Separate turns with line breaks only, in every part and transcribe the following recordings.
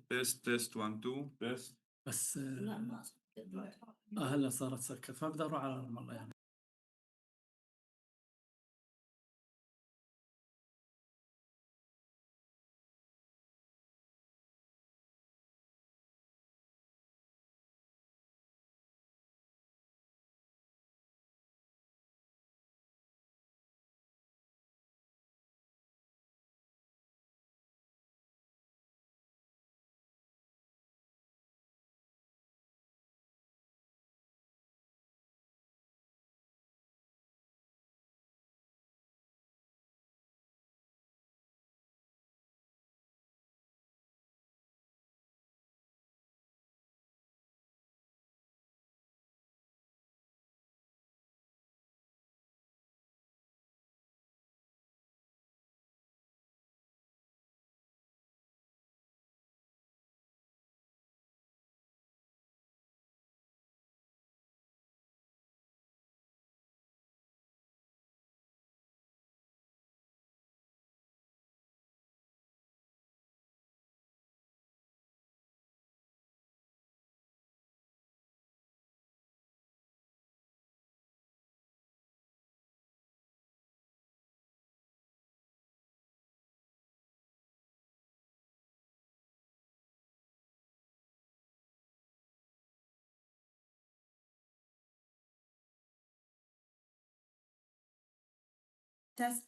تيست تيست 1 2 تيست.
بس هلا صارت سكت فابدا اروح على رام الله يعني.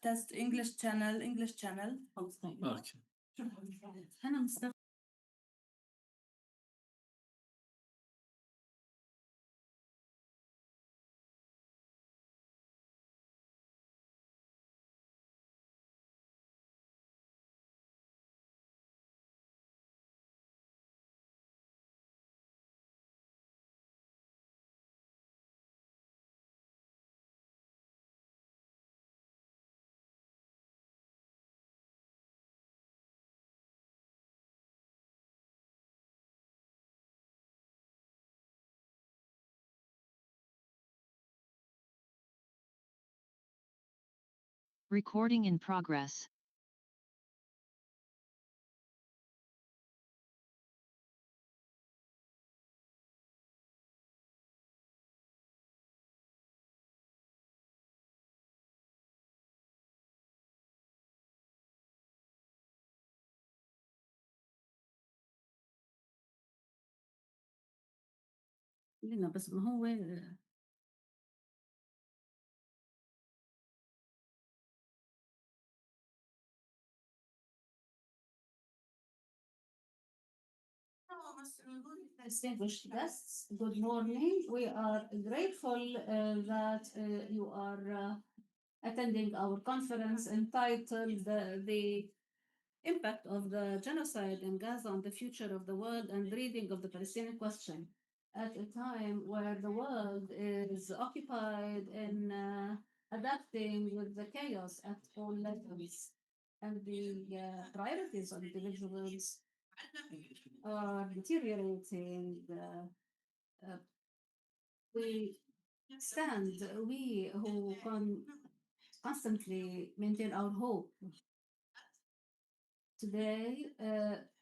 test English channel
اوكي
أنا مستغرب.
Recording in progress.
لنا بس ما هو distinguished guests, good morning. We are grateful that you are attending our conference entitled The Impact of the Genocide in Gaza on the Future of the World and Reading of the Palestinian Question, at a time where the world is occupied in adapting with the chaos at all levels, and the priorities of individuals are deteriorating. We who constantly maintain our hope today,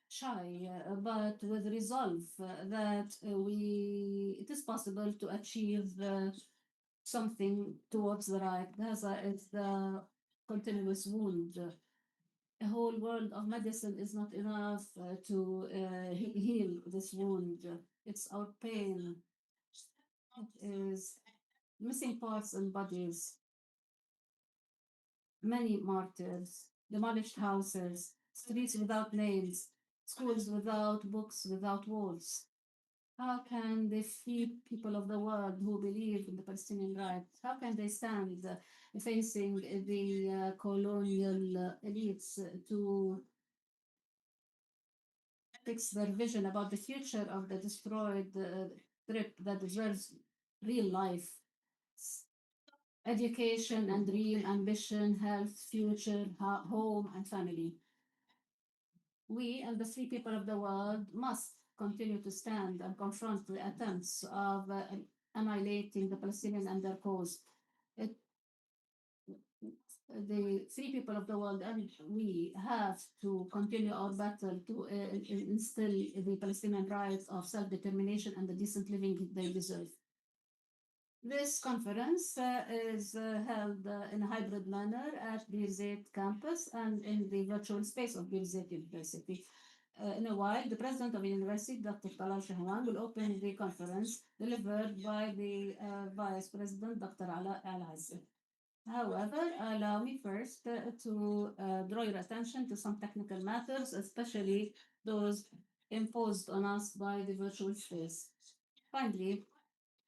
shy, but with resolve that it is possible to achieve something towards the right. Gaza is the continuous wound. A whole world of medicine is not enough to heal this wound. It's our pain. It is missing parts and bodies, many martyrs, demolished houses, streets without names, schools without books, without walls. How can the free people of the world who believe in the Palestinian right, how can they stand facing the colonial elites to fix their vision about the future of the destroyed strip that deserves real life? Education and dream, ambition, health, future, home, and family. We and the free people of the world must continue to stand and confront the attempts of annihilating the Palestinian and their cause. the free people of the world, and we have to continue our battle to instill the Palestinian rights of self-determination and the decent living they deserve. This conference is held in a hybrid manner at Birzeit campus and in the virtual space of Birzeit University. In a while, the president of the university, Dr. Talal Shahwan, will open the conference delivered by the vice president, Dr. Ala Al-Azzi. However, allow me first to draw your attention to some technical matters, especially those imposed on us by the virtual space. Finally,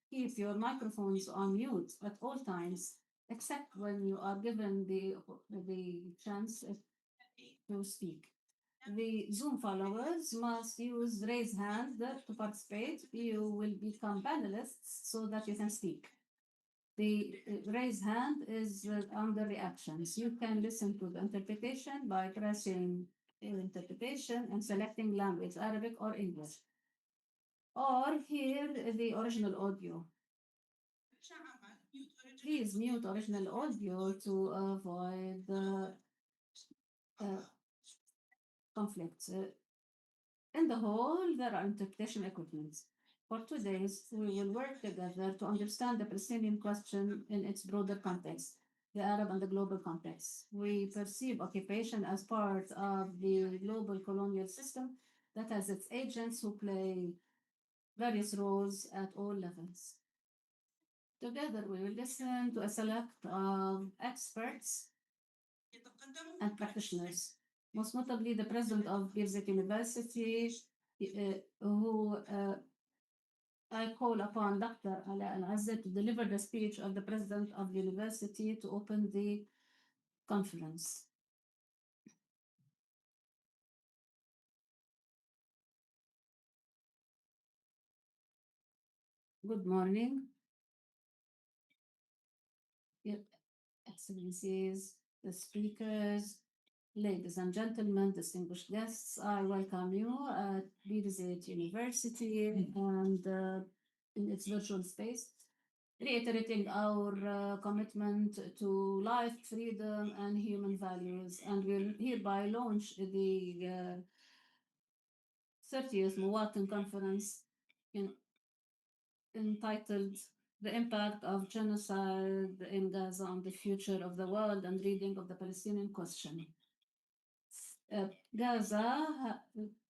keep your microphones on mute at all times, except when you are given the chance to speak. The Zoom followers must use raise hand to participate. You will become panelists so that you can speak. The raise hand is under reactions. You can listen to the interpretation by pressing interpretation and selecting language, Arabic or English, or hear the original audio. Please mute original audio to avoid conflicts. In the hall, there are interpretation equipments. For 2 days, we will work together to understand the Palestinian question in its broader context, the Arab and the global context. We perceive occupation as part of the global colonial system that has its agents who play various roles at all levels. Together, we will listen to a select of experts and practitioners, most notably the president of Birzeit University, who I call upon Dr. Ala Al-Azza to deliver the speech of the president of the university to open the conference. Good morning, Your Excellencies, the speakers, ladies and gentlemen, distinguished guests. I welcome you at Birzeit University and in its virtual space, reiterating our commitment to life, freedom, and human values. And we'll hereby launch the 30th Muwatin conference entitled The Impact of Genocide in Gaza on the Future of the World and Reading of the Palestinian Question. Gaza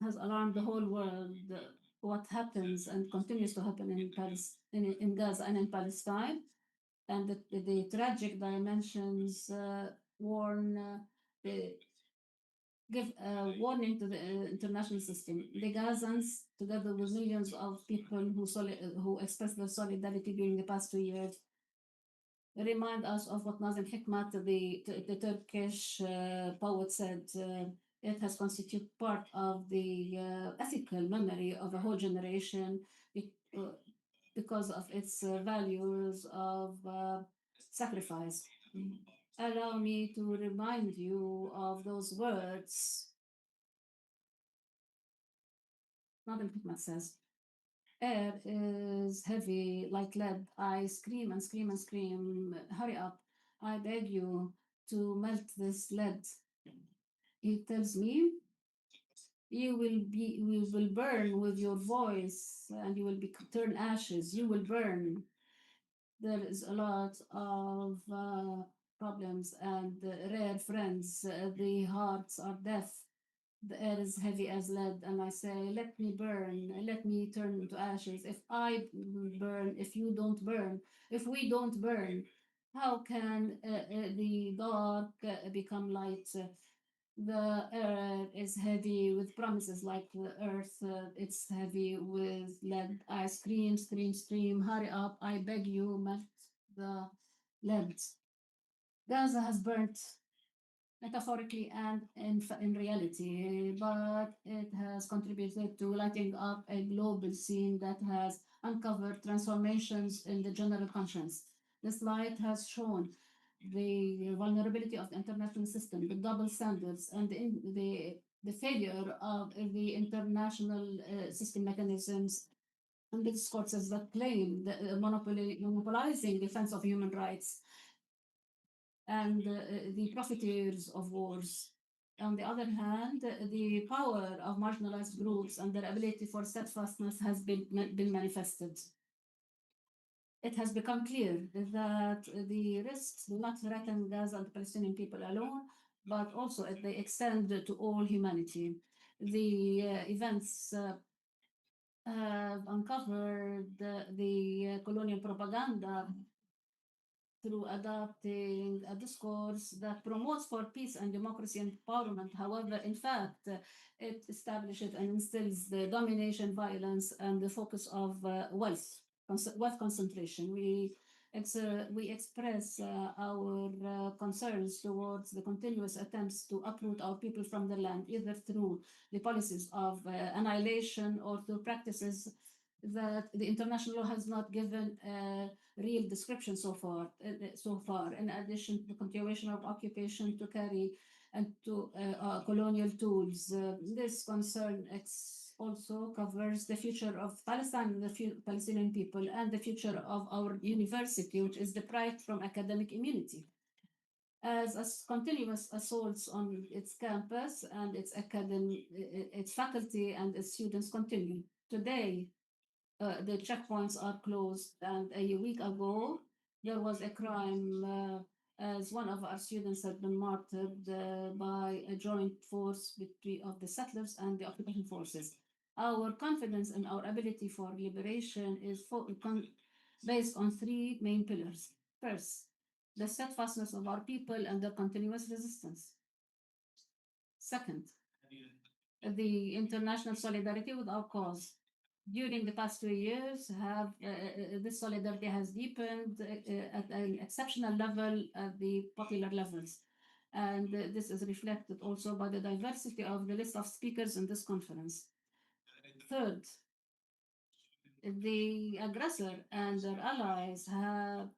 has alarmed the whole world what happens and continues to happen in Gaza and in Palestine, and the tragic dimensions give a warning to the international system. The Gazans, together with millions of people who expressed their solidarity during the past 2 years, remind us of what Nazim Hikmat, the Turkish poet, said. It has constituted part of the ethical memory of a whole generation because of its values of sacrifice. Allow me to remind you of those words. Nazim Hikmat says, air is heavy like lead. I scream and scream and scream. Hurry up. I beg you to melt this lead. He tells me, you will burn with your voice and you will turn ashes. You will burn. There is a lot of problems and rare friends. The hearts are deaf. The air is heavy as lead, and I say, let me burn, let me turn into ashes. If I burn, if you don't burn, if we don't burn, how can the dark become light? The air is heavy with promises like the earth, it's heavy with lead. I scream, scream, scream, hurry up, I beg you, melt the lead. Gaza has burnt metaphorically and in reality, but it has contributed to lighting up a global scene that has uncovered transformations in the general conscience. This light has shown the vulnerability of the international system, the double standards, and the failure of the international system mechanisms and the discourses that claim the monopolizing defense of human rights. and the profiteers of wars. On the other hand, the power of marginalized groups and their ability for steadfastness has been manifested. It has become clear that the risks do not threaten Gaza and the Palestinian people alone, but also they extend to all humanity. The events have uncovered the colonial propaganda through adopting a discourse that promotes for peace and democracy and empowerment. However, in fact, it establishes and instills the domination, violence, and the focus of wealth concentration. We express our concerns towards the continuous attempts to uproot our people from the land, either through the policies of annihilation or through practices that the international law has not given real description so far. In addition to the continuation of occupation to carry and to colonial tools, this concern also covers the future of Palestine, the Palestinian people, and the future of our university, which is deprived from academic immunity. As continuous assaults on its campus and its faculty and its students continue. Today, the checkpoints are closed. And a week ago, there was a crime as one of our students had been martyred by a joint force between of the settlers and the occupation forces. Our confidence in our ability for liberation is based on three main pillars. First, the steadfastness of our people and their continuous resistance. Second, the international solidarity with our cause. During the past 2 years, this solidarity has deepened at an exceptional level at the popular levels. And this is reflected also by the diversity of the list of speakers in this conference. Third, the aggressor and their allies have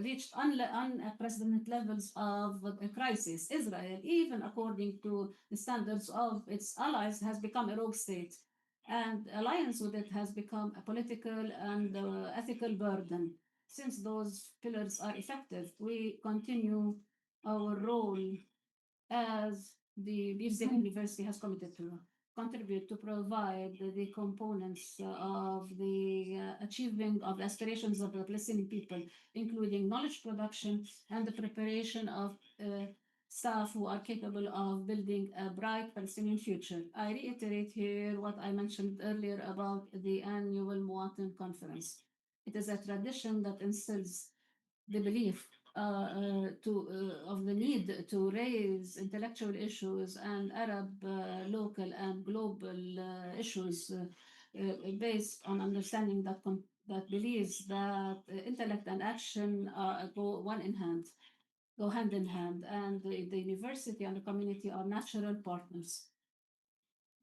reached unprecedented levels of a crisis. Israel, even according to the standards of its allies, has become a rogue state. And alliance with it has become a political and ethical burden. Since those pillars are effective, we continue our role as the Birzeit University has committed to contribute to provide the components of the achieving of the aspirations of the Palestinian people, including knowledge production and the preparation of staff who are capable of building a bright Palestinian future. I reiterate here what I mentioned earlier about the annual Muwatin conference. It is a tradition that instills the belief of the need to raise intellectual issues and Arab local and global issues based on understanding that believes that intellect and action go hand in hand, and the university and the community are natural partners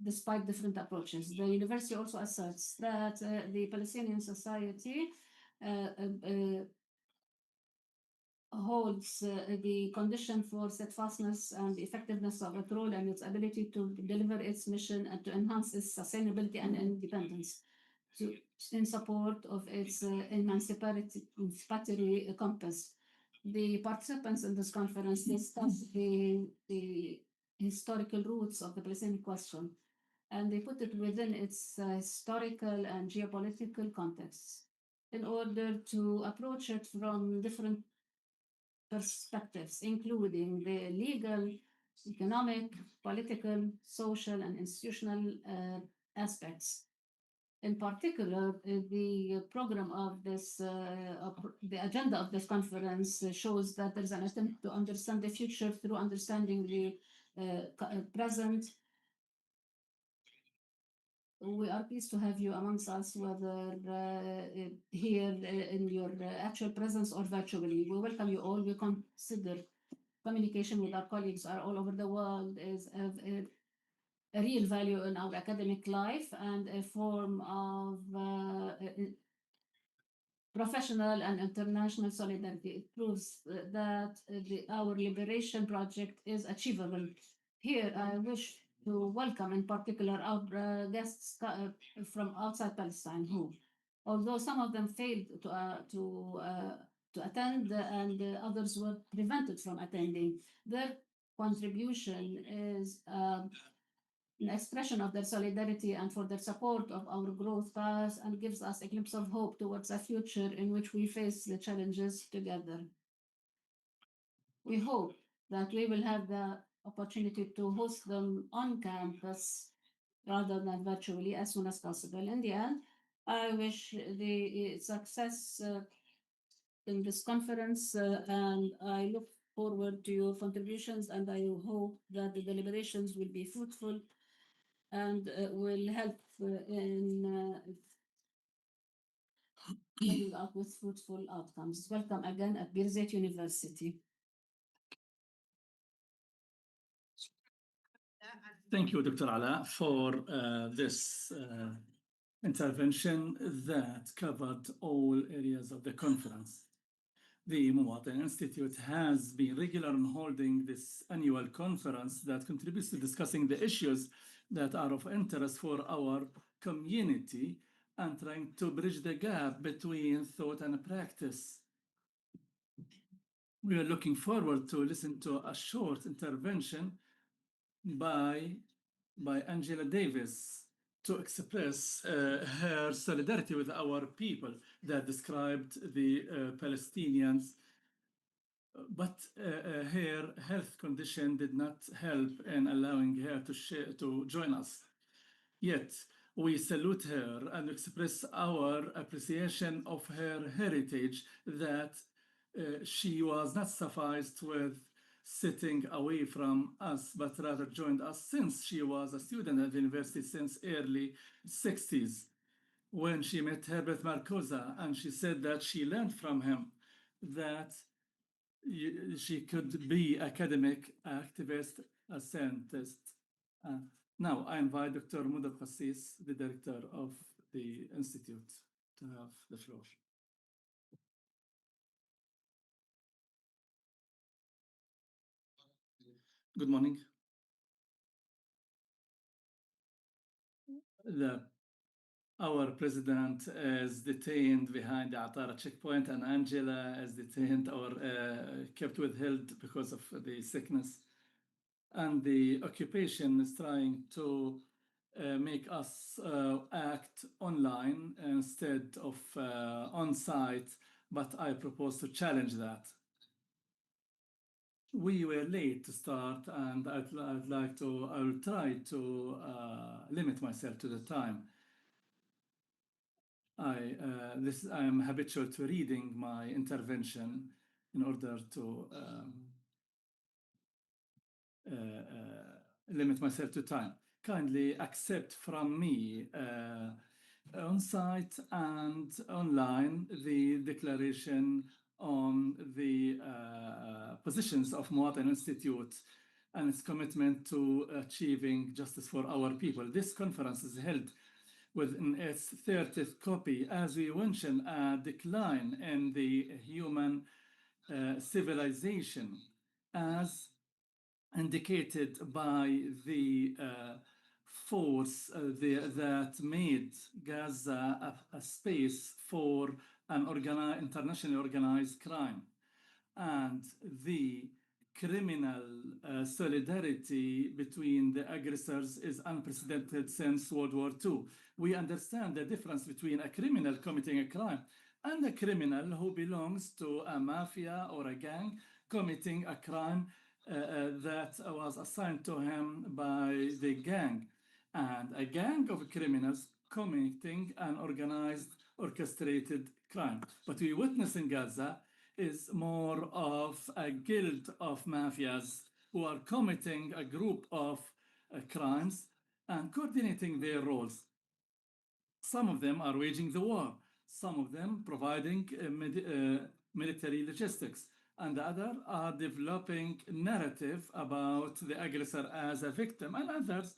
despite different approaches. The university also asserts that the Palestinian society holds the condition for steadfastness and effectiveness of its role and its ability to deliver its mission and to enhance its sustainability and independence in support of its emancipatory compass. The participants in this conference discussed the historical roots of the Palestinian question, and they put it within its historical and geopolitical contexts in order to approach it from different perspectives, including the legal, economic, political, social, and institutional aspects. In particular, the program of the agenda of this conference shows that there's an attempt to understand the future through understanding the present. We are pleased to have you amongst us, whether here in your actual presence or virtually. We welcome you all. We consider communication with our colleagues are all over the world is a real value in our academic life and a form of professional and international solidarity. It proves that our liberation project is achievable. Here, I wish to welcome in particular our guests from outside Palestine who, although some of them failed to to attend, and others were prevented from attending. Their contribution is an expression of their solidarity and for their support of our growth path, and gives us a glimpse of hope towards a future in which we face the challenges together. We hope that we will have the opportunity to host them on campus rather than virtually as soon as possible. In the end, I wish the success in this conference, and I look forward to your contributions, and I hope that the deliberations will be fruitful and will help in coming up with fruitful outcomes. Welcome again at Birzeit University.
Thank you, Dr. Ala, for this intervention that covered all areas of the conference. The Muwatin Institute has been regular in holding this annual conference that contributes to discussing the issues that are of interest for our community and trying to bridge the gap between thought and practice. We are looking forward to listen to a short intervention by Angela Davis to express her solidarity with our people that described the Palestinians, but her health condition did not help in allowing her to join us. Yet, we salute her and express our appreciation of her heritage, that she was not sufficed with sitting away from us, but rather joined us since she was a student at the university since early 60s, when she met Herbert Marcuse, and she said that she learned from him that she could be academic, activist, a scientist. Now I invite Dr. Muda Qassis, the director of the institute, to have the floor. Good morning. Our president is detained behind the Atara checkpoint, and Angela is detained or kept withheld because of the sickness. And the occupation is trying to make us act online instead of on-site, but I propose to challenge that. We were late to start, and I will try to limit myself to the time. I am habitual to reading my intervention in order to limit myself to time. Kindly accept from me on-site and online the declaration on the positions of Muwatin Institute and its commitment to achieving justice for our people. This conference is held within its 30th copy, as we mentioned a decline in the human civilization, as indicated by the force that made Gaza a space for an internationally organized crime, and the criminal solidarity between the aggressors is unprecedented since World War II. We understand the difference between a criminal committing a crime and a criminal who belongs to a mafia or a gang committing a crime that was assigned to him by the gang, and a gang of criminals committing an organized, orchestrated crime. What we witness in Gaza is more of a guild of mafias who are committing a group of crimes and coordinating their roles. Some of them are waging the war, some of them providing military logistics, and the other are developing narrative about the aggressor as a victim, and others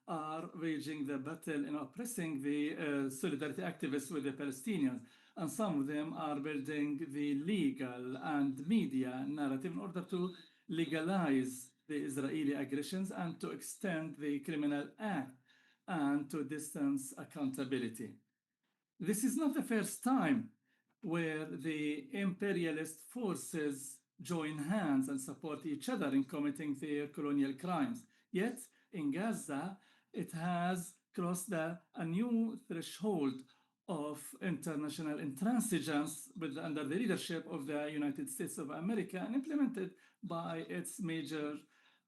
are waging the battle in oppressing the solidarity activists with the Palestinians. And some of them are building the legal and media narrative in order to legalize the Israeli aggressions and to extend the criminal act and to distance accountability. This is not the first time where the imperialist forces join hands and support each other in committing their colonial crimes. Yet, in Gaza, it has crossed a new threshold of international intransigence under the leadership of the United States of America and implemented by its major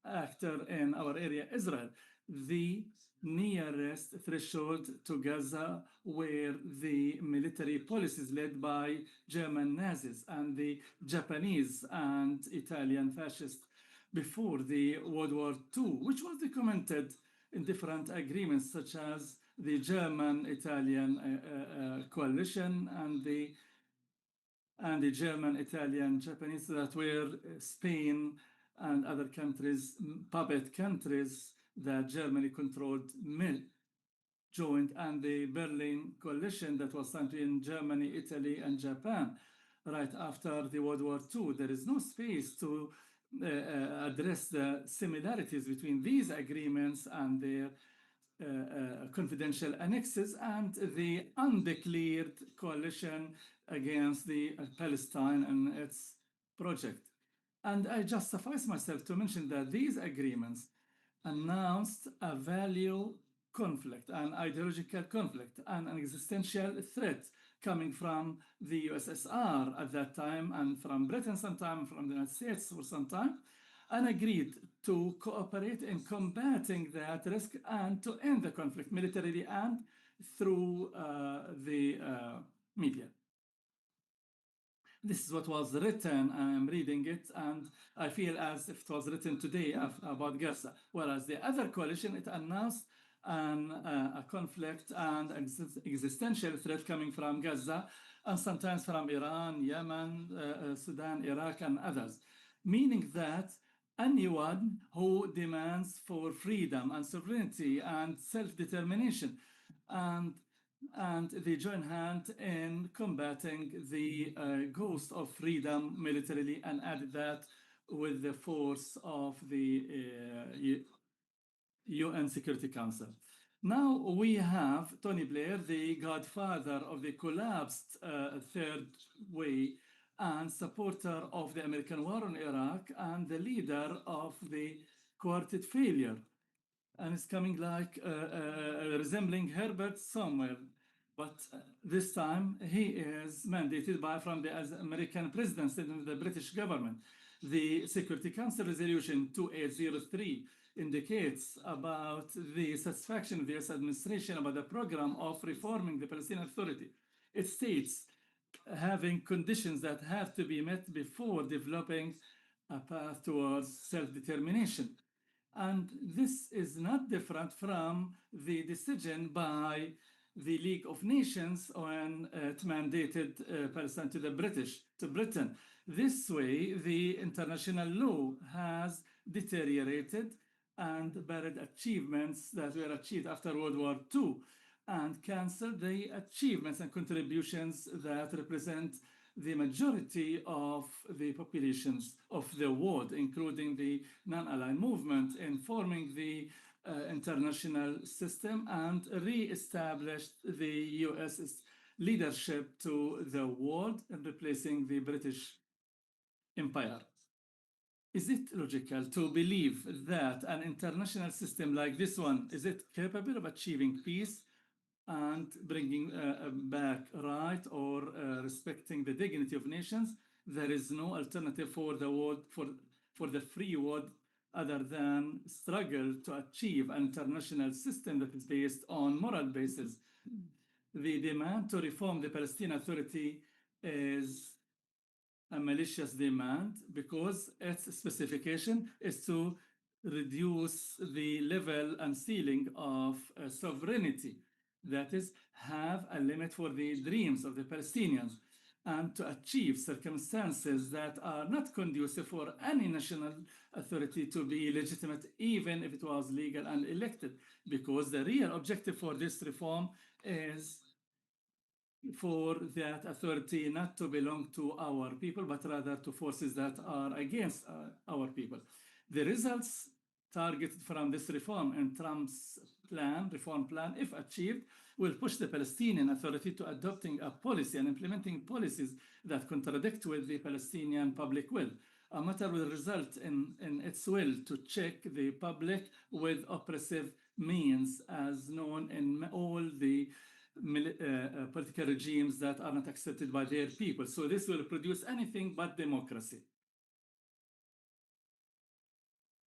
actor in our area, Israel. The nearest threshold to Gaza were the military policies led by German Nazis and the Japanese and Italian fascists before the World War II, which was documented in different agreements such as the German-Italian coalition and the German-Italian-Japanese that were Spain and other countries, puppet countries that Germany controlled joined, and the Berlin coalition that was signed in Germany, Italy, and Japan right after the World War II. There is no space to address the similarities between these agreements and their confidential annexes and the undeclared coalition against the Palestine and its project. And I just suffice myself to mention that these agreements announced a value conflict, an ideological conflict, and an existential threat coming from the USSR at that time and from Britain sometime, from the United States for some time, and agreed to cooperate in combating that risk and to end the conflict militarily and through the media. This is what was written. I'm reading it, and I feel as if it was written today about Gaza. Whereas the other coalition, it announced a conflict and existential threat coming from Gaza, and sometimes from Iran, Yemen, Sudan, Iraq, and others. Meaning that anyone who demands for freedom and sovereignty and self-determination and they join hands in combating the ghost of freedom militarily and added that with the force of the UN Security Council. Now we have Tony Blair, the godfather of the collapsed Third Way and supporter of the American war on Iraq and the leader of the Quartet failure. And it's coming like resembling Herbert somewhere. But this time he is mandated from the American presidency and the British government. The Security Council Resolution 2803 indicates about the satisfaction of the US administration about the program of reforming the Palestinian Authority. It states having conditions that have to be met before developing a path towards self-determination. And this is not different from the decision by the League of Nations when it mandated Palestine to Britain. This way, the international law has deteriorated and buried achievements that were achieved after World War II and cancelled the achievements and contributions that represent the majority of the populations of the world, including the non-aligned movement, in forming the international system and re-established the US's leadership to the world and replacing the British Empire. Is it logical to believe that an international system like this one, is it capable of achieving peace and bringing back right or respecting the dignity of nations? There is no alternative for the world, for the free world, other than struggle to achieve an international system that is based on moral basis. The demand to reform the Palestinian Authority is a malicious demand because its specification is to reduce the level and ceiling of sovereignty. That is, have a limit for the dreams of the Palestinians and to achieve circumstances that are not conducive for any national authority to be legitimate, even if it was legal and elected, because the real objective for this reform is for that authority not to belong to our people, but rather to forces that are against our people. The results targeted from this reform in Trump's plan, reform plan, if achieved, will push the Palestinian Authority to adopting a policy and implementing policies that contradict with the Palestinian public will. A matter will result in its will to check the public with oppressive means, as known in all the political regimes that are not accepted by their people. So this will produce anything but democracy.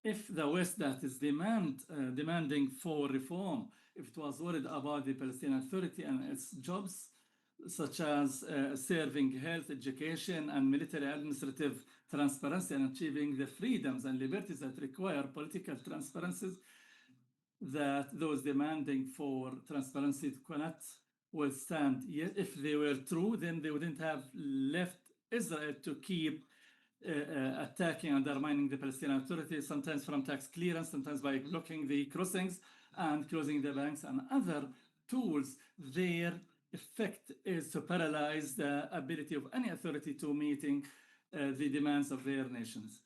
If the West that is demanding for reform, if it was worried about the Palestinian Authority and its jobs, such as serving health, education, and military administrative transparency and achieving the freedoms and liberties that require political transparencies, that those demanding for transparency cannot withstand. Yet, if they were true, then they wouldn't have left Israel to keep attacking, undermining the Palestinian Authority, sometimes from tax clearance, sometimes by blocking the crossings and closing the banks and other tools. Their effect is to paralyze the ability of any authority to meeting the demands of their nations.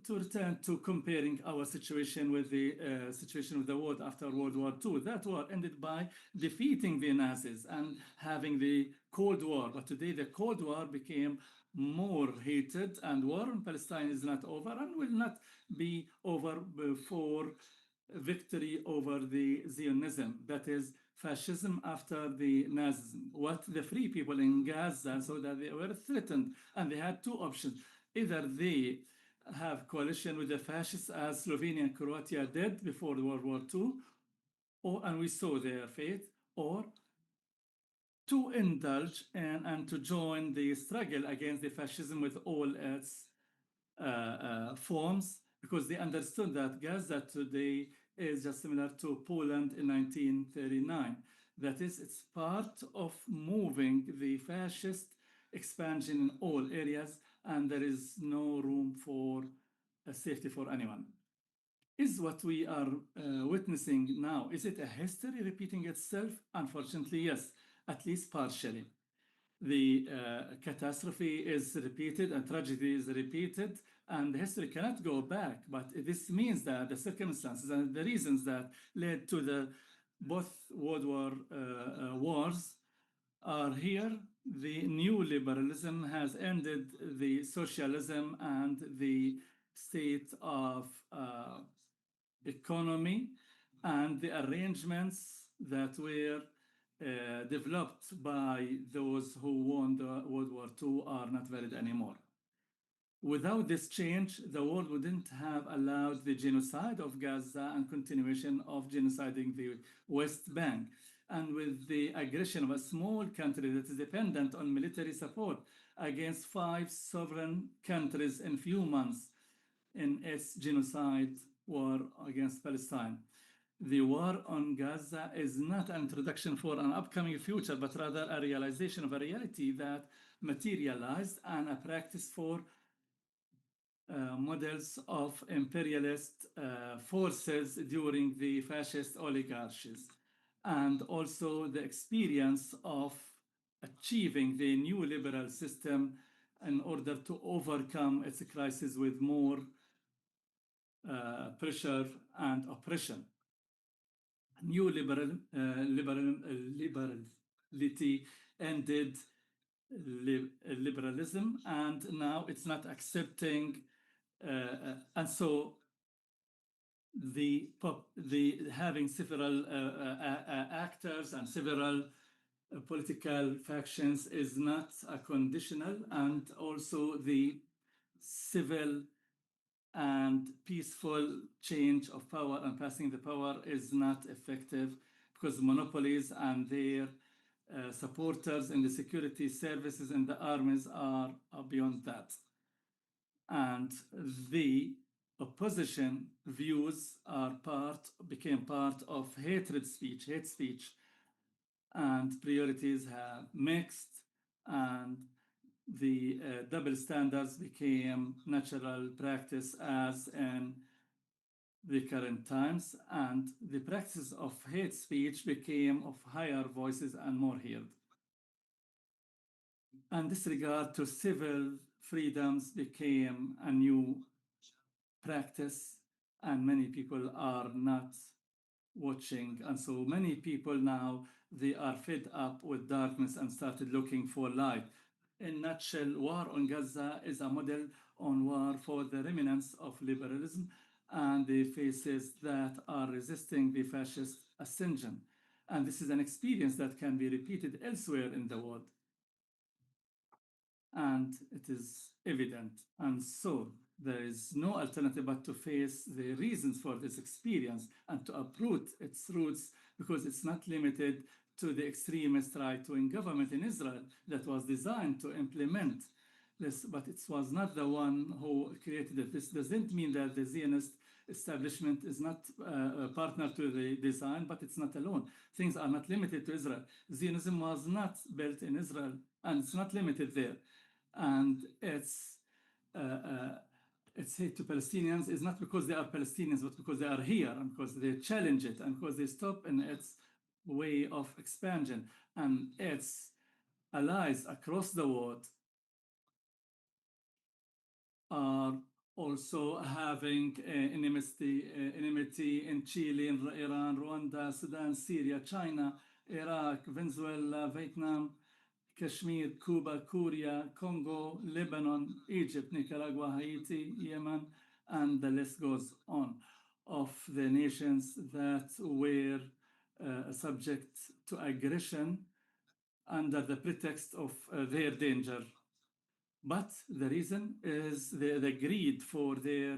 To return to comparing our situation with the situation of the world after World War II, that war ended by defeating the Nazis and having the Cold War. But today the Cold War became more heated, and war in Palestine is not over and will not be over before victory over the Zionism, that is fascism after the Nazism. What the free people in Gaza, so that they were threatened, and they had two options. Either they have coalition with the fascists, as Slovenia and Croatia did before World War II, and we saw their fate, or to indulge and to join the struggle against the fascism with all its forms, because they understood that Gaza today is just similar to Poland in 1939. That is, it's part of moving the fascist expansion in all areas, and there is no room for safety for anyone. Is what we are witnessing now, is it a history repeating itself? Unfortunately, yes, at least partially. The catastrophe is repeated and tragedy is repeated, and history cannot go back. But this means that the circumstances and the reasons that led to the both World War wars are here. The new liberalism has ended the socialism and the state of economy, and the arrangements that were developed by those who won the World War II are not valid anymore. Without this change, the world wouldn't have allowed the genocide of Gaza and continuation of genociding the West Bank. And with the aggression of a small country that is dependent on military support against 5 sovereign countries in few months in its genocide war against Palestine. The war on Gaza is not an introduction for an upcoming future, but rather a realization of a reality that materialized and a practice for models of imperialist forces during the fascist oligarchies, and also the experience of achieving the new liberal system in order to overcome its crisis with more pressure and oppression. New liberality ended liberalism, and now it's not accepting, and so the having several actors and several political factions is not a conditional, and also the civil and peaceful change of power and passing the power is not effective, because monopolies and their supporters in the security services and the armies are beyond that. And the opposition views became part of hate speech, and priorities have mixed, and the double standards became natural practice as in the current times, and the practice of hate speech became of higher voices and more heard. And disregard to civil freedoms became a new practice, and many people are not watching. And so many people now, they are fed up with darkness and started looking for light. In nutshell, war on Gaza is a model on war for the remnants of liberalism and the faces that are resisting the fascist ascension. And this is an experience that can be repeated elsewhere in the world. And it is evident. And so there is no alternative but to face the reasons for this experience and to uproot its roots, because it's not limited to the extremist right-wing government in Israel that was designed to implement this, but it was not the one who created it. This doesn't mean that the Zionist establishment is not a partner to the design, but it's not alone. Things are not limited to Israel. Zionism was not built in Israel, and it's not limited there. And its hate to Palestinians is not because they are Palestinians, but because they are here, and because they challenge it, and because they stop in its way of expansion. And its allies across the world are also having enmity in Chile, in Iran, Rwanda, Sudan, Syria, China, Iraq, Venezuela, Vietnam, Kashmir, Cuba, Korea, Congo, Lebanon, Egypt, Nicaragua, Haiti, Yemen, and the list goes on, of the nations that were subject to aggression under the pretext of their danger. But the reason is the greed for their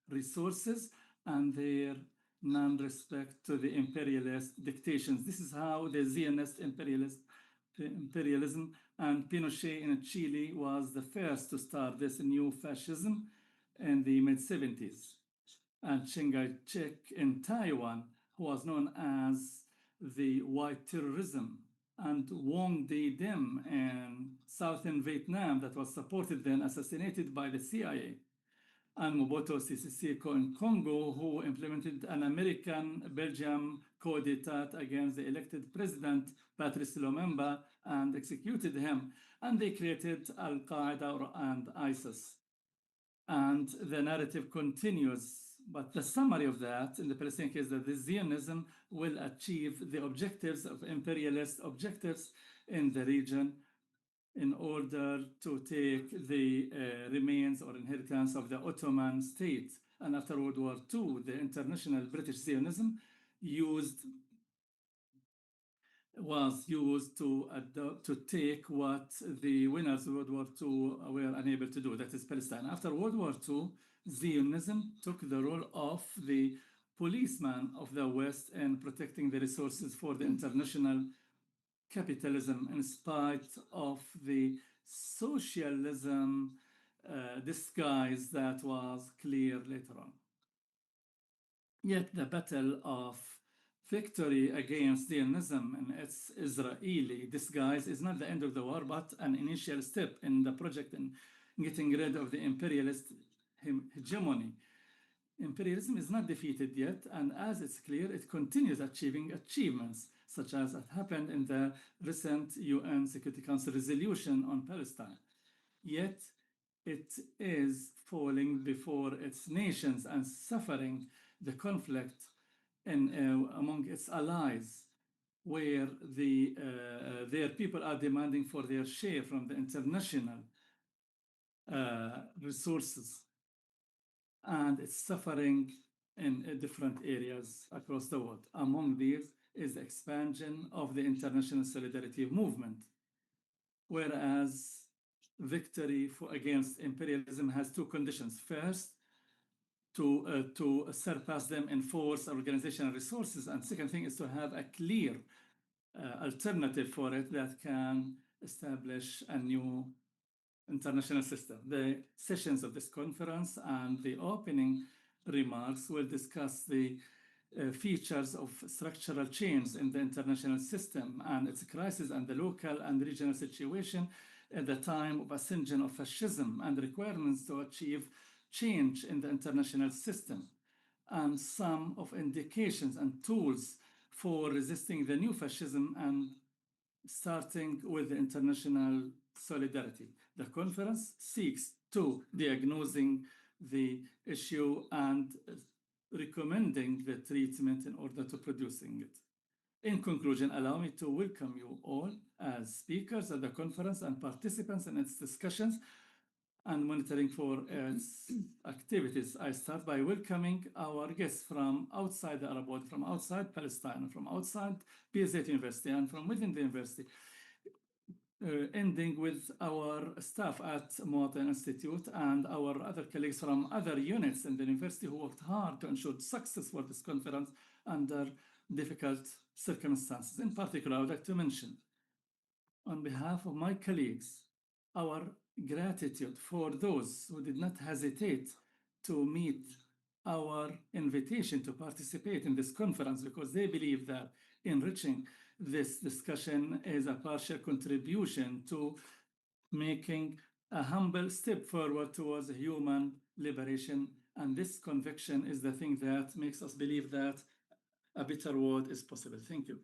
resources and their non-respect to the imperialist dictations. This is how the Zionist imperialism, and Pinochet in Chile was the first to start this new fascism in the mid-70s. And Chiang Kai-shek in Taiwan, who was known as the White Terrorism, and Wong Day-dim in southern Vietnam, that was supported then, assassinated by the CIA, and Mobutu Sese Seko in Congo, who implemented an American-Belgium coup d'etat against the elected president, Patrice Lumumba, and executed him. And they created Al-Qaeda and ISIS. And the narrative continues. But the summary of that, in the Palestinian case, that the Zionism will achieve the objectives of imperialist objectives in the region in order to take the remains or inheritance of the Ottoman state. And after World War II, the international British Zionism was used to take what the winners of World War II were unable to do, that is Palestine. After World War II, Zionism took the role of the policeman of the West in protecting the resources for the international capitalism, in spite of the socialism disguise that was clear later on. Yet the battle of victory against Zionism and its Israeli disguise is not the end of the war, but an initial step in the project in getting rid of the imperialist hegemony. Imperialism is not defeated yet, and as it's clear, it continues achieving achievements, such as it happened in the recent UN Security Council resolution on Palestine. Yet it is falling before its nations and suffering the conflict among its allies, where their people are demanding for their share from the international resources. And it's suffering in different areas across the world. Among these is the expansion of the international solidarity movement, whereas victory against imperialism has two conditions. First, to surpass them in force, organization, and resources. And second thing is to have a clear alternative for it that can establish a new international system. The sessions of this conference and the opening remarks will discuss the features of structural change in the international system and its crisis and the local and regional situation at the time of ascension of fascism and requirements to achieve change in the international system, and some of indications and tools for resisting the new fascism and starting with the international solidarity. The conference seeks to diagnosing the issue and recommending the treatment in order to producing it. In conclusion, allow me to welcome you all as speakers at the conference and participants in its discussions and monitoring for its activities. I start by welcoming our guests from outside the Arab world, from outside Palestine, from outside PSAT University, and from within the university. Ending with our staff at Muwatin Institute and our other colleagues from other units in the university who worked hard to ensure success for this conference under difficult circumstances. In particular, I would like to mention, on behalf of my colleagues, our gratitude for those who did not hesitate to meet our invitation to participate in this conference because they believe that enriching this discussion is a partial contribution to making a humble step forward towards human liberation. And this conviction is the thing that makes us believe that a better world is possible. Thank you.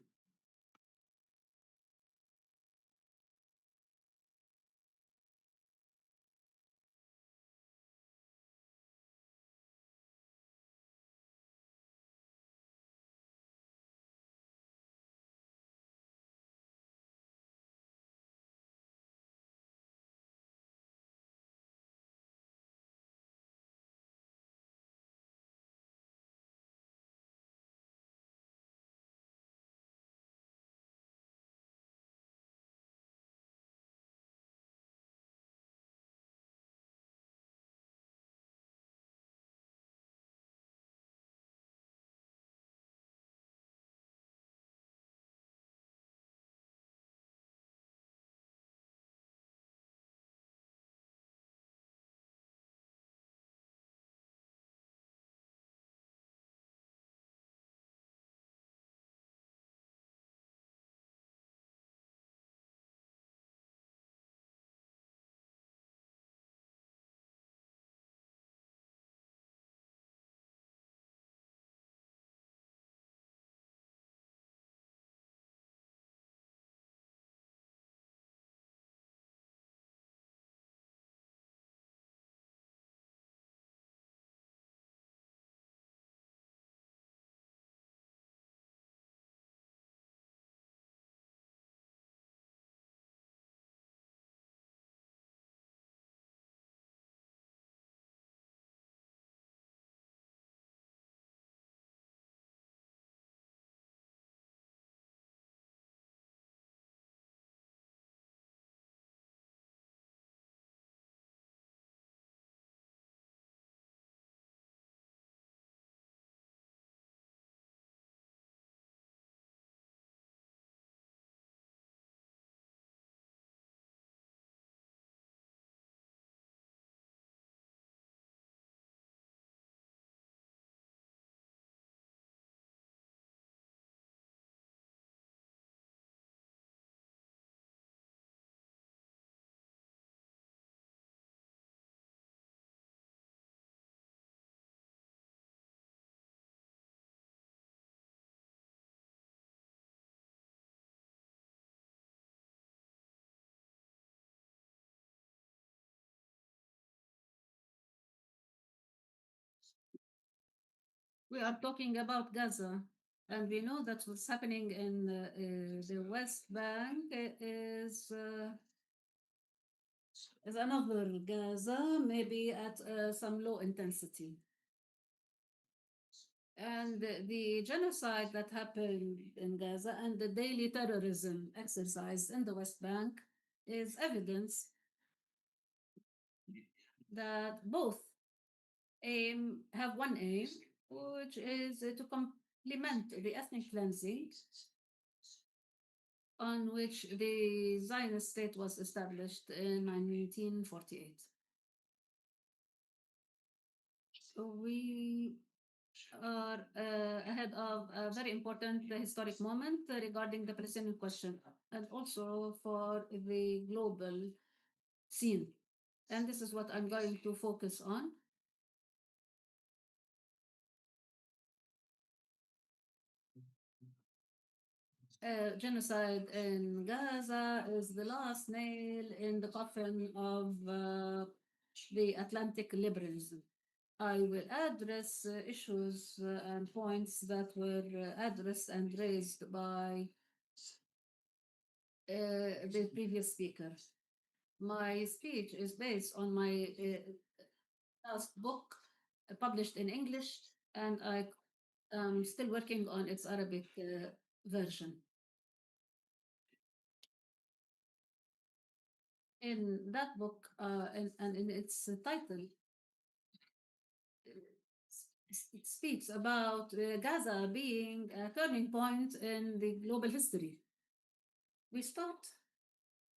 We are talking about Gaza, and we know that what's happening in the West Bank is another Gaza, maybe at some low intensity. And the genocide that happened in Gaza and the daily terrorism exercise in the West Bank is evidence that both have one aim, which is to complement the ethnic cleansing on which the Zionist state was established in 1948. So we are ahead of a very important historic moment regarding the Palestinian question and also for the global scene. And this is what I'm going to focus on. Genocide in Gaza is the last nail in the coffin of the Atlantic liberalism. I will address issues and points that were addressed and raised by the previous speaker. My speech is based on my last book published in English, and I am still working on its Arabic version. In that book, and in its title, it speaks about Gaza being a turning point in the global history. We start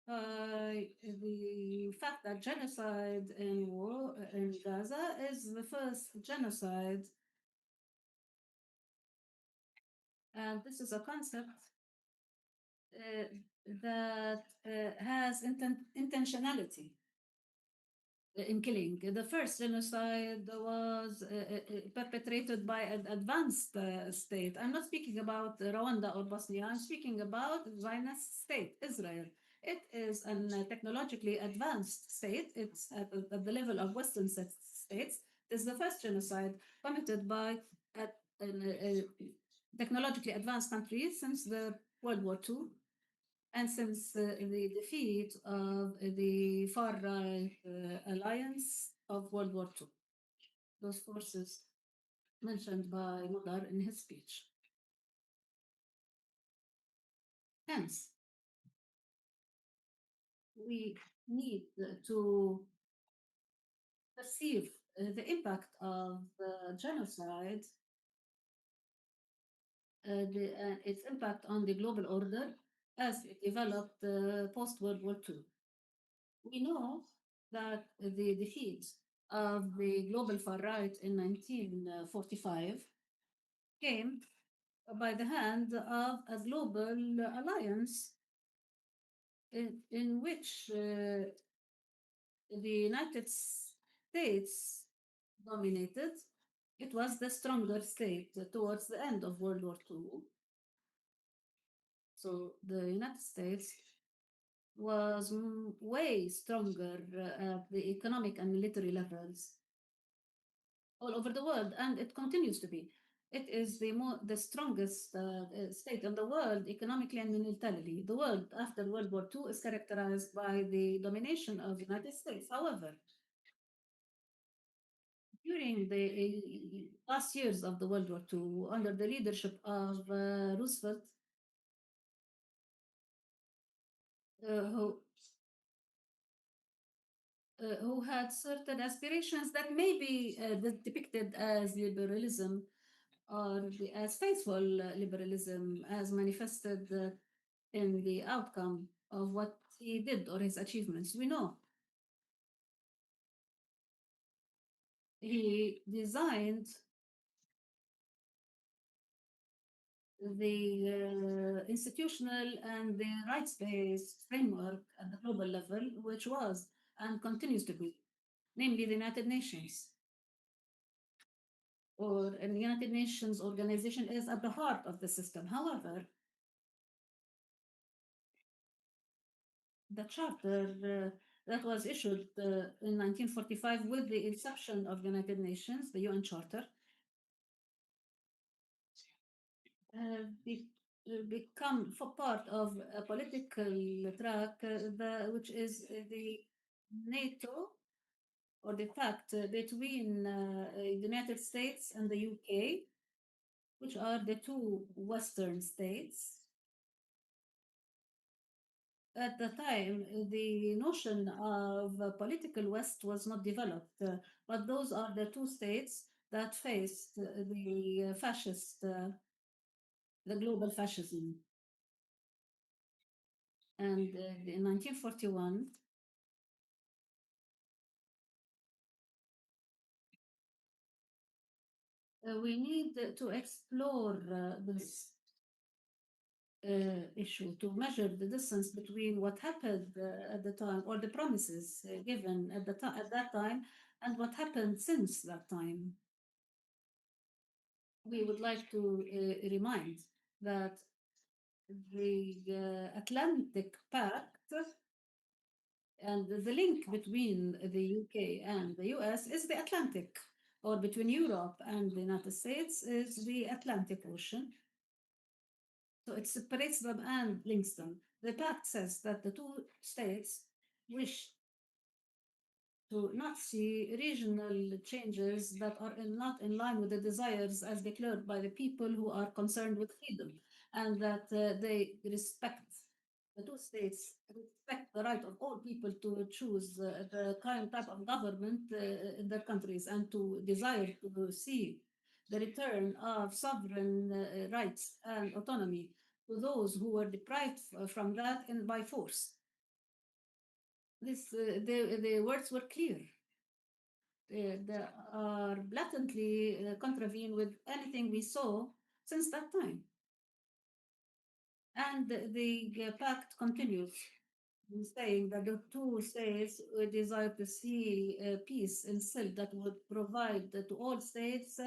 by the fact that genocide in war in Gaza is the first genocide, and this is a concept uh, that has intentionality in killing. The first genocide was perpetrated by an advanced state. I'm not speaking about Rwanda or Bosnia. I'm speaking about the Zionist state, Israel. It is a technologically advanced state. It's at the level of Western states. It is the first genocide committed by technologically advanced countries since the World War II. And since the defeat of the far right alliance of World War II, those forces mentioned by Mudar in his speech. Hence, we need to perceive the impact of the genocide, its impact on the global order as it developed post World War II. We know that the defeat of the global far right in 1945 came by the hand of a global alliance in which the United States dominated. It was the stronger state towards the end of World War II. So the United States was way stronger at the economic and military levels all over the world, and it continues to be. It is the strongest state in the world economically and militarily. The world after World War II is characterized by the domination of the United States. However, during the last years of the World War II, under the leadership of Roosevelt, who who had certain aspirations that may be depicted as liberalism or as faithful liberalism as manifested in the outcome of what he did or his achievements. We know he designed the institutional and the rights-based framework at the global level, which was and continues to be, namely the United Nations. Or the United Nations organization is at the heart of the system. However, the charter that was issued in 1945 with the inception of the United Nations, the UN Charter, become for part of a political track, which is the NATO or the pact between the United States and the UK, which are the two Western states. At the time, the notion of a political West was not developed, but those are the two states that faced the fascist, the global fascism. And in 1941, we need to explore this issue to measure the distance between what happened at the time or the promises given at that time and what happened since that time. We would like to remind that the Atlantic Pact and the link between the UK and the US is the Atlantic. or between Europe and the United States is the Atlantic Ocean. So it separates them and links them. The pact says that the two states wish to not see regional changes that are not in line with the desires as declared by the people who are concerned with freedom, and that they respect the two states respect the right of all people to choose the kind type of government in their countries and to desire to see the return of sovereign rights and autonomy to those who were deprived from that and by force. The words were clear. They are blatantly contravene with anything we saw since that time. And the pact continues saying that the two states would desire to see peace instilled that would provide to all states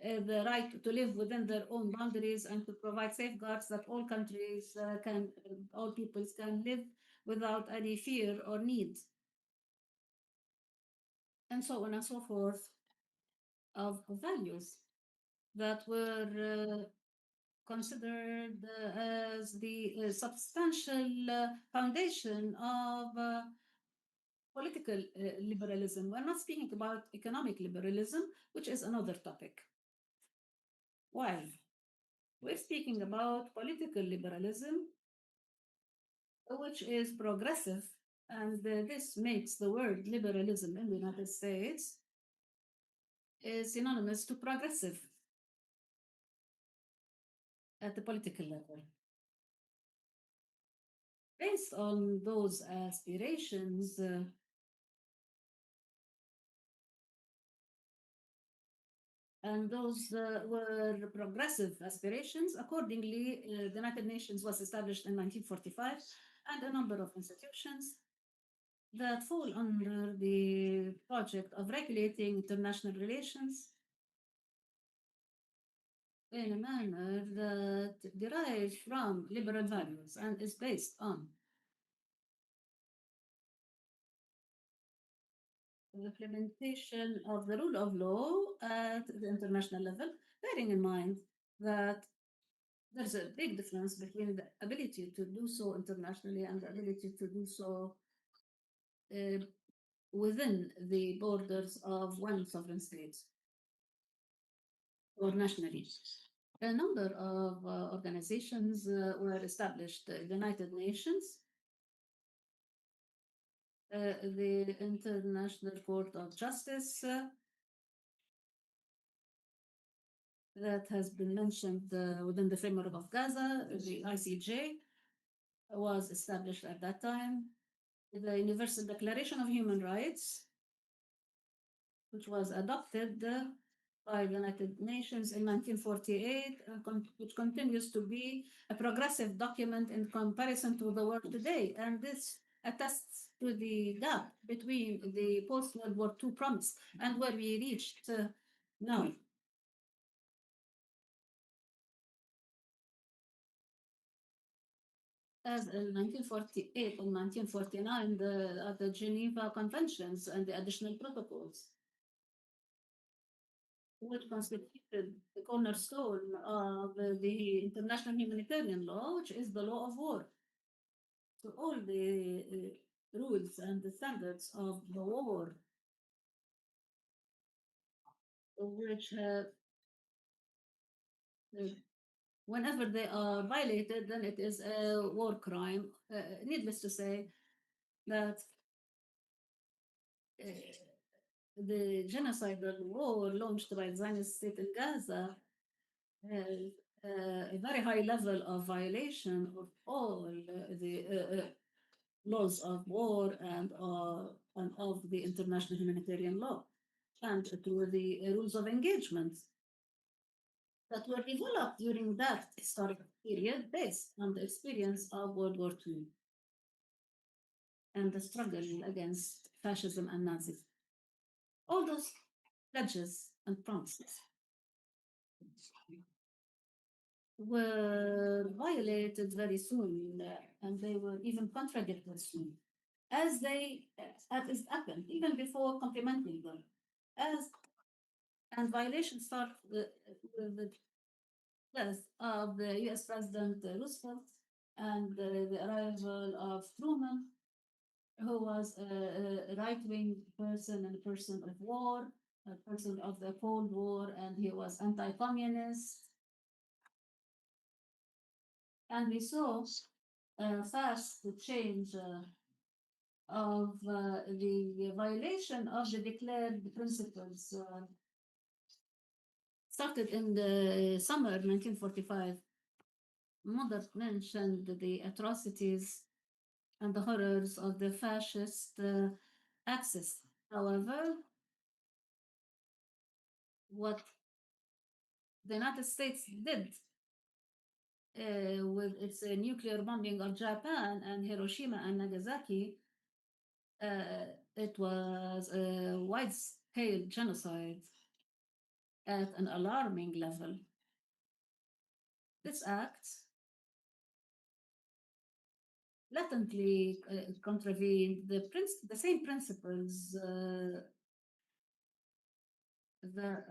the right to live within their own boundaries and to provide safeguards that all countries all peoples can live without any fear or need, and so on and so forth, of values that were considered as the substantial foundation of political liberalism. We're not speaking about economic liberalism, which is another topic. Why? We're speaking about political liberalism, which is progressive, and this makes the word liberalism in the United States is synonymous to progressive at the political level. Based on those aspirations, and those were progressive aspirations. Accordingly, the United Nations was established in 1945, and a number of institutions that fall under the project of regulating international relations in a manner that derives from liberal values and is based on the implementation of the rule of law at the international level, bearing in mind that there's a big difference between the ability to do so internationally and the ability to do so within the borders of one sovereign state or nationally. A number of organizations were established: the United Nations, the International Court of Justice, that has been mentioned within the framework of Gaza, the ICJ was established at that time. The Universal Declaration of Human Rights, which was adopted by the United Nations in 1948, which continues to be a progressive document in comparison to the world today. And this attests to the gap between the post-World War II promise and where we reached now. As in 1948 and 1949, the Geneva Conventions and the additional protocols, which constituted the cornerstone of the international humanitarian law, which is the law of war. So all the rules and the standards of the war, which whenever they are violated, then it is a war crime. Needless to say that the genocidal war launched by the Zionist state in Gaza has a very high level of violation of all the laws of war and of the international humanitarian law, and to the rules of engagement that were developed during that historic period based on the experience of World War II and the struggle against fascism and Nazism. All those pledges and promises were violated very soon, and they were even contradicted soon, as it happened even before complementing them. As And violations start with the death of the US President Roosevelt and the arrival of Truman, who was a right wing person and a person of war, a person of the Cold War, and he was anti communist. And we saw a fast change of the violation of the declared principles. Started in the summer 1945. Mother mentioned the atrocities and the horrors of the fascist axis. However, what the United States did with its nuclear bombing of Japan and Hiroshima and Nagasaki, it was a wide-scale genocide at an alarming level. This act latently contravened the same principles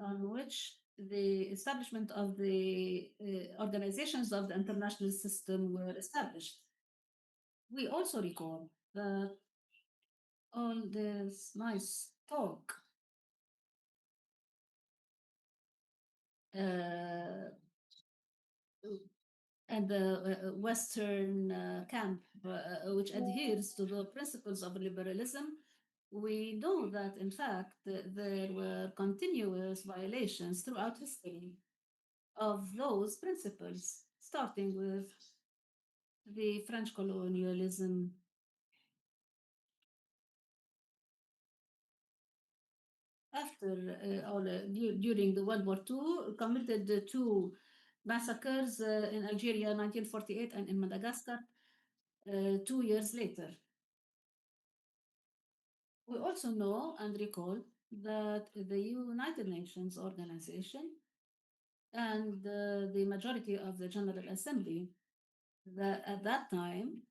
on which the establishment of the organizations of the international system were established. We also recall that all this nice talk and the Western camp, which adheres to the principles of liberalism, we know that in fact there were continuous violations throughout history of those principles, starting with the French colonialism. After during the World War II, committed two massacres in Algeria, 1948, and in Madagascar, 2 years later. We also know and recall that the United Nations organization and the majority of the General Assembly that at that time,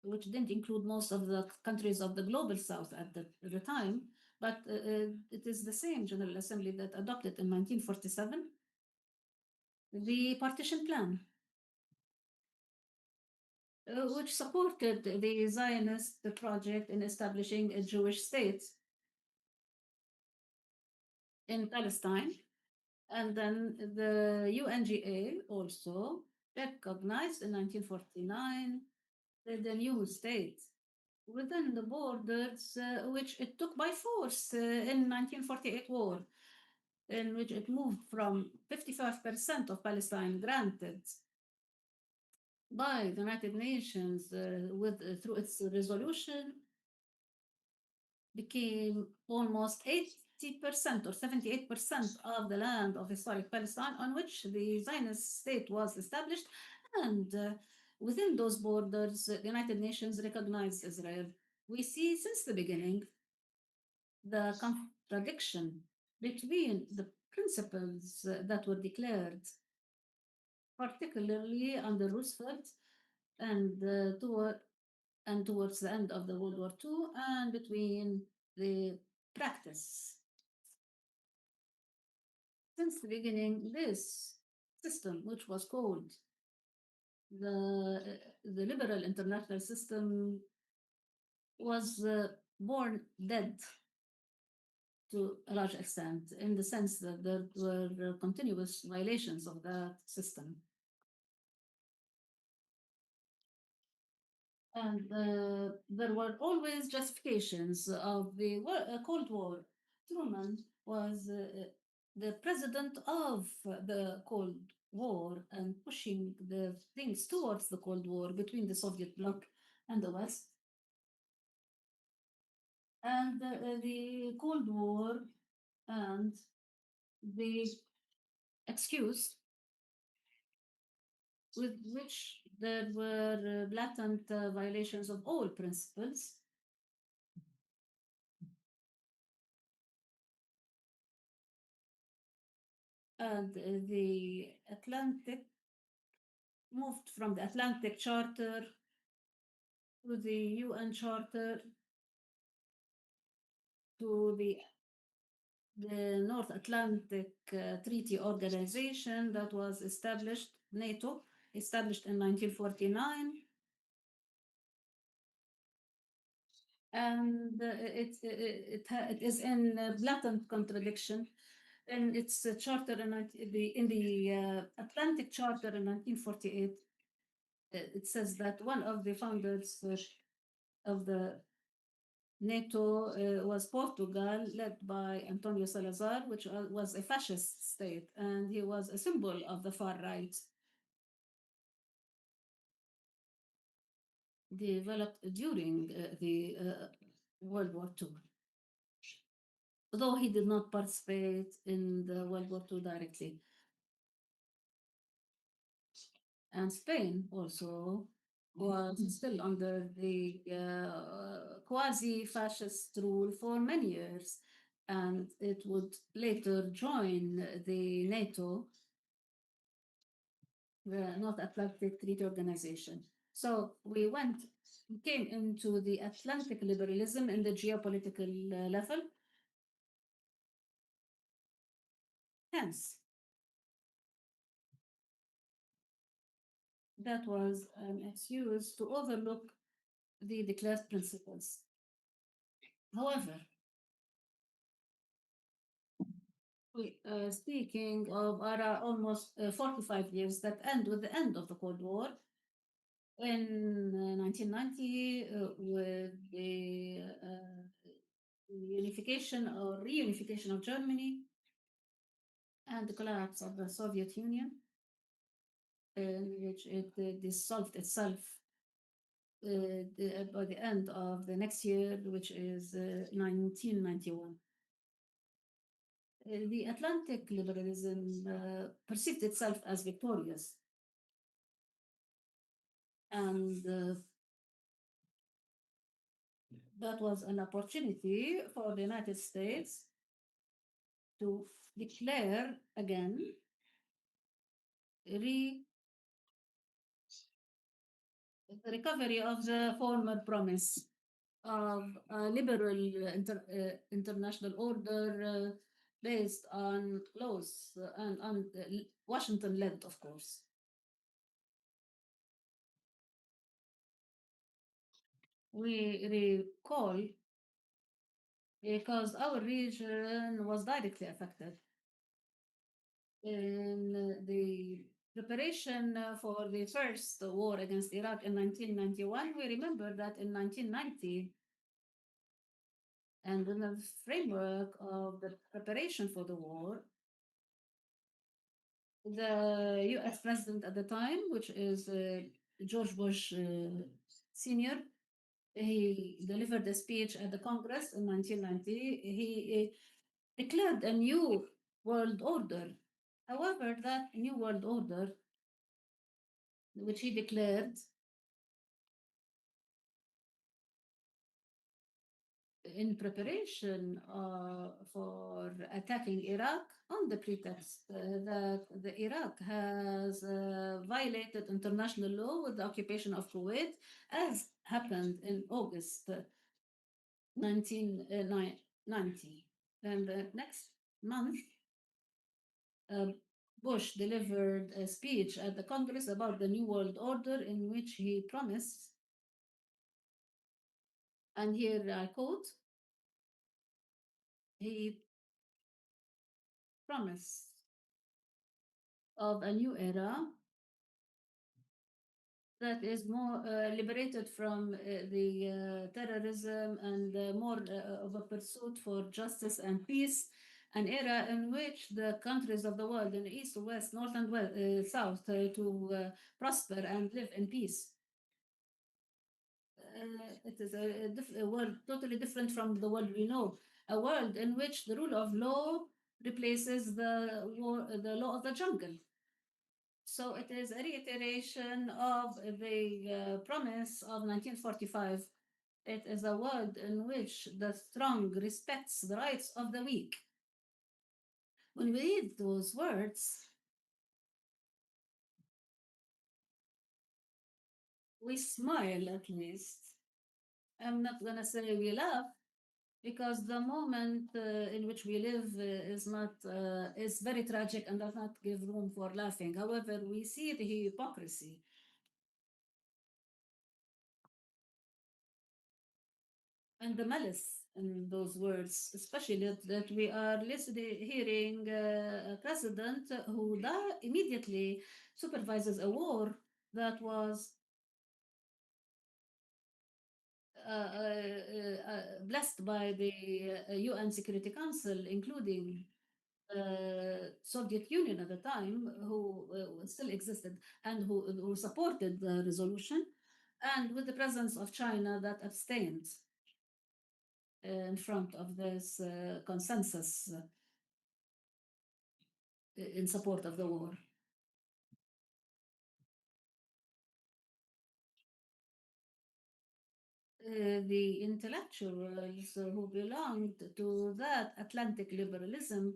which didn't include most of the countries of the global south at the time, but it is the same General Assembly that adopted in 1947 the partition plan, which supported the Zionist project in establishing a Jewish state in Palestine. And then the UNGA also recognized in 1949 the new state within the borders, which it took by force in 1948 war, in which it moved from 55% of Palestine granted by the United Nations through its resolution, became almost 80% or 78% of the land of historic Palestine on which the Zionist state was established. And within those borders, the United Nations recognized Israel. We see since the beginning the contradiction between the principles that were declared, particularly under Roosevelt and towards the end of the World War II, and between the practice. Since the beginning, this system, which was called the liberal international system, was born dead to a large extent, in the sense that there were continuous violations of that system. And there were always justifications of the Cold War. Truman was the president of the Cold War and pushing the things towards the Cold War between the Soviet bloc and the West. And the Cold War and the excuse with which there were blatant violations of all principles. And the Atlantic moved from the Atlantic Charter to the UN Charter to the the North Atlantic Treaty Organization that was established, NATO, established in 1949. And it is in blatant contradiction in its charter in the Atlantic Charter in 1948. It says that one of the founders of the NATO was Portugal, led by Antonio Salazar, which was a fascist state, and he was a symbol of the far right. Developed during the World War II, though he did not participate in the World War II directly. And Spain also was still under the quasi-fascist rule for many years, and it would later join the NATO, the North Atlantic Treaty Organization. So we came into the Atlantic liberalism in the geopolitical level. Hence, that was an excuse to overlook the declared principles. However, speaking of our almost 45 years that end with the end of the Cold War, in 1990, with the unification or reunification of Germany and the collapse of the Soviet Union, in which it dissolved itself by the end of the next year, which is 1991. The Atlantic liberalism perceived itself as victorious. And that was an opportunity for the United States to declare again the recovery of the former promise of a liberal international order based on laws and on Washington led, of course. We recall because our region was directly affected in the preparation for the first war against Iraq in 1991. We remember that in 1990, and in the framework of the preparation for the war, the US president at the time, which is George Bush Sr., he delivered a speech at the Congress in 1990. He declared a new world order. However, that new world order, which he declared, in preparation for attacking Iraq on the pretext that the Iraq has violated international law with the occupation of Kuwait, as happened in August 1990. And the next month, Bush delivered a speech at the Congress about the New World Order in which he promised, and here I quote, he promised of a new era that is more liberated from the terrorism and more of a pursuit for justice and peace, an era in which the countries of the world in the east, west, north, and south to prosper and live in peace. It is a world totally different from the world we know, a world in which the rule of law replaces the law of the jungle. So it is a reiteration of the promise of 1945. It is a world in which the strong respects the rights of the weak. When we read those words, we smile at least. I'm not going to say we laugh, because the moment in which we live is very tragic and does not give room for laughing. However, we see the hypocrisy and the malice in those words, especially that we are listening, hearing a president who immediately supervises a war that was blessed by the UN Security Council, including Soviet Union at the time, who still existed and who supported the resolution, and with the presence of China that abstained in front of this consensus in support of the war. The intellectuals who belonged to that Atlantic liberalism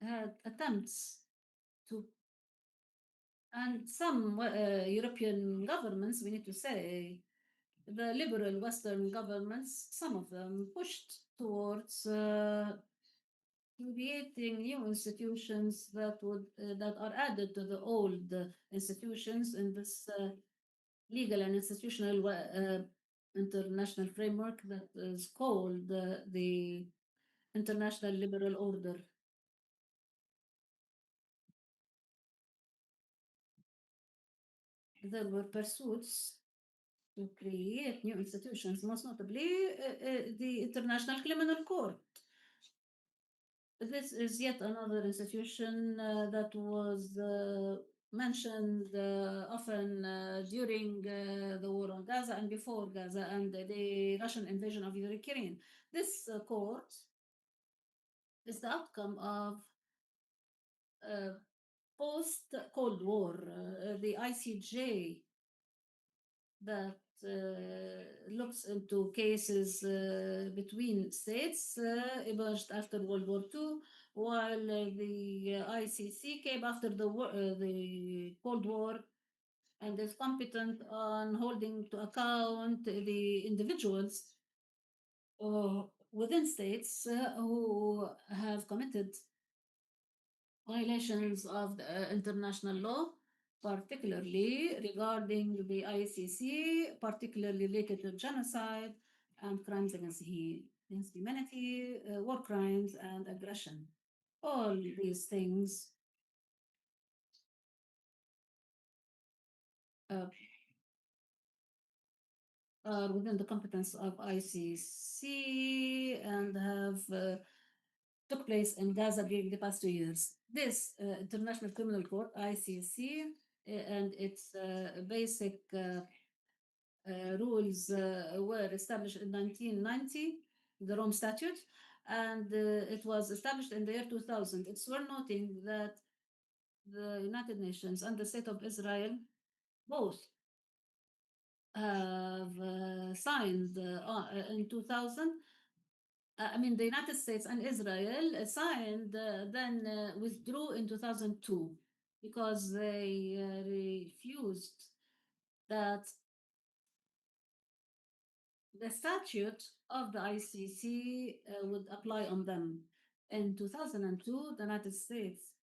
had attempts to, and some European governments, we need to say, the liberal Western governments, some of them pushed towards creating new institutions that are added to the old institutions in this legal and institutional international framework that is called the International Liberal Order. There were pursuits to create new institutions, most notably the International Criminal Court. This is yet another institution that was mentioned often during the war on Gaza and before Gaza and the Russian invasion of Ukraine. This court is the outcome of post-Cold War, the ICJ that looks into cases between states emerged after World War II, while the ICC came after the Cold War and is competent on holding to account the individuals within states who have committed violations of the international law, particularly regarding the ICC, particularly related to genocide and crimes against humanity, war crimes, and aggression. All these things are within the competence of ICC and have took place in Gaza during the past 2 years. This International Criminal Court, ICC, and its basic rules were established in 1990, the Rome Statute, and it was established in the year 2000. It's worth noting that the United Nations and the State of Israel both have signed in 2000. I mean, the United States and Israel signed, then withdrew in 2002 because they refused that the statute of the ICC would apply on them. In 2002, the United States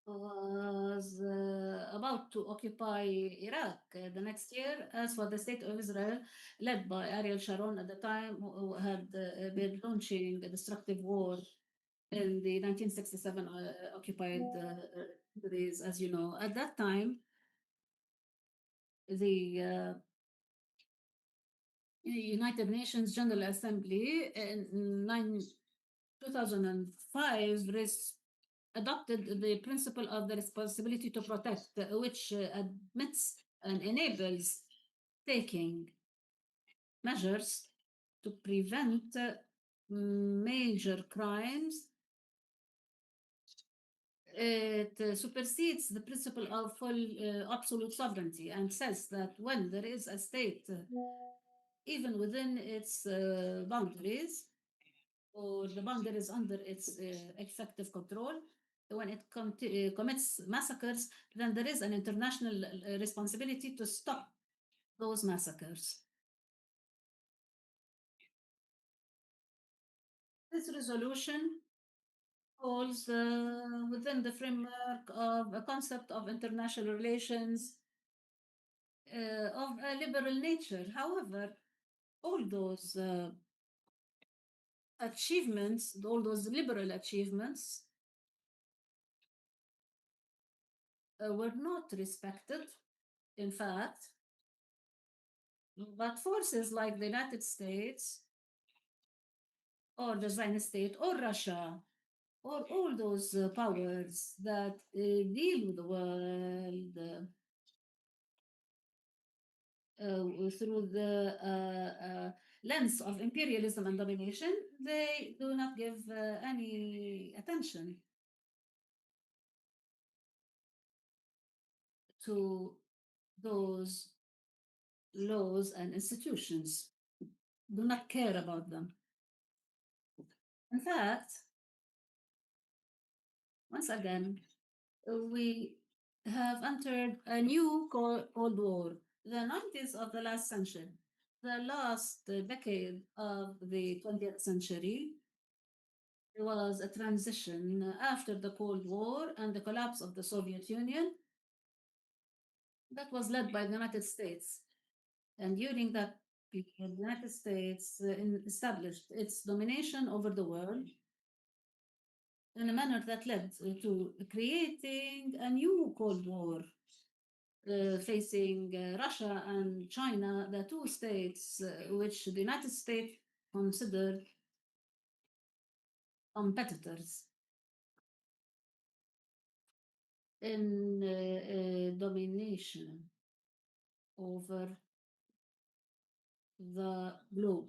was about to occupy Iraq the next year. As for the state of Israel, led by Ariel Sharon at the time, who had been launching a destructive war in the 1967 occupied territories, as you know. At that time, the United Nations General Assembly in 2005 adopted the principle of the responsibility to protect, which admits and enables taking measures to prevent major crimes. It supersedes the principle of full absolute sovereignty and says that when there is a state, even within its boundaries, or the boundaries under its effective control, when it commits massacres, then there is an international responsibility to stop those massacres. This resolution falls within the framework of a concept of international relations of a liberal nature. However, all those achievements, all those liberal achievements, were not respected. In fact, but forces like the United States or the Zionist state or Russia or all those powers that deal with the world through the lens of imperialism and domination, they do not give any attention to those laws and institutions, do not care about them. In fact, once again, we have entered a new Cold War, the 90s of the last century, the last decade of the 20th century. There was a transition after the Cold War and the collapse of the Soviet Union that was led by the United States. And during that period, the United States established its domination over the world in a manner that led to creating a new Cold War facing Russia and China, the two states which the United States considered competitors in domination over the globe.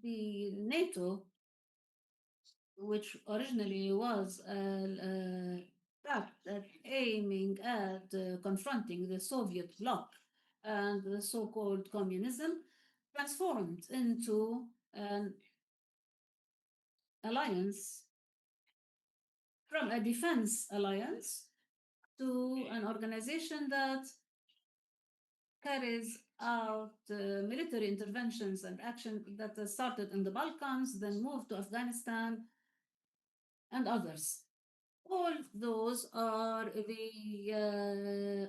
The NATO, which originally was aiming at confronting the Soviet bloc and the so-called communism, transformed into an alliance from a defense alliance to an organization that carries out military interventions and action that started in the Balkans, then moved to Afghanistan and others. All those are the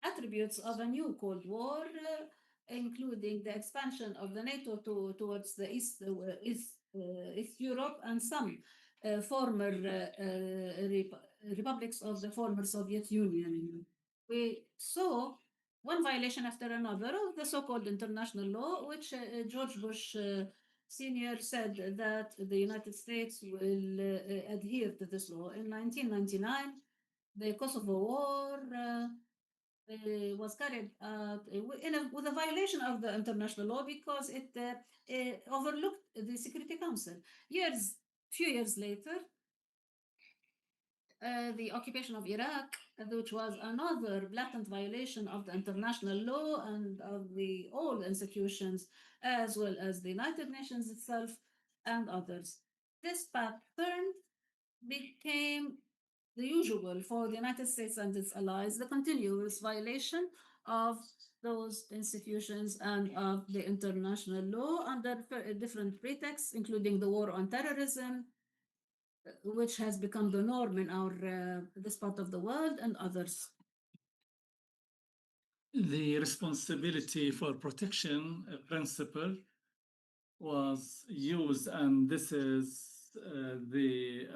attributes of a new Cold War, including the expansion of the NATO towards the East Europe and some former republics of the former Soviet Union. We saw one violation after another of the so-called international law, which George Bush Sr. said that the United States will adhere to this law. In 1999, the Kosovo War was carried out with a violation of the international law because it overlooked the Security Council. Few years later, the occupation of Iraq, which was another blatant violation of the international law and of all institutions, as well as the United Nations itself and others. This pattern became the usual for the United States and its allies, the continuous violation of those institutions and of the international law under different pretexts, including the war on terrorism, which has become the norm in this part of the world, and others.
The responsibility for protection principle was used, and this is the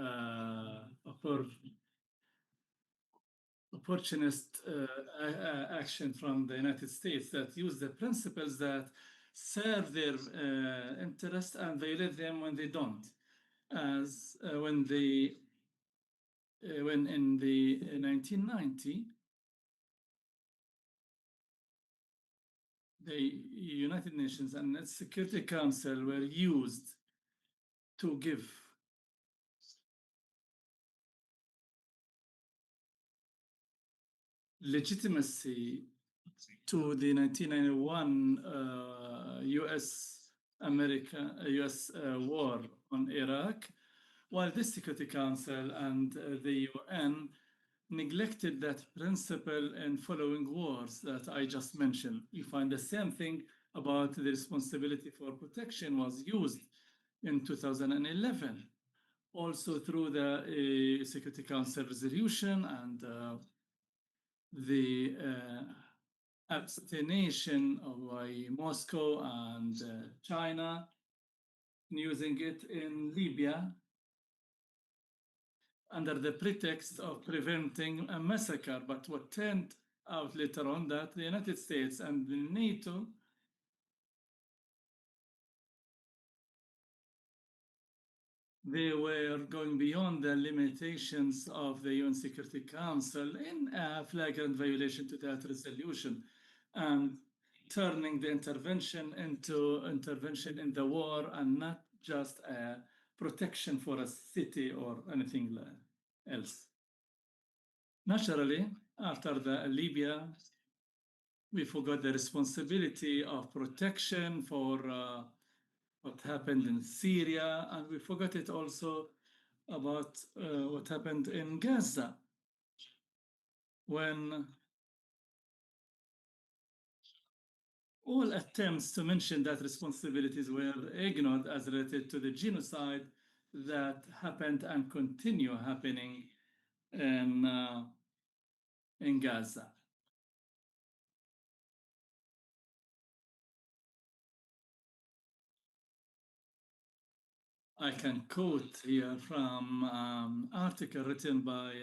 opportunist action from the United States that use the principles that serve their interest and violate them when they don't. As when in the 1990, the United Nations and its Security Council were used to give legitimacy to the 1991 US war on Iraq, while the Security Council and the UN neglected that principle in following wars that I just mentioned. You find the same thing about the responsibility for protection was used in 2011, also through the Security Council resolution and the abstination by Moscow and China in using it in Libya under the pretext of preventing a massacre. But what turned out later on that the United States and the NATO they were going beyond the limitations of the UN Security Council in a flagrant violation to that resolution and turning the intervention into intervention in the war and not just a protection for a city or anything else. Naturally, after the Libya, we forgot the responsibility of protection for what happened in Syria, and we forgot it also about what happened in Gaza when all attempts to mention that responsibilities were ignored as related to the genocide that happened and continue happening in Gaza. I can quote here from an article written by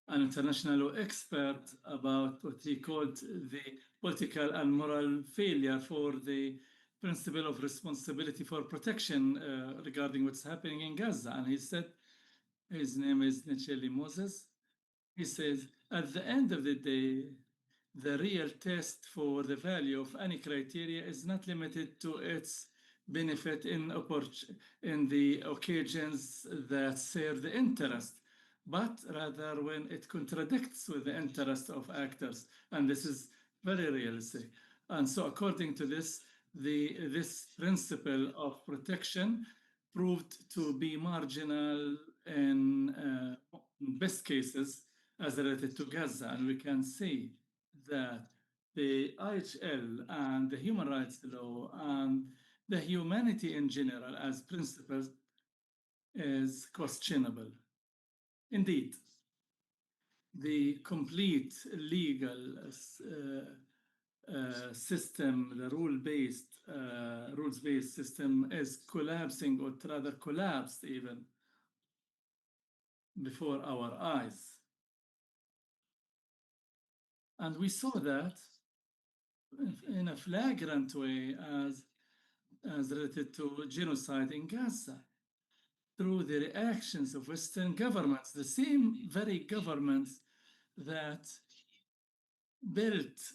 an international law expert about what he called the political and moral failure for the principle of responsibility for protection regarding what's happening in Gaza. And he said, his name is Nichelle Moses. He says, at the end of the day, the real test for the value of any criteria is not limited to its benefit in the occasions that serve the interest, but rather when it contradicts with the interest of actors. And this is very realistic. And so according to this, this principle of protection proved to be marginal in best cases as related to Gaza. And we can see that the IHL and the human rights law and the humanity in general as principles is questionable. Indeed, the complete legal system, the rules-based system is collapsing, or rather collapsed even before our eyes. And we saw that in a flagrant way as related to genocide in Gaza, through the reactions of Western governments, the same very governments that built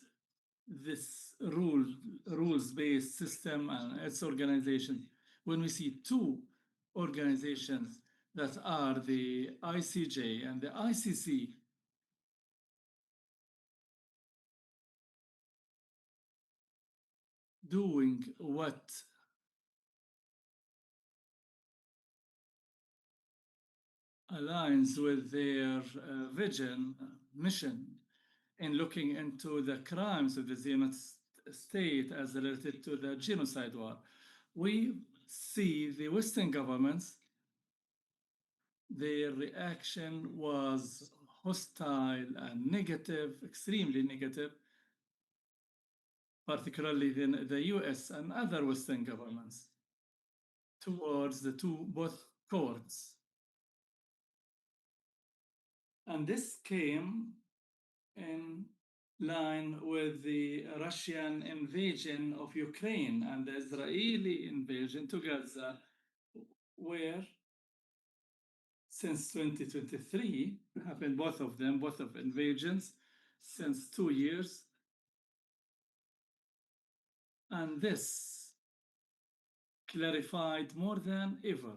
this rules-based system and its organization. When we see two organizations that are the ICJ and the ICC doing what aligns with their mission in looking into the crimes of the Zionist state as related to the genocide war, we see the Western governments, their reaction was hostile and negative, extremely negative, particularly the US and other Western governments, towards the both courts. And this came in line with the Russian invasion of Ukraine and the Israeli invasion to Gaza, where since 2023 happened both of invasions since 2 years. And this clarified more than ever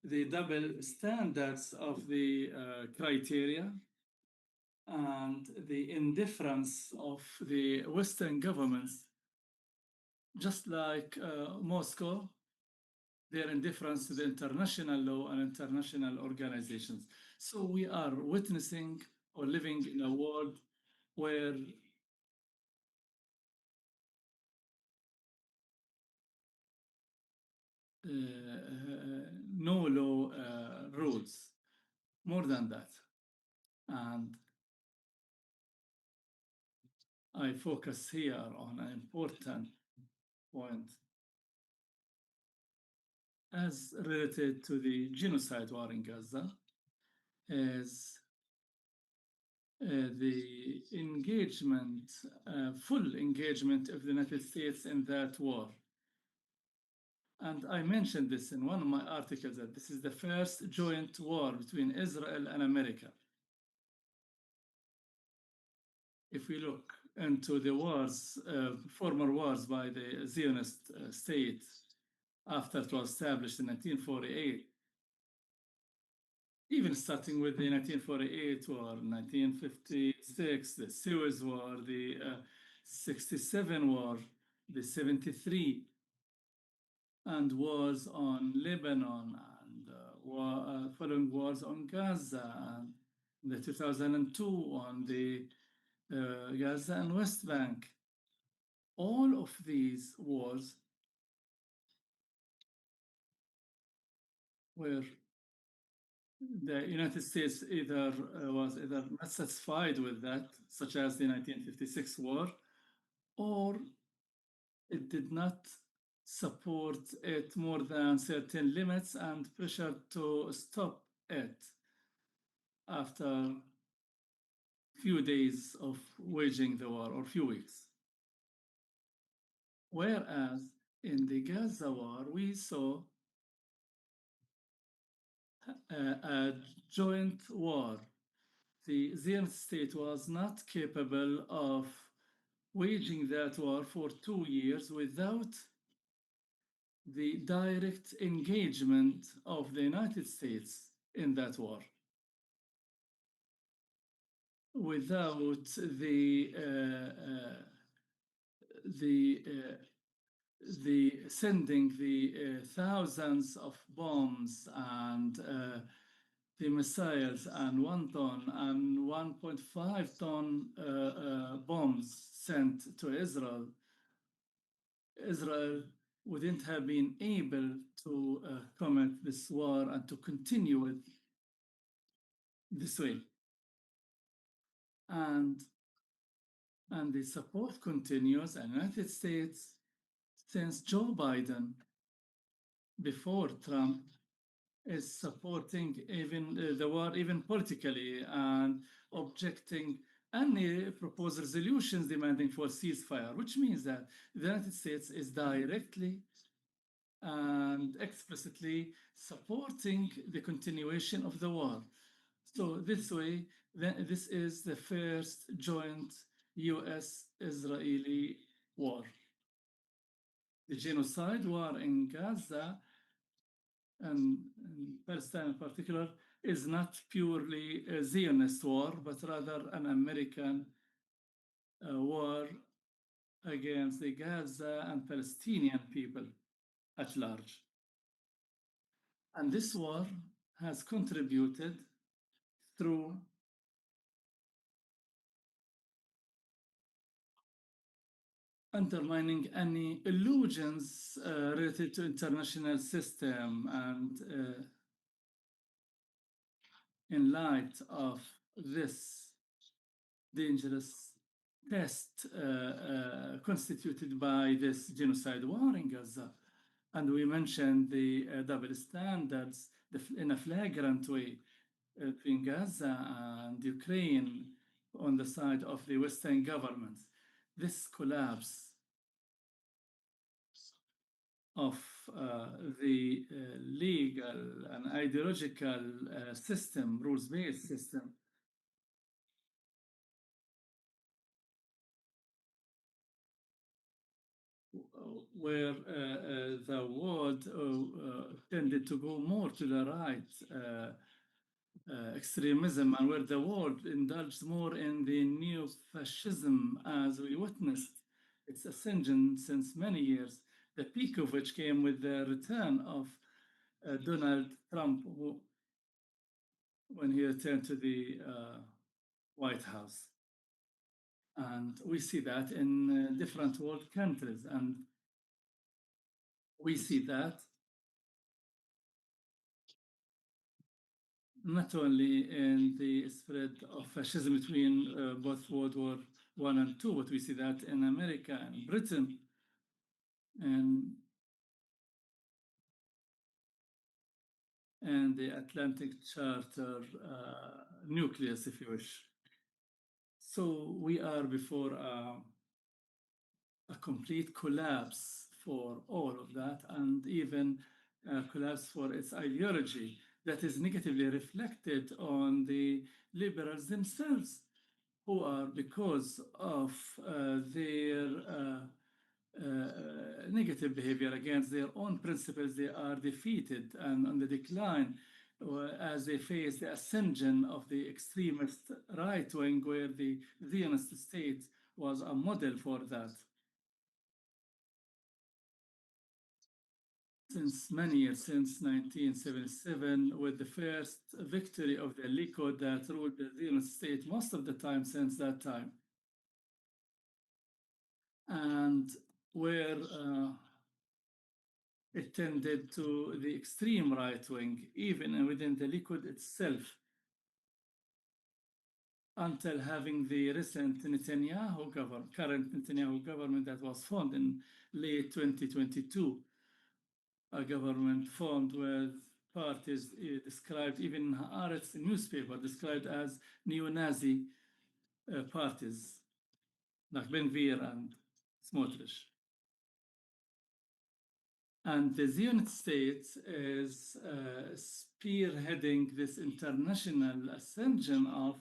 the double standards of the criteria and the indifference of the Western governments just like Moscow, their indifference to the international law and international organizations. So we are witnessing or living in a world where no law rules. More than that. And I focus here on an important point as related to the genocide war in Gaza, is the engagement, full engagement of the United States in that war. And I mentioned this in one of my articles, that this is the first joint war between Israel and America. If we look into the wars, former wars by the Zionist state after it was established in 1948, even starting with the 1948 war, 1956, the Suez War, the 67 war, the 73, and wars on Lebanon, and following wars on Gaza, and the 2002 on the Gaza and West Bank. All of these wars were the United States was either not satisfied with that, such as the 1956 war, or it did not support it more than certain limits and pressured to stop it after few days of waging the war, or few weeks. Whereas in the Gaza war, we saw a joint war. The Zionist state was not capable of waging that war for 2 years without the direct engagement of the United States in that war, without the sending the thousands of bombs and the missiles and 1 ton and 1.5 ton bombs sent to Israel. Israel wouldn't have been able to commit this war and to continue it this way. And the support continues, and the United States, since Joe Biden, before Trump, is supporting even the war, even politically, and objecting any proposed resolutions demanding for ceasefire, which means that the United States is directly and explicitly supporting the continuation of the war. So this way, this is the first joint US-Israeli war. The genocide war in Gaza, and in Palestine in particular, is not purely a Zionist war, but rather an American war against the Gaza and Palestinian people at large. And this war has contributed through undermining any illusions related to international system, and in light of this dangerous test constituted by this genocide war in Gaza. And we mentioned the double standards in a flagrant way between Gaza and Ukraine on the side of the Western governments. This collapse of the legal and ideological system, rules-based system, where the world tended to go more to the right extremism, and where the world indulged more in the neo-fascism, as we witnessed its ascension since many years, the peak of which came with the return of Donald Trump, when he returned to the White House. And we see that in different world countries. And we see that not only in the spread of fascism between both World War I and II, but we see that in America and Britain and the Atlantic Charter nucleus, if you wish. So we are before a complete collapse for all of that, and even a collapse for its ideology that is negatively reflected on the liberals themselves, who are, because of their negative behavior against their own principles, they are defeated and on the decline as they face the ascension of the extremist right wing, where the Zionist state was a model for that. Since many years, since 1977, with the first victory of the Likud that ruled the Zionist state most of the time since that time. And where it tended to the extreme right wing, even within the Likud itself, until having the recent Netanyahu government, current Netanyahu government that was formed in late 2022, a government formed with parties described, even in Haaretz newspaper, described as neo-Nazi parties, like Ben Gvir and Smotrich. And the Zionist state is spearheading this international ascension of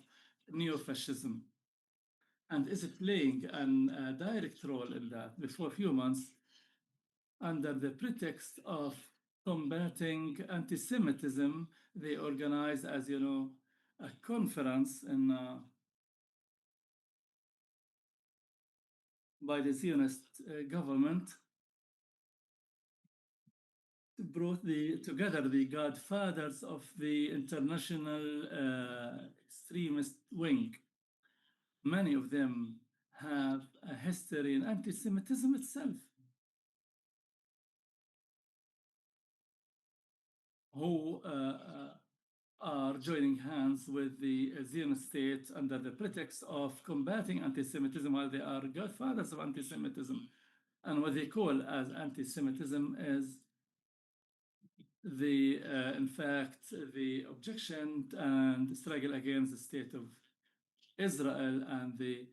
neo-fascism and is playing a direct role in that. Before a few months, under the pretext of combating anti-Semitism, they organized, as you know, a conference by the Zionist government, brought together the godfathers of the international extremist wing. Many of them have a history in anti-Semitism itself, who are joining hands with the Zionist state under the pretext of combating anti-Semitism, while they are godfathers of anti-Semitism. And what they call as anti-Semitism is in fact, the objection and struggle against the state of Israel and the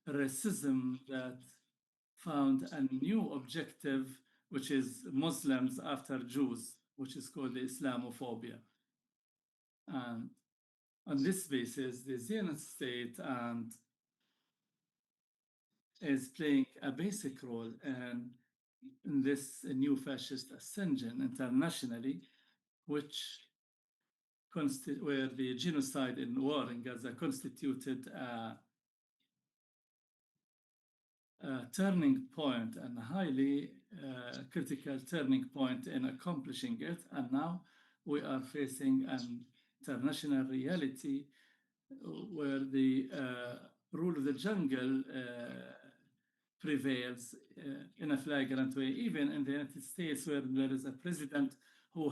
racism that found a new objective, which is Muslims after Jews, which is called the Islamophobia. And on this basis, the Zionist state is playing a basic role in this new fascist ascension internationally, where the genocide in war in Gaza constituted a turning point and a highly critical turning point in accomplishing it. And now we are facing an international reality where the rule of the jungle prevails in a flagrant way, even in the United States, where there is a president who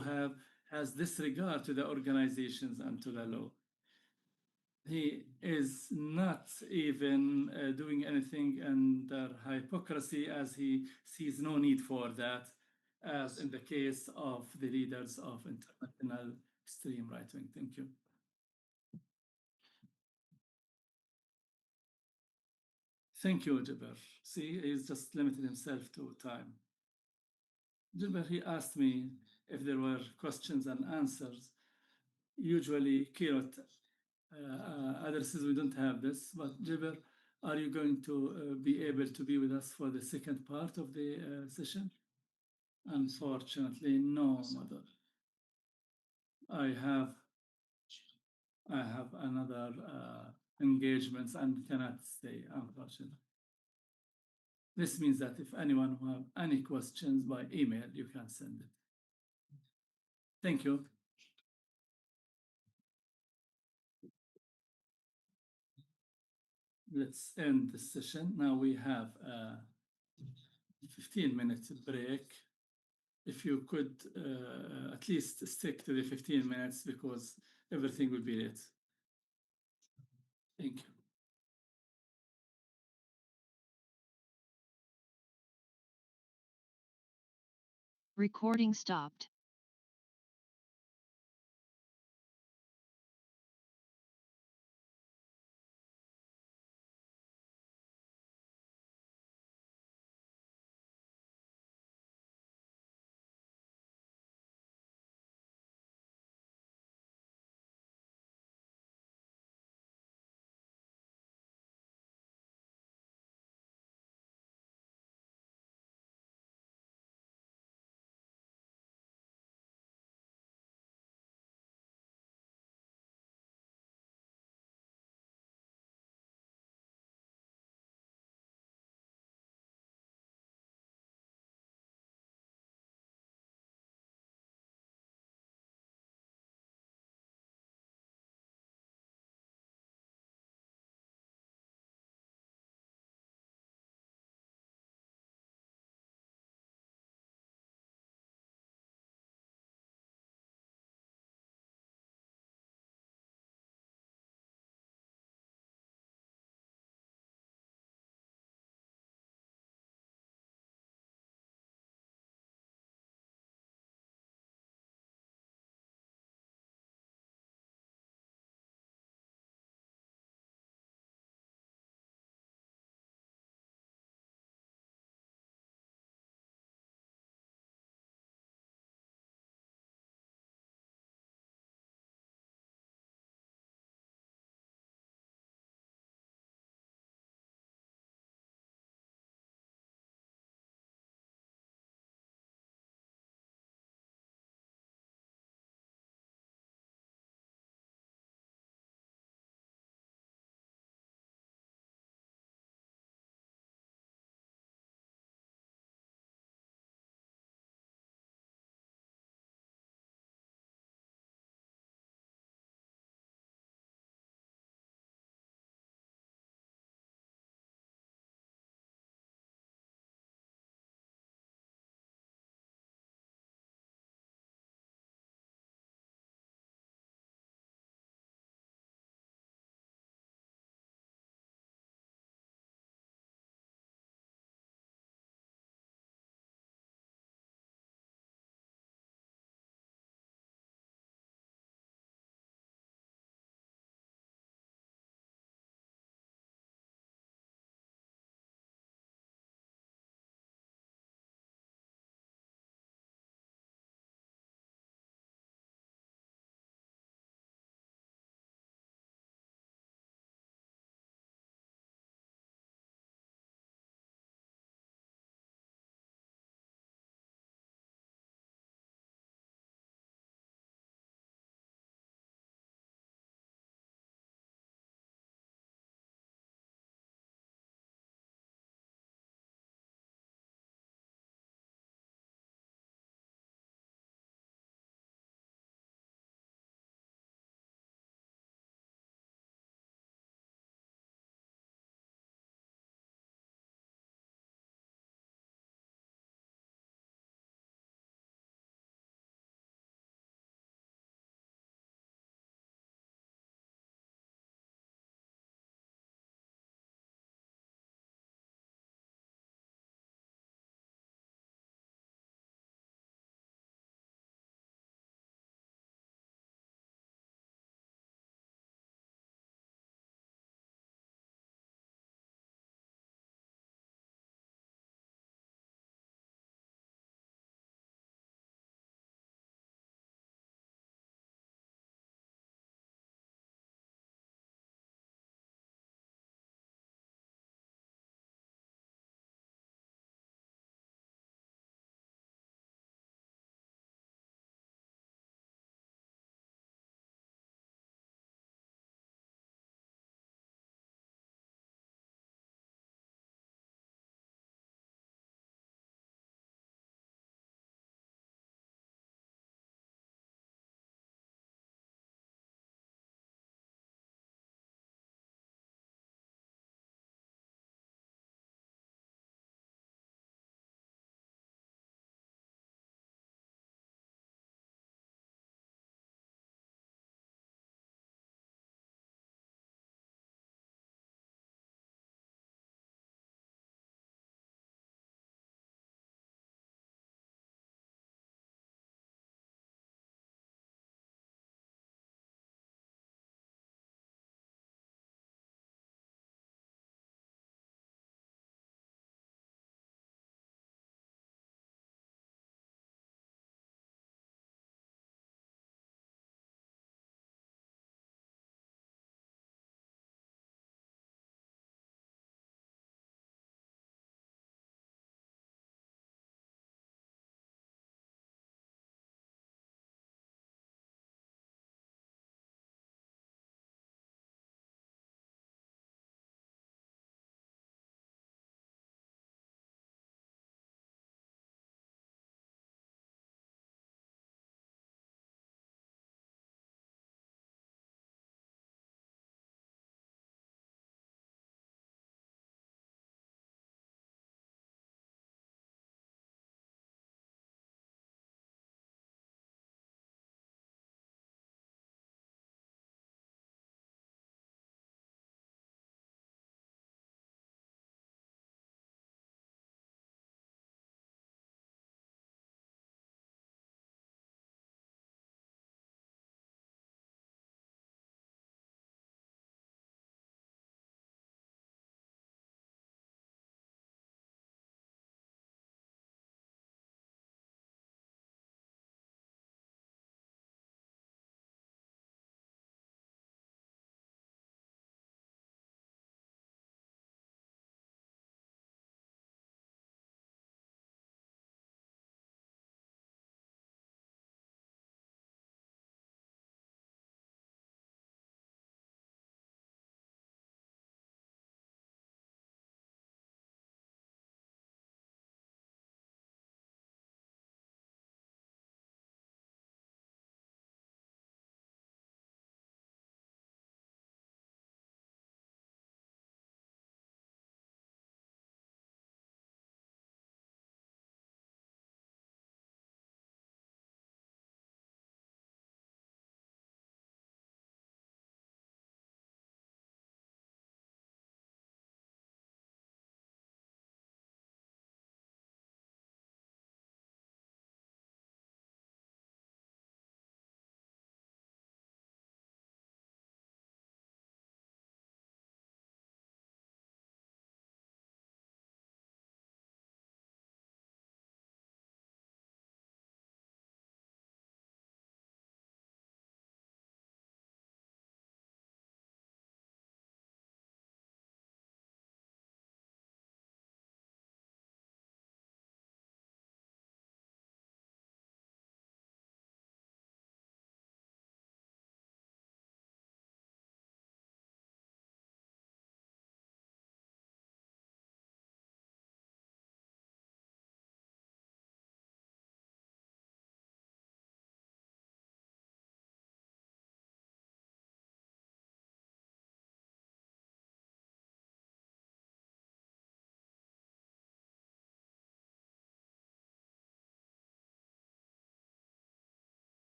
has disregard to the organizations and to the law. He is not even doing anything under hypocrisy, as he sees no need for that, as in the case of the leaders of international extreme right wing. Thank you. Thank you, Jabir. See, he's just limited himself to time. Jabir, he asked me if there were questions and answers. Usually, keynote addresses, we don't have this, but Jabir, are you going to be able to be with us for the second part of the session? Unfortunately, no, mother. I have another engagements and cannot stay, unfortunately. This means that if anyone who have any questions by email, you can send it. Thank you. Let's end the session. Now we have a 15-minute break. If you could at least stick to the 15 minutes because everything will be late. Thank you.
Recording stopped.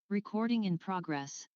Recording in progress.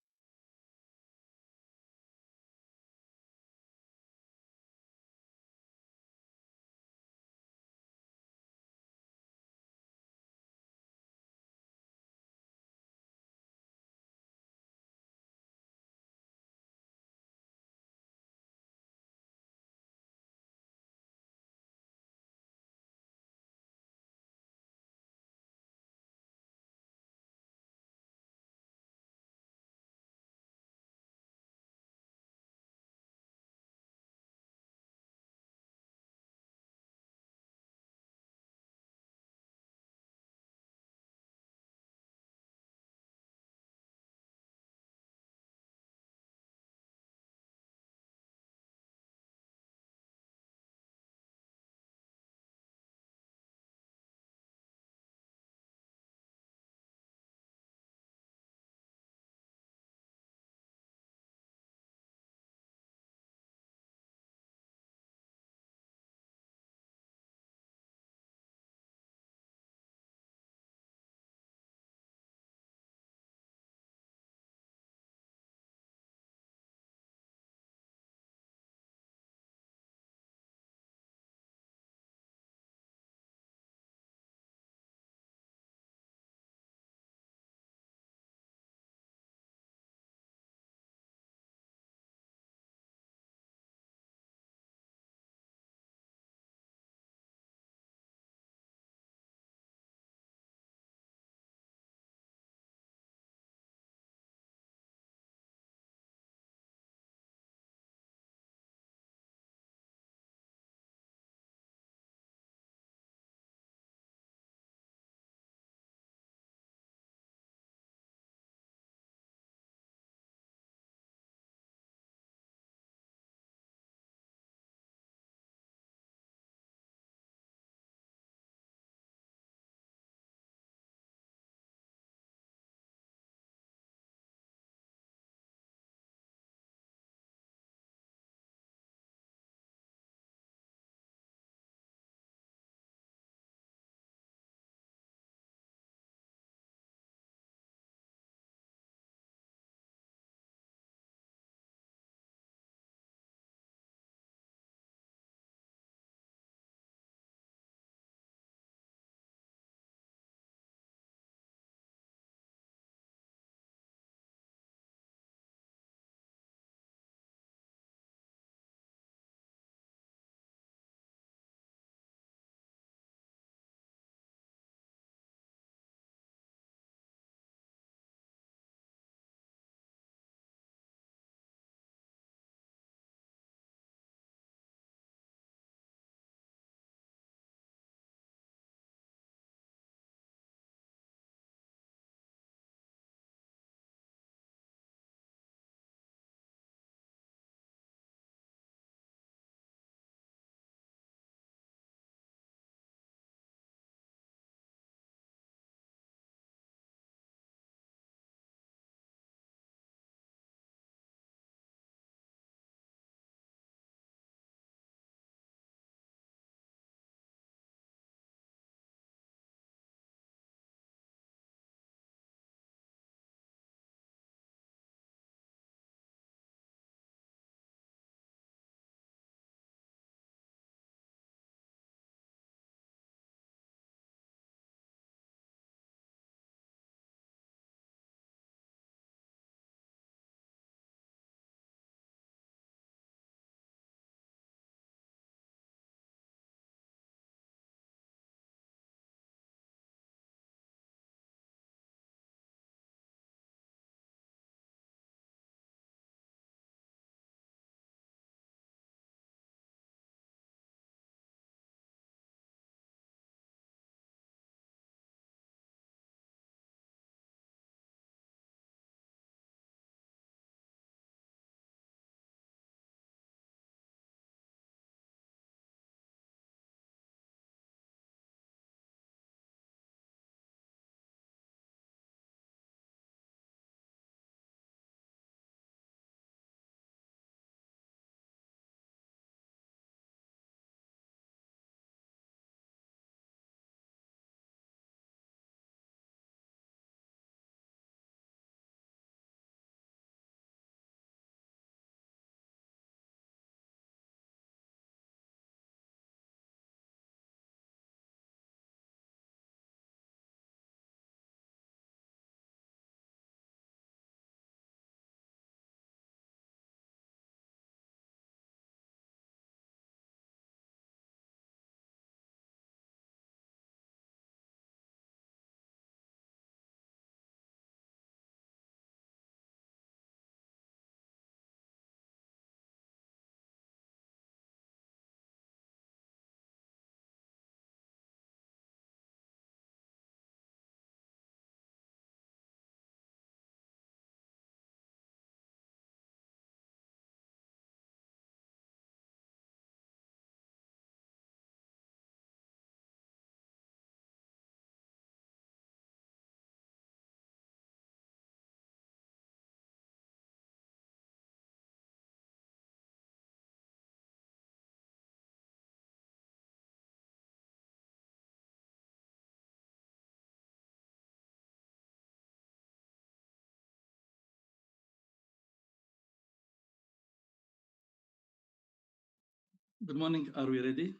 Good morning. Are we ready?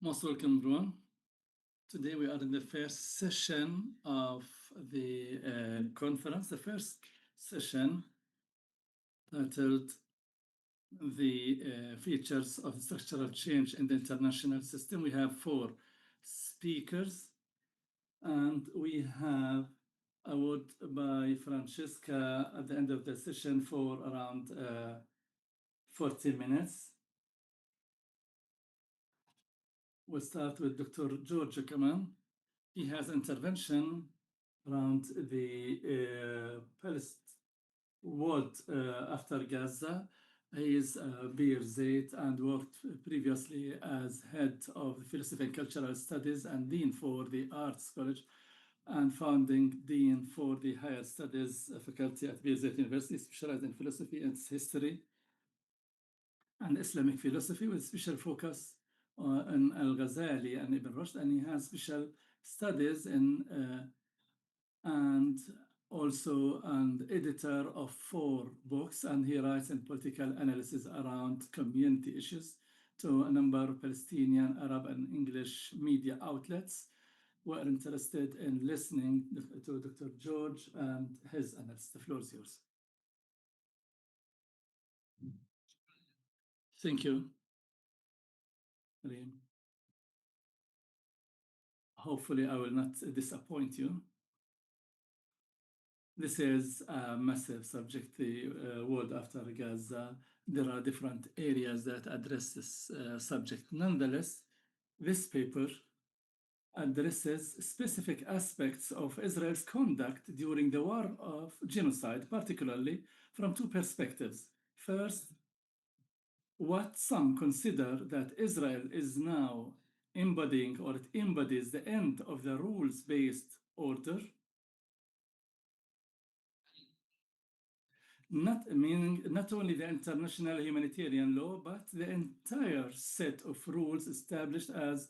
Most welcome, everyone. Today we are in the first session of the conference, the first session titled the features of structural change in the international system. We have 4 speakers, and we have a word by Francesca at the end of the session for around 40 minutes. We'll start with Dr. George Kaman. He has intervention around the Palestinian world after Gaza. He is Beer Zait and worked previously as head of philosophy and cultural studies and dean for the Arts College and founding dean for the higher studies faculty at Beer Zait University, specialized in philosophy and history and Islamic philosophy with special focus on Al-Ghazali and Ibn Rushd, and he has special studies in and also an editor of 4 books, and he writes in political analysis around community issues to a number of Palestinian, Arab, and English media outlets. We're interested in listening to Dr. George and his analysis. The floor is yours. Thank you. Reem. Hopefully I will not disappoint you. This is a massive subject, the world after Gaza. There are different areas that address this subject. Nonetheless, this paper addresses specific aspects of Israel's conduct during the war of genocide, particularly from 2 perspectives. First, what some consider that Israel is now embodying, or it embodies the end of the rules-based order, not only the international humanitarian law, but the entire set of rules established as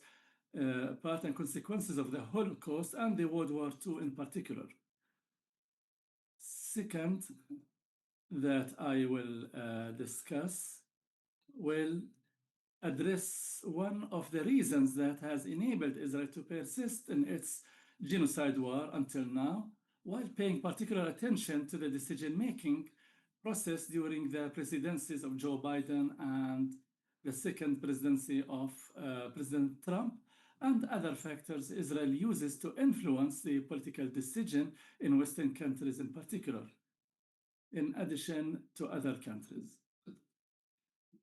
part and consequences of the Holocaust and the World War II in particular. Second, that I will discuss will address one of the reasons that has enabled Israel to persist in its genocide war until now, while paying particular attention to the decision-making process during the presidencies of Joe Biden and the second presidency of President Trump, and other factors Israel uses to influence the political decision in Western countries in particular, in addition to other countries.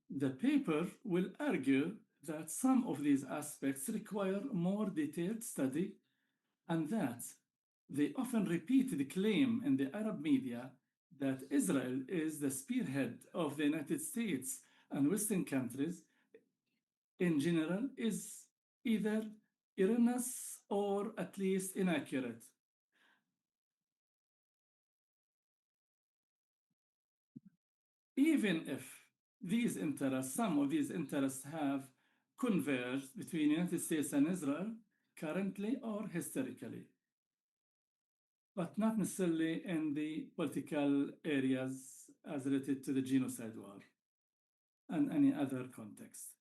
The paper will argue that some of these aspects require more detailed study, and that they often repeat the claim in the Arab media that Israel is the spearhead of the United States and Western countries in general is either erroneous or at least inaccurate. Even if these interests, some of these interests have converged between the United States and Israel currently or historically, but not necessarily in the political areas as related to the genocide war and any other context.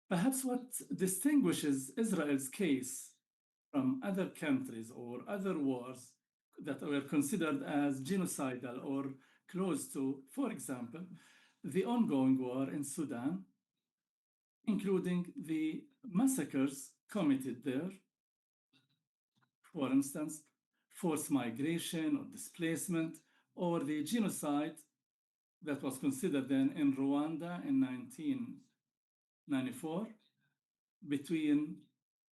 Perhaps what distinguishes Israel's case from other countries or other wars that were considered as genocidal or close to, for example, the ongoing war in Sudan, including the massacres committed there, for instance, forced migration or displacement, or the genocide that was considered then in Rwanda in 1994 between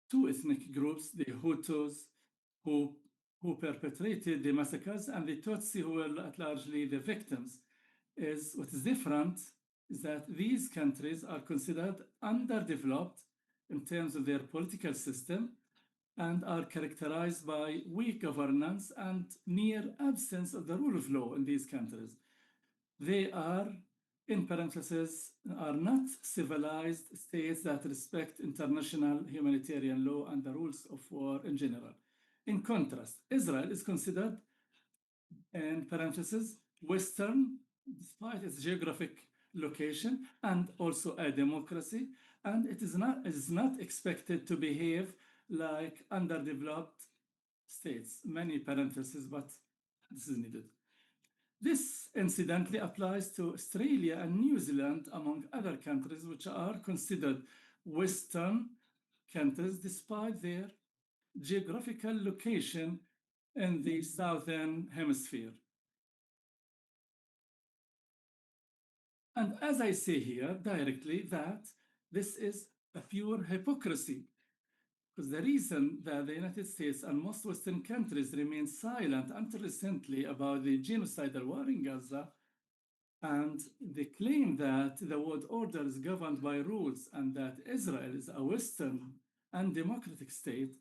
2 ethnic groups, the Hutus, who perpetrated the massacres, and the Tutsi, who were largely the victims. What is different is that these countries are considered underdeveloped in terms of their political system and are characterized by weak governance and near absence of the rule of law in these countries. They are, in parentheses, are not civilized states that respect international humanitarian law and the rules of war in general. In contrast, Israel is considered, in parentheses, Western, despite its geographic location, and also a democracy, and it is not expected to behave like underdeveloped states. Many parentheses, but this is needed. This incidentally applies to Australia and New Zealand, among other countries which are considered Western countries despite their geographical location in the Southern Hemisphere. And as I say here directly, that this is a pure hypocrisy, because the reason that the United States and most Western countries remain silent until recently about the genocidal war in Gaza and the claim that the world order is governed by rules and that Israel is a Western and democratic state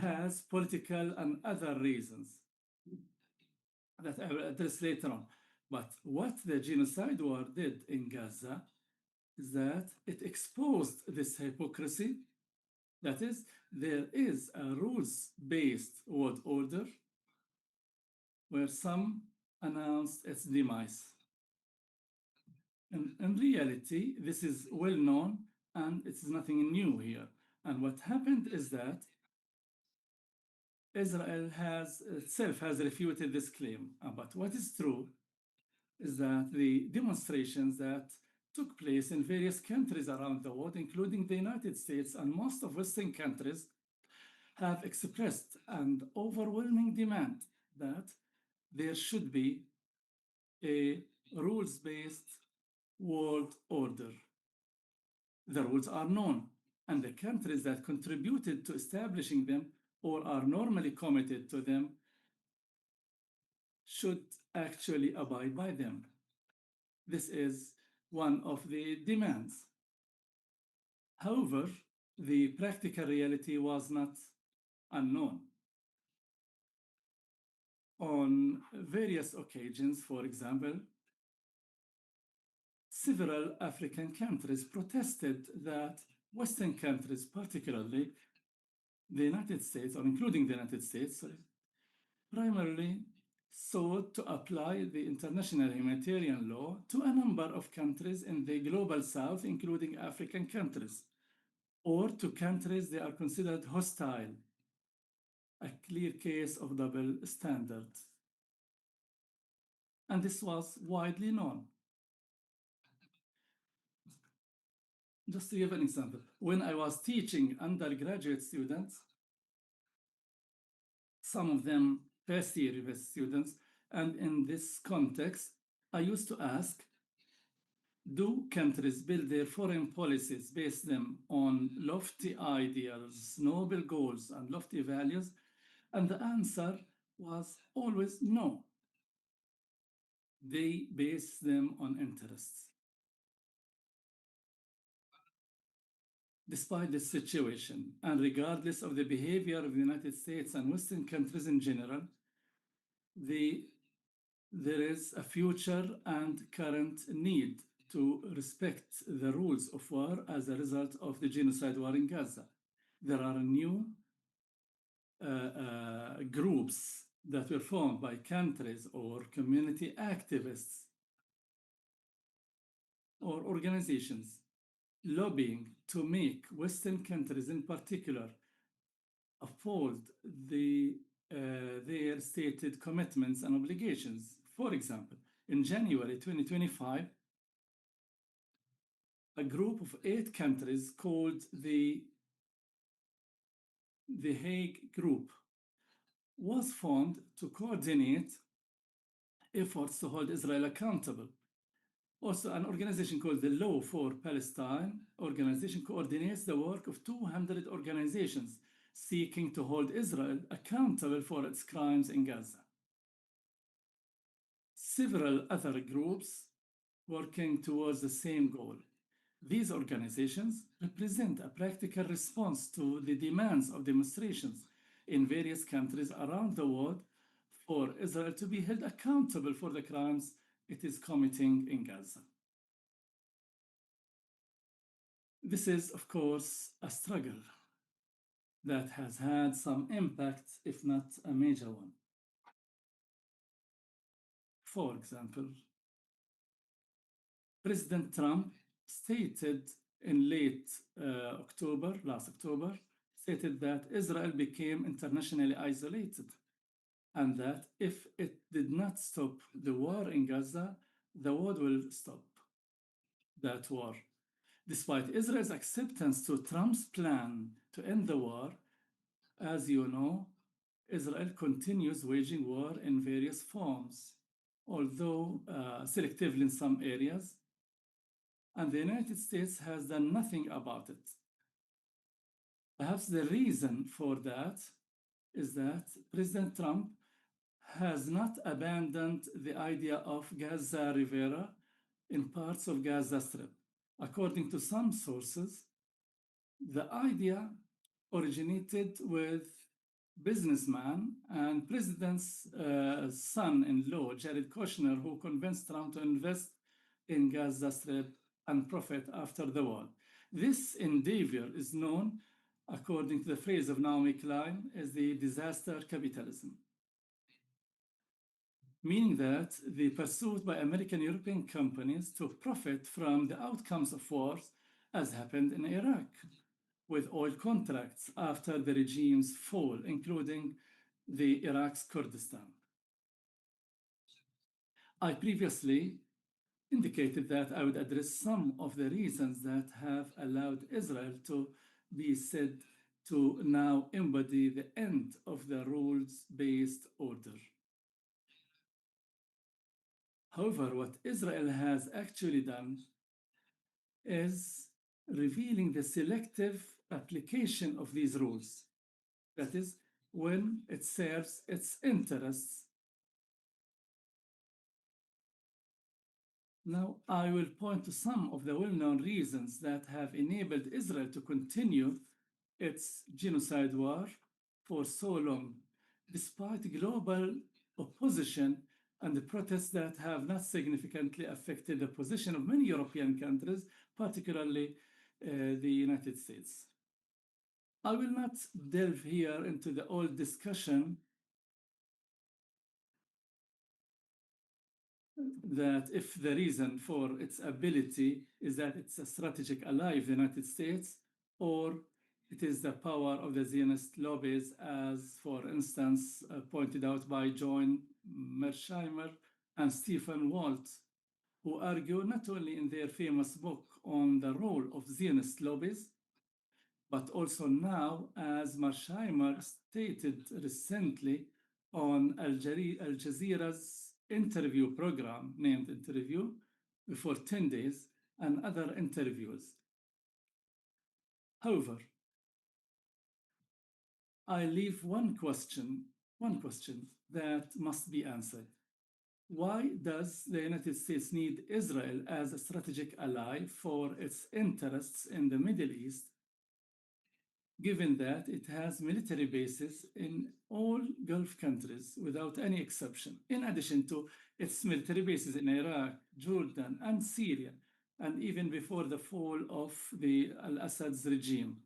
has political and other reasons that I will address later on. But what the genocide war did in Gaza is that it exposed this hypocrisy. That is, there is a rules-based world order where some announced its demise. And in reality, this is well known and it's nothing new here. And what happened is that Israel itself has refuted this claim. But what is true is that the demonstrations that took place in various countries around the world, including the United States and most of Western countries, have expressed an overwhelming demand that there should be a rules-based world order. The rules are known, and the countries that contributed to establishing them or are normally committed to them should actually abide by them. This is one of the demands. However, the practical reality was not unknown. On various occasions, for example, several African countries protested that Western countries, particularly the United States, or including the United States, primarily sought to apply the international humanitarian law to a number of countries in the global south, including African countries, or to countries they are considered hostile, a clear case of double standards. And this was widely known. Just to give an example, when I was teaching undergraduate students, some of them first year university students, and in this context, I used to ask, do countries build their foreign policies based them on lofty ideals, noble goals, and lofty values? And the answer was always no. They base them on interests. Despite this situation, and regardless of the behavior of the United States and Western countries in general, there is a future and current need to respect the rules of war as a result of the genocide war in Gaza. There are new groups that were formed by countries or community activists or organizations lobbying to make Western countries in particular uphold their stated commitments and obligations. For example, in January 2025, a group of 8 countries called the Hague Group was formed to coordinate efforts to hold Israel accountable. Also, an organization called the Law for Palestine organization coordinates the work of 200 organizations seeking to hold Israel accountable for its crimes in Gaza. several other groups working towards the same goal. These organizations represent a practical response to the demands of demonstrations in various countries around the world for Israel to be held accountable for the crimes it is committing in Gaza. This is, of course, a struggle that has had some impact, if not a major one. For example, President Trump stated in late last October, stated that Israel became internationally isolated and that if it did not stop the war in Gaza, the world will stop that war. Despite Israel's acceptance to Trump's plan to end the war, as you know, Israel continues waging war in various forms, although selectively in some areas, and the United States has done nothing about it. Perhaps the reason for that is that President Trump has not abandoned the idea of Gaza Rivera in parts of Gaza Strip. According to some sources, the idea originated with businessman and president's son-in-law, Jared Kushner, who convinced Trump to invest in Gaza Strip and profit after the war. This endeavor is known, according to the phrase of Naomi Klein, as the disaster capitalism, meaning that the pursuit by American European companies to profit from the outcomes of wars, as happened in Iraq, with oil contracts after the regime's fall, including the Iraq's Kurdistan. I previously indicated that I would address some of the reasons that have allowed Israel to be said to now embody the end of the rules-based order. However, what Israel has actually done is revealing the selective application of these rules. That is, when it serves its interests. Now, I will point to some of the well-known reasons that have enabled Israel to continue its genocide war for so long, despite global opposition and the protests that have not significantly affected the position of many European countries, particularly the United States. I will not delve here into the old discussion that if the reason for its ability is that it's a strategic ally of the United States, or it is the power of the Zionist lobbies, as, for instance, pointed out by John Mearsheimer and Stephen Walt, who argue not only in their famous book on the role of Zionist lobbies, but also now, as Mearsheimer stated recently on Al Jazeera's interview program named Interview for 10 days and other interviews. However, I leave one question that must be answered. Why does the United States need Israel as a strategic ally for its interests in the Middle East, given that it has military bases in all Gulf countries without any exception, in addition to its military bases in Iraq, Jordan, and Syria, and even before the fall of the Al-Assad's regime?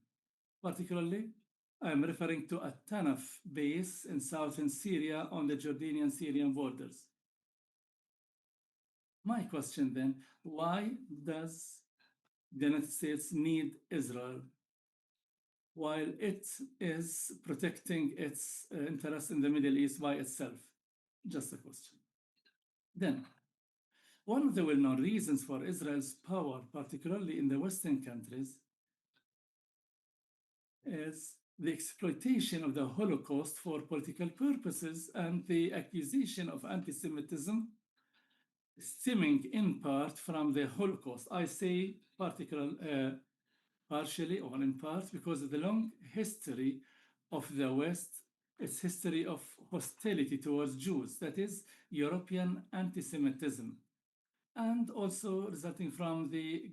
Particularly, I'm referring to a Tanaf base in southern Syria on the Jordanian-Syrian borders. My question then, why does the United States need Israel while it is protecting its interests in the Middle East by itself? Just a question. Then, one of the well-known reasons for Israel's power, particularly in the Western countries, is the exploitation of the Holocaust for political purposes and the accusation of anti-Semitism stemming in part from the Holocaust. I say partially or in part because of the long history of the West its history of hostility towards Jews, that is, European anti-Semitism, and also resulting from the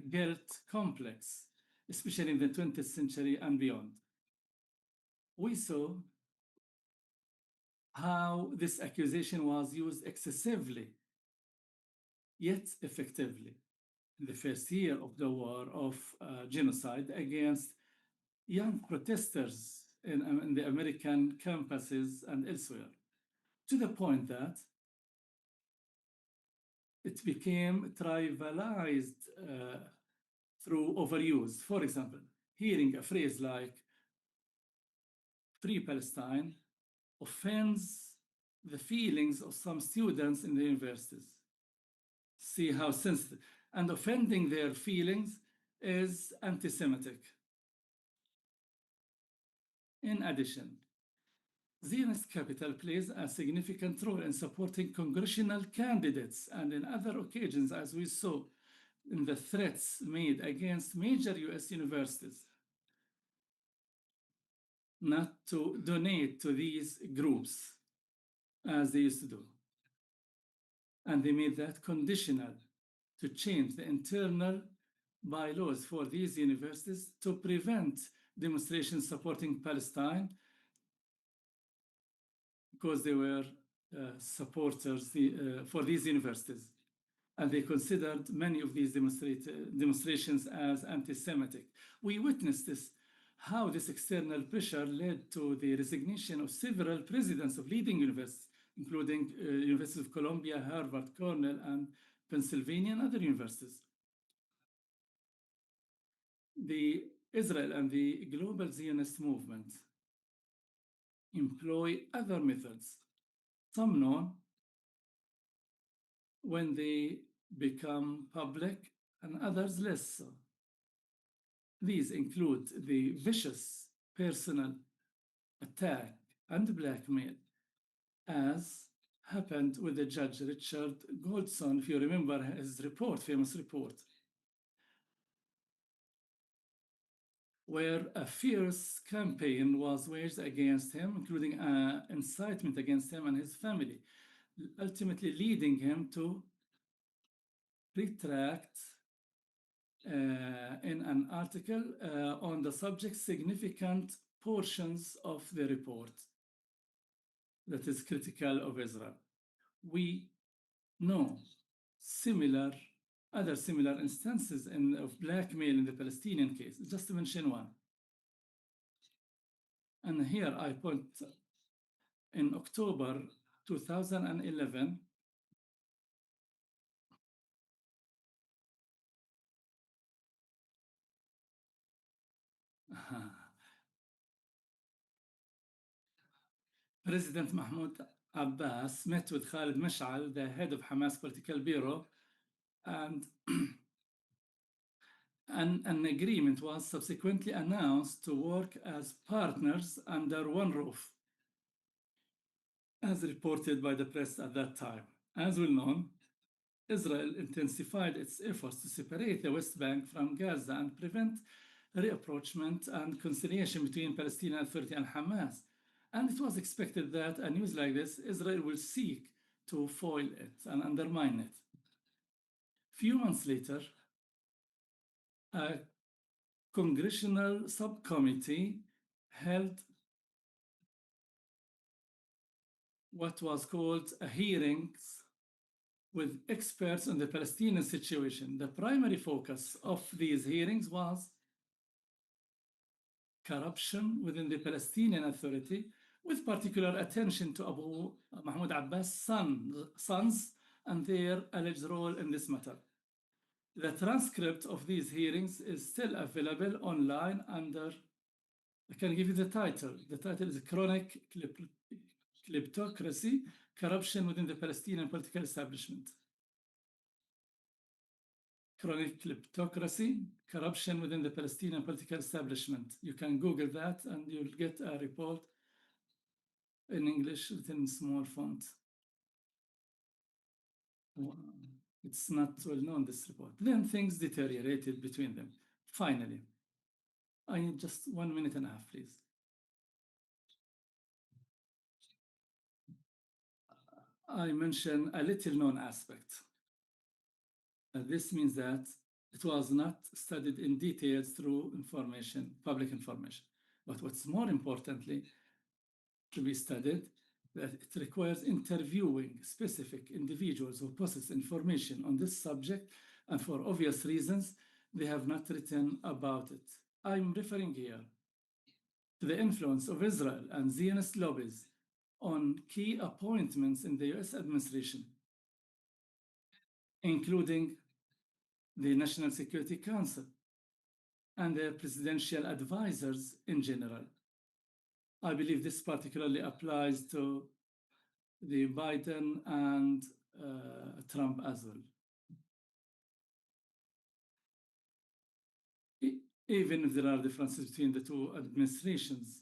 guilt complex, especially in the 20th century and beyond. We saw how this accusation was used excessively, yet effectively, in the first year of the war of genocide against young protesters in the American campuses and elsewhere, to the point that it became trivialized through overuse. For example, hearing a phrase like Free Palestine offends the feelings of some students in the universities. See how sensitive, and offending their feelings is anti-Semitic. In addition, Zionist capital plays a significant role in supporting congressional candidates and in other occasions, as we saw in the threats made against major US universities not to donate to these groups as they used to do. And they made that conditional to change the internal bylaws for these universities to prevent demonstrations supporting Palestine because they were supporters for these universities. And they considered many of these demonstrations as anti-Semitic. We witnessed this, how this external pressure led to the resignation of several presidents of leading universities, including University of Columbia, Harvard, Cornell, and Pennsylvania, and other universities. The Israel and the global Zionist movement employ other methods, some known when they become public and others less so. These include the vicious personal attack and blackmail, as happened with the judge Richard Goldson, if you remember his report, famous report, where a fierce campaign was waged against him, including incitement against him and his family, ultimately leading him to retract in an article on the subject significant portions of the report that is critical of Israel. We know other similar instances of blackmail in the Palestinian case, just to mention one. And here I point in October 2011, President Mahmoud Abbas met with Khalid Mash'al, the head of Hamas political bureau, and an agreement was subsequently announced to work as partners under one roof, as reported by the press at that time. As well known, Israel intensified its efforts to separate the West Bank from Gaza and prevent reapproachment and conciliation between Palestinian Authority and Hamas. And it was expected that a news like this, Israel will seek to foil it and undermine it. Few months later, a congressional subcommittee held what was called a hearings with experts on the Palestinian situation. The primary focus of these hearings was corruption within the Palestinian Authority, with particular attention to Abu Mahmoud Abbas' sons and their alleged role in this matter. The transcript of these hearings is still available online under, I can give you the title. The title is Chronic Kleptocracy, Corruption Within the Palestinian Political Establishment. Chronic Kleptocracy, Corruption Within the Palestinian Political Establishment. You can Google that and you'll get a report in English written in small font. It's not well known, this report. Then things deteriorated between them. Finally, I need just 1 minute and a half, please. I mention a little known aspect. This means that it was not studied in detail through information, public information. But what's more importantly to be studied, that it requires interviewing specific individuals who possess information on this subject, and for obvious reasons, they have not written about it. I'm referring here to the influence of Israel and Zionist lobbies on key appointments in the US administration, including the National Security Council and their presidential advisors in general. I believe this particularly applies to the Biden and Trump as well. Even if there are differences between the two administrations,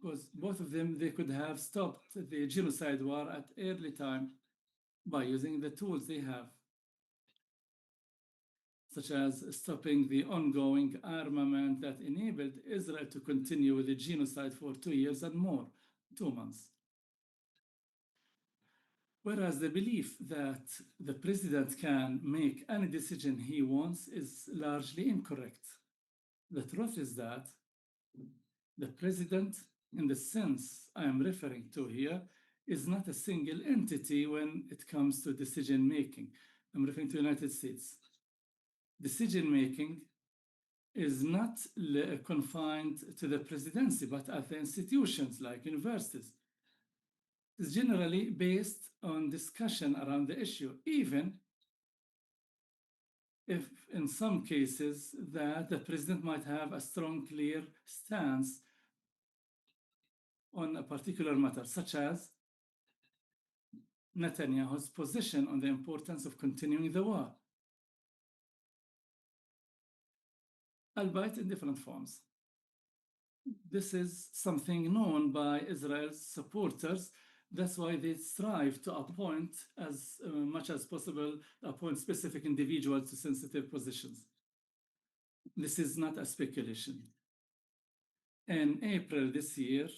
because both of them, they could have stopped the genocide war at early time by using the tools they have, such as stopping the ongoing armament that enabled Israel to continue with the genocide for 2 years and more, 2 months. Whereas the belief that the president can make any decision he wants is largely incorrect. The truth is that the president, in the sense I am referring to here, is not a single entity when it comes to decision making. I'm referring to the United States. Decision making is not confined to the presidency, but at the institutions like universities. It's generally based on discussion around the issue, even if in some cases that the president might have a strong, clear stance on a particular matter, such as Netanyahu's position on the importance of continuing the war, albeit in different forms. This is something known by Israel's supporters. That's why they strive to appoint as much as possible, appoint specific individuals to sensitive positions. This is not a speculation. In April this year,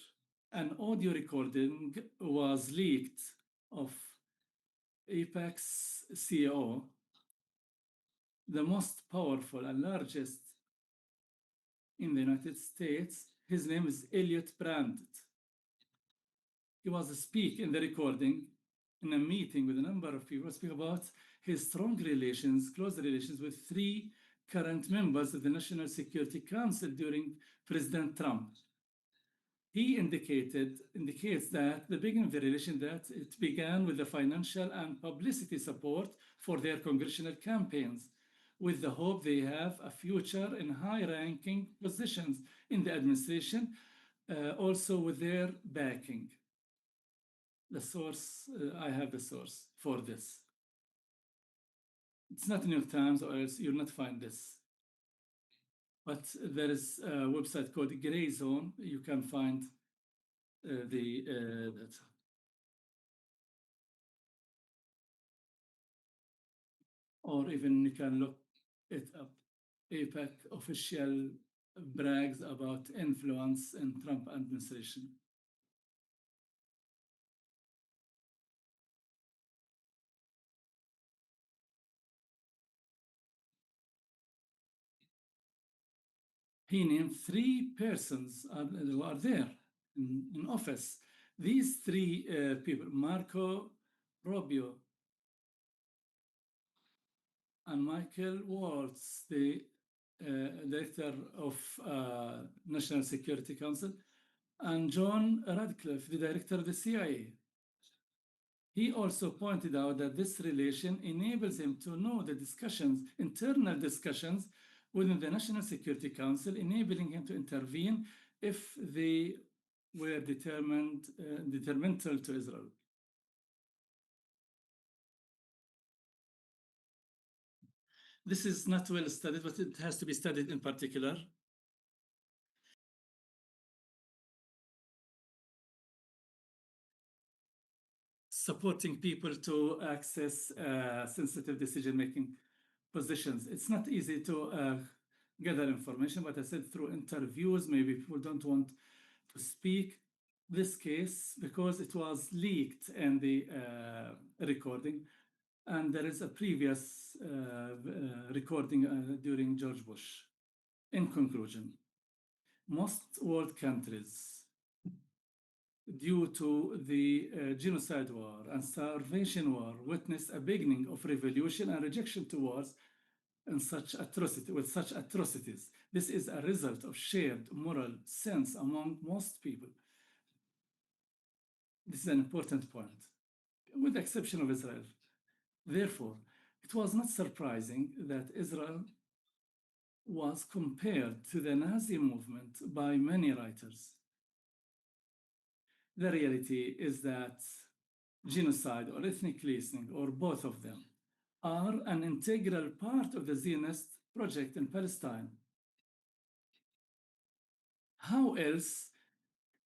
an audio recording was leaked of AIPAC's CEO, the most powerful and largest in the United States. His name is Elliot Brandt. He was speaking in the recording in a meeting with a number of people, speak about his strong relations, close relations with 3 current members of the National Security Council during President Trump. He indicates that the beginning of the relation, that it began with the financial and publicity support for their congressional campaigns, with the hope they have a future in high-ranking positions in the administration, also with their backing. The source, I have the source for this. It's not New York Times, or else you'll not find this. But there is a website called Gray Zone. You can find that. Or even you can look it up. AIPAC official brags about influence in Trump administration. He named 3 persons who are there in office. These 3 people, Marco Rubio and Michael Waltz, the director of National Security Council, and John Radcliffe, the director of the CIA. He also pointed out that this relation enables him to know the discussions, internal discussions within the National Security Council, enabling him to intervene if they were detrimental to Israel. This is not well studied, but it has to be studied in particular. Supporting people to access sensitive decision-making positions. It's not easy to gather information, but I said through interviews, maybe people don't want to speak. this case because it was leaked in the recording, and there is a previous recording during George Bush. In conclusion, most world countries, due to the genocide war and starvation war, witnessed a beginning of revolution and rejection towards with such atrocities. This is a result of shared moral sense among most people. This is an important point, with the exception of Israel. Therefore, it was not surprising that Israel was compared to the Nazi movement by many writers. The reality is that genocide or ethnic cleansing, or both of them, are an integral part of the Zionist project in Palestine. How else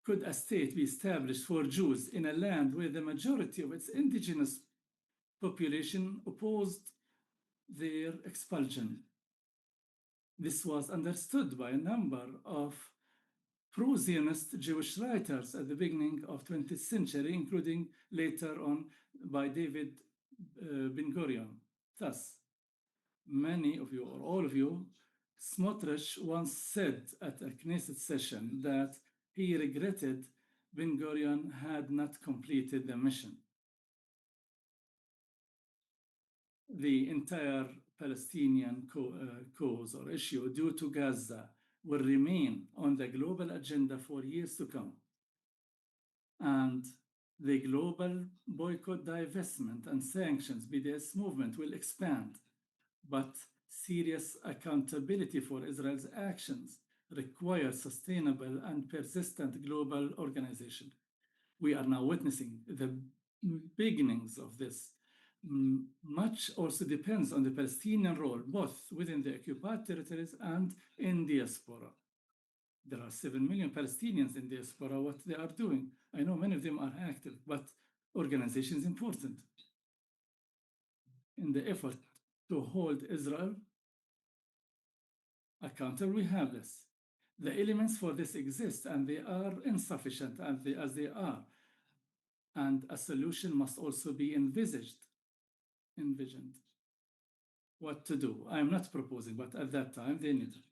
could a state be established for Jews in a land where the majority of its indigenous population opposed their expulsion? This was understood by a number of pro-Zionist Jewish writers at the beginning of the 20th century, including later on by David Ben-Gurion. Thus, many of you, or all of you, Smotrich once said at a Knesset session that he regretted Ben-Gurion had not completed the mission. The entire Palestinian cause or issue due to Gaza will remain on the global agenda for years to come. And the global boycott, divestment, and sanctions BDS movement will expand. But serious accountability for Israel's actions requires sustainable and persistent global organization. We are now witnessing the beginnings of this. Much also depends on the Palestinian role, both within the occupied territories and in diaspora. There are 7 million Palestinians in diaspora, what they are doing. I know many of them are active, but organization is important. In the effort to hold Israel accountable, we have this. The elements for this exist, and they are insufficient as they are. And a solution must also be envisioned. What to do? I am not proposing, but at that time they needed.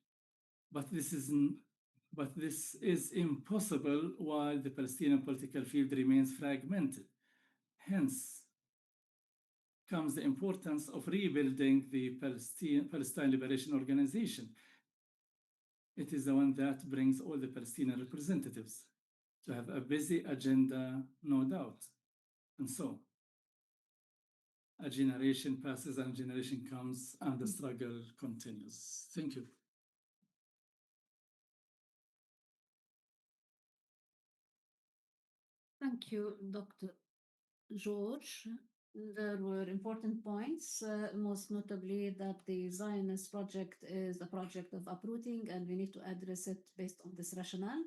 But this is impossible while the Palestinian political field remains fragmented. Hence comes the importance of rebuilding the Palestine Liberation Organization. It is the one that brings all the Palestinian representatives to have a busy agenda, no doubt. And so, a generation passes and a generation comes, and the struggle continues. Thank you.
Thank you, Dr. George. There were important points, most notably that the Zionist project is a project of uprooting, and we need to address it based on this rationale.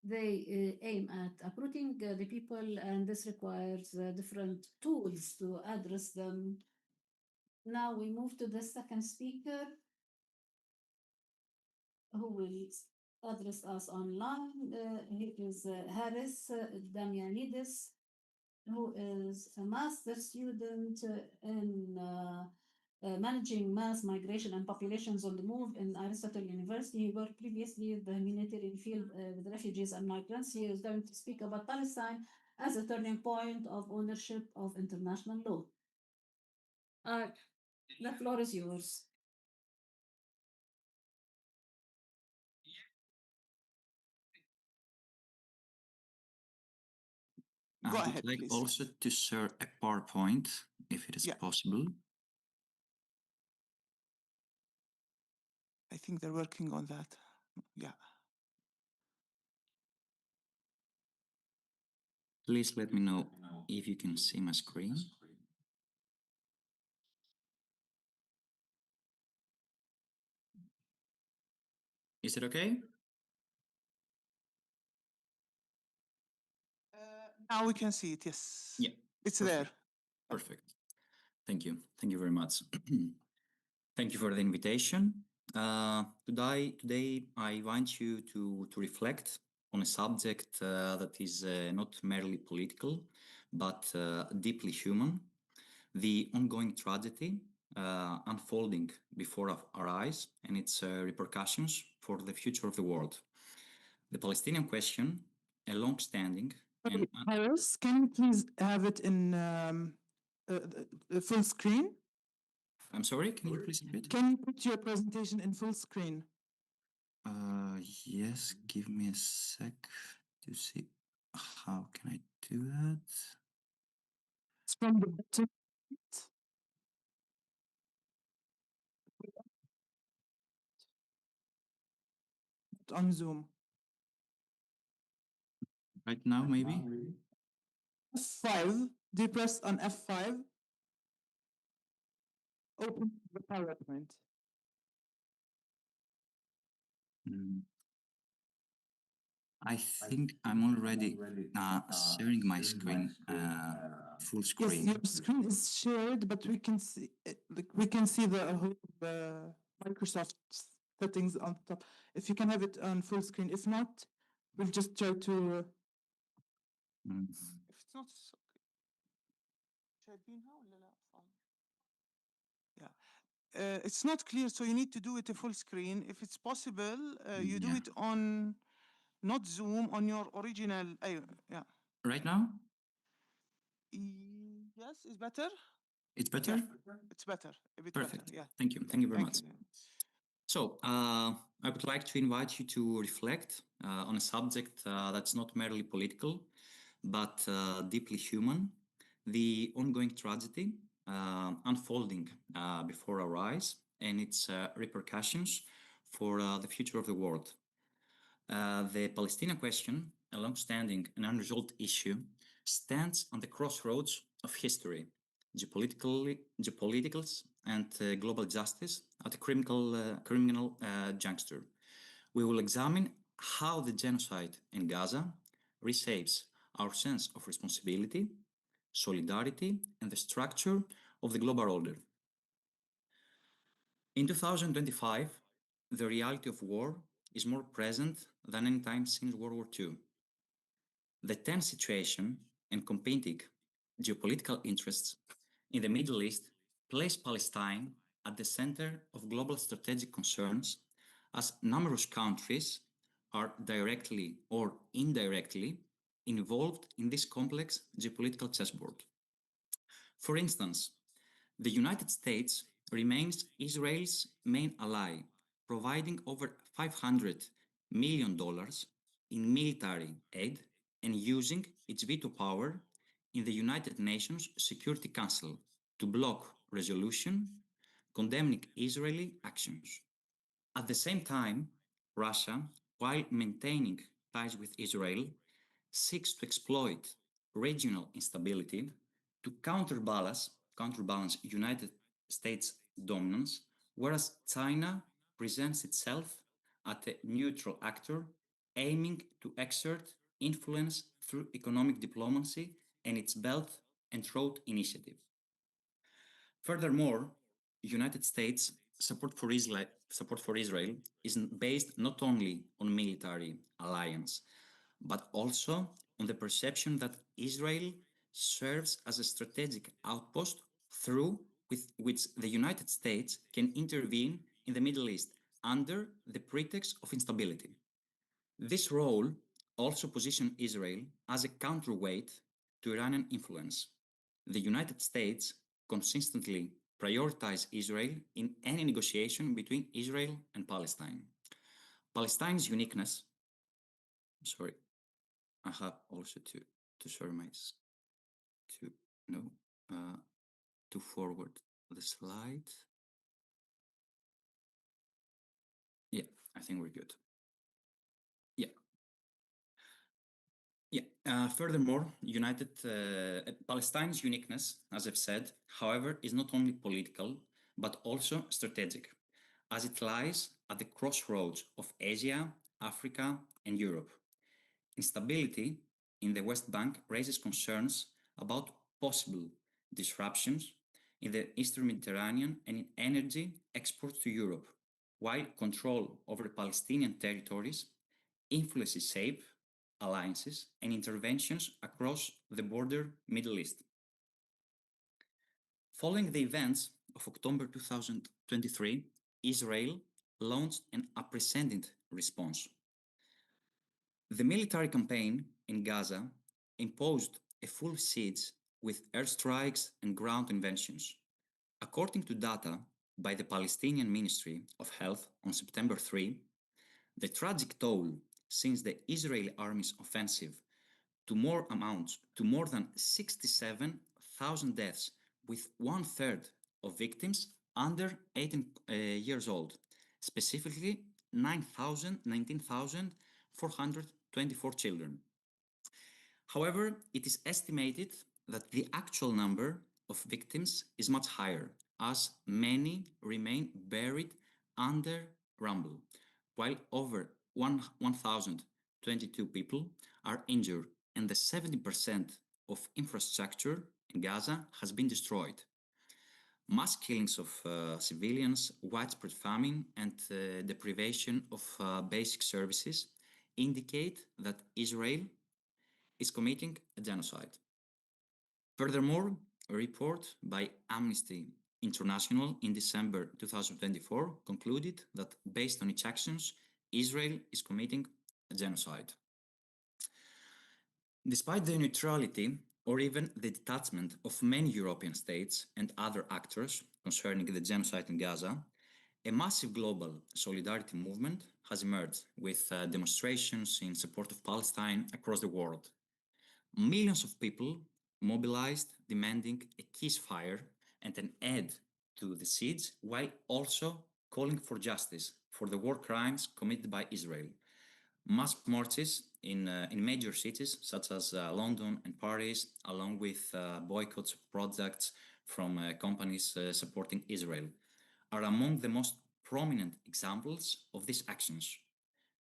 They aim at uprooting the people, and this requires different tools to address them. Now we move to the second speaker, who will address us online. He is Haris Damianidis, who is a master student in managing mass migration and populations on the move in Aristotle University. He worked previously in the humanitarian field with refugees and migrants. He is going to speak about Palestine as a turning point of ownership of international law. The floor is yours.
Go
I
ahead,
would like
please.
also to share a PowerPoint, if it is
Yeah.
possible.
I think they're working on that. Yeah.
Please let me know if you can see my screen. Is it okay?
Now we can see it, yes.
Yeah.
It's
Perfect.
there.
Perfect. Thank you. Thank you very much. Thank you for the invitation. Today I want you to reflect on a subject that is not merely political, but deeply human, the ongoing tragedy unfolding before our eyes and its repercussions for the future of the world. The Palestinian question, a long-standing and
Iris, can you please have it in full screen?
I'm sorry, can you please repeat?
Can you put your presentation in full screen?
Yes, give me a sec to see how can I do that.
It's from the bottom on Zoom.
Right now, maybe?
F5. Do you press on F5? Open the PowerPoint.
Mm. I think I'm already sharing my screen, full
Yes,
screen.
your screen is shared, but we can see we can see the whole Microsoft settings on top. If you can have it on full screen, if not, we'll just try to.
Mm.
If it's not so شايفينها ولا لا؟ Yeah, it's not clear, so you need to do it a full screen. If it's possible, you do
Yeah.
it on not Zoom, on your original. Yeah.
Right now?
Yes, it's better.
It's better?
It's better. A bit
Perfect.
better. Yeah.
Thank you. Thank you very
Thank
much.
you.
So, I would like to invite you to reflect on a subject that's not merely political, but deeply human, the ongoing tragedy unfolding before our eyes and its repercussions for the future of the world. The Palestinian question, a long-standing and unresolved issue, stands on the crossroads of history, geopolitics, and global justice at a criminal juncture. We will examine how the genocide in Gaza reshapes our sense of responsibility, solidarity, and the structure of the global order. In 2025, the reality of war is more present than any time since World War II. The tense situation and competing geopolitical interests in the Middle East place Palestine at the center of global strategic concerns, as numerous countries are directly or indirectly involved in this complex geopolitical chessboard. For instance, the United States remains Israel's main ally, providing over $500 million in military aid and using its veto power in the United Nations Security Council to block resolution condemning Israeli actions. At the same time, Russia, while maintaining ties with Israel, seeks to exploit regional instability to counterbalance United States dominance, whereas China presents itself as a neutral actor aiming to exert influence through economic diplomacy and its Belt and Road Initiative. Furthermore, United States support for Israel is based not only on military alliance, but also on the perception that Israel serves as a strategic outpost through which the United States can intervene in the Middle East under the pretext of instability. This role also positions Israel as a counterweight to Iranian influence. The United States consistently prioritizes Israel in any negotiation between Israel and Palestine. Palestine's uniqueness, sorry, I have also to share my to forward the slide. Yeah, I think we're good. Furthermore, Palestine's uniqueness, as I've said, however, is not only political but also strategic, as it lies at the crossroads of Asia, Africa, and Europe. Instability in the West Bank raises concerns about possible disruptions in the Eastern Mediterranean and in energy exports to Europe, while control over Palestinian territories influences shape alliances, and interventions across the border Middle East. Following the events of October 2023, Israel launched an unprecedented response. The military campaign in Gaza imposed a full siege with airstrikes and ground invasions. According to data by the Palestinian Ministry of Health on September 3, the tragic toll since the Israeli army's offensive to more than 67,000 deaths, with 1/3 of victims under 18 years old, specifically 19,424 children. However, it is estimated that the actual number of victims is much higher, as many remain buried under rubble, while over 1,022 people are injured and the 70% of infrastructure in Gaza has been destroyed. Mass killings of civilians, widespread famine, and deprivation of basic services indicate that Israel is committing a genocide. Furthermore, a report by Amnesty International in December 2024 concluded that based on its actions, Israel is committing a genocide. Despite the neutrality or even the detachment of many European states and other actors concerning the genocide in Gaza, a massive global solidarity movement has emerged with demonstrations in support of Palestine across the world. Millions of people mobilized, demanding a ceasefire and an end to the siege, while also calling for justice for the war crimes committed by Israel. Mass marches in major cities such as London and Paris, along with boycotts of products from companies supporting Israel, are among the most prominent examples of these actions.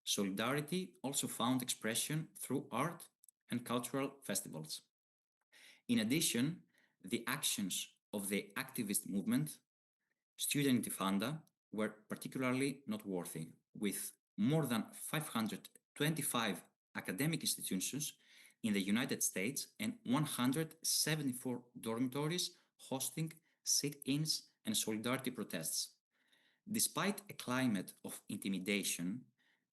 Solidarity also found expression through art and cultural festivals. In addition, the actions of the activist movement, Student Intifada, were particularly noteworthy, with more than 525 academic institutions in the United States and 174 dormitories hosting sit-ins and solidarity protests. Despite a climate of intimidation,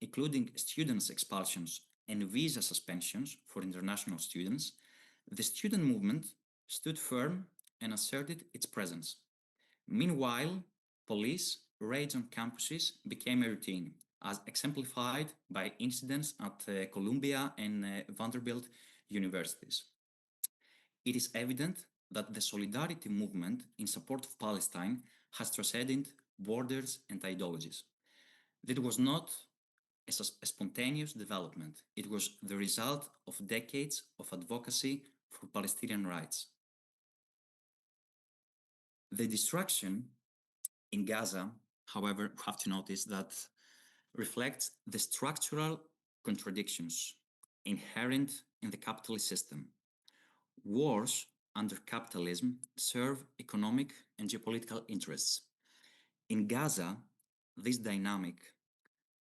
including students' expulsions and visa suspensions for international students, the student movement stood firm and asserted its presence. Meanwhile, police raids on campuses became a routine, as exemplified by incidents at Columbia and Vanderbilt universities. It is evident that the solidarity movement in support of Palestine has transcended borders and ideologies. That was not a spontaneous development. It was the result of decades of advocacy for Palestinian rights. The destruction in Gaza, however, we have to notice that reflects the structural contradictions inherent in the capitalist system. Wars under capitalism serve economic and geopolitical interests. In Gaza, this dynamic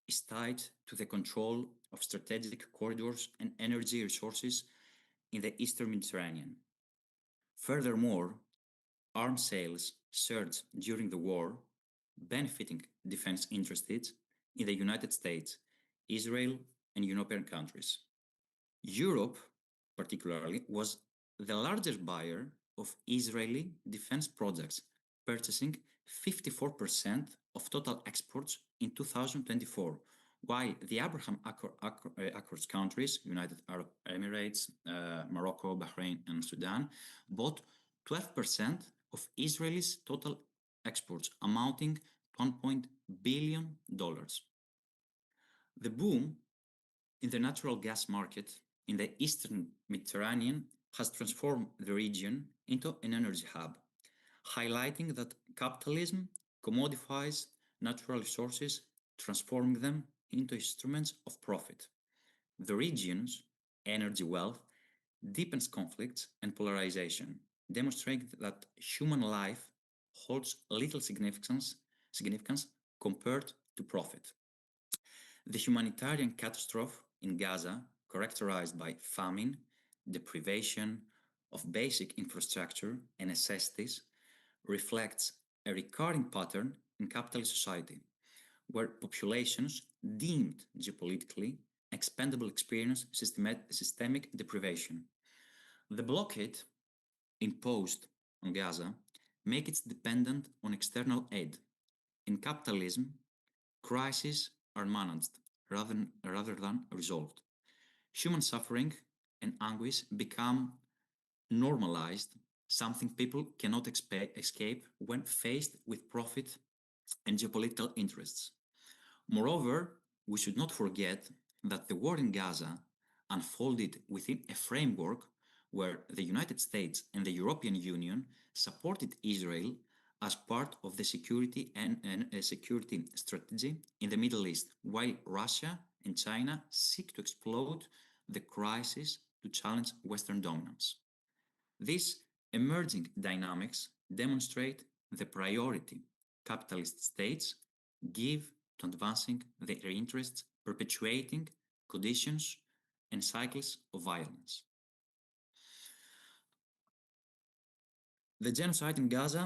is tied to the control of strategic corridors and energy resources in the Eastern Mediterranean. Furthermore, arms sales surged during the war, benefiting defense interests in the United States, Israel, and European countries. Europe, particularly, was the largest buyer of Israeli defense projects, purchasing 54% of total exports in 2024, while the Abraham Accords countries, United Arab Emirates, Morocco, Bahrain, and Sudan, bought 12% of Israel's total exports, amounting to $1 billion. The boom in the natural gas market in the Eastern Mediterranean has transformed the region into an energy hub, highlighting that capitalism commodifies natural resources, transforming them into instruments of profit. The region's energy wealth deepens conflicts and polarization, demonstrating that human life holds little significance compared to profit. The humanitarian catastrophe in Gaza characterized by famine, deprivation of basic infrastructure and necessities, reflects a recurring pattern in capitalist society, where populations deemed geopolitically expendable experience systemic deprivation. The blockade imposed on Gaza makes it dependent on external aid. In capitalism, crises are managed rather than resolved. Human suffering and anguish become normalized, something people cannot escape when faced with profit and geopolitical interests. Moreover, we should not forget that the war in Gaza unfolded within a framework where the United States and the European Union supported Israel as part of the security and security strategy in the Middle East, while Russia and China seek to exploit the crisis to challenge Western dominance. These emerging dynamics demonstrate the priority capitalist states give to advancing their interests, perpetuating conditions and cycles of violence. The genocide in Gaza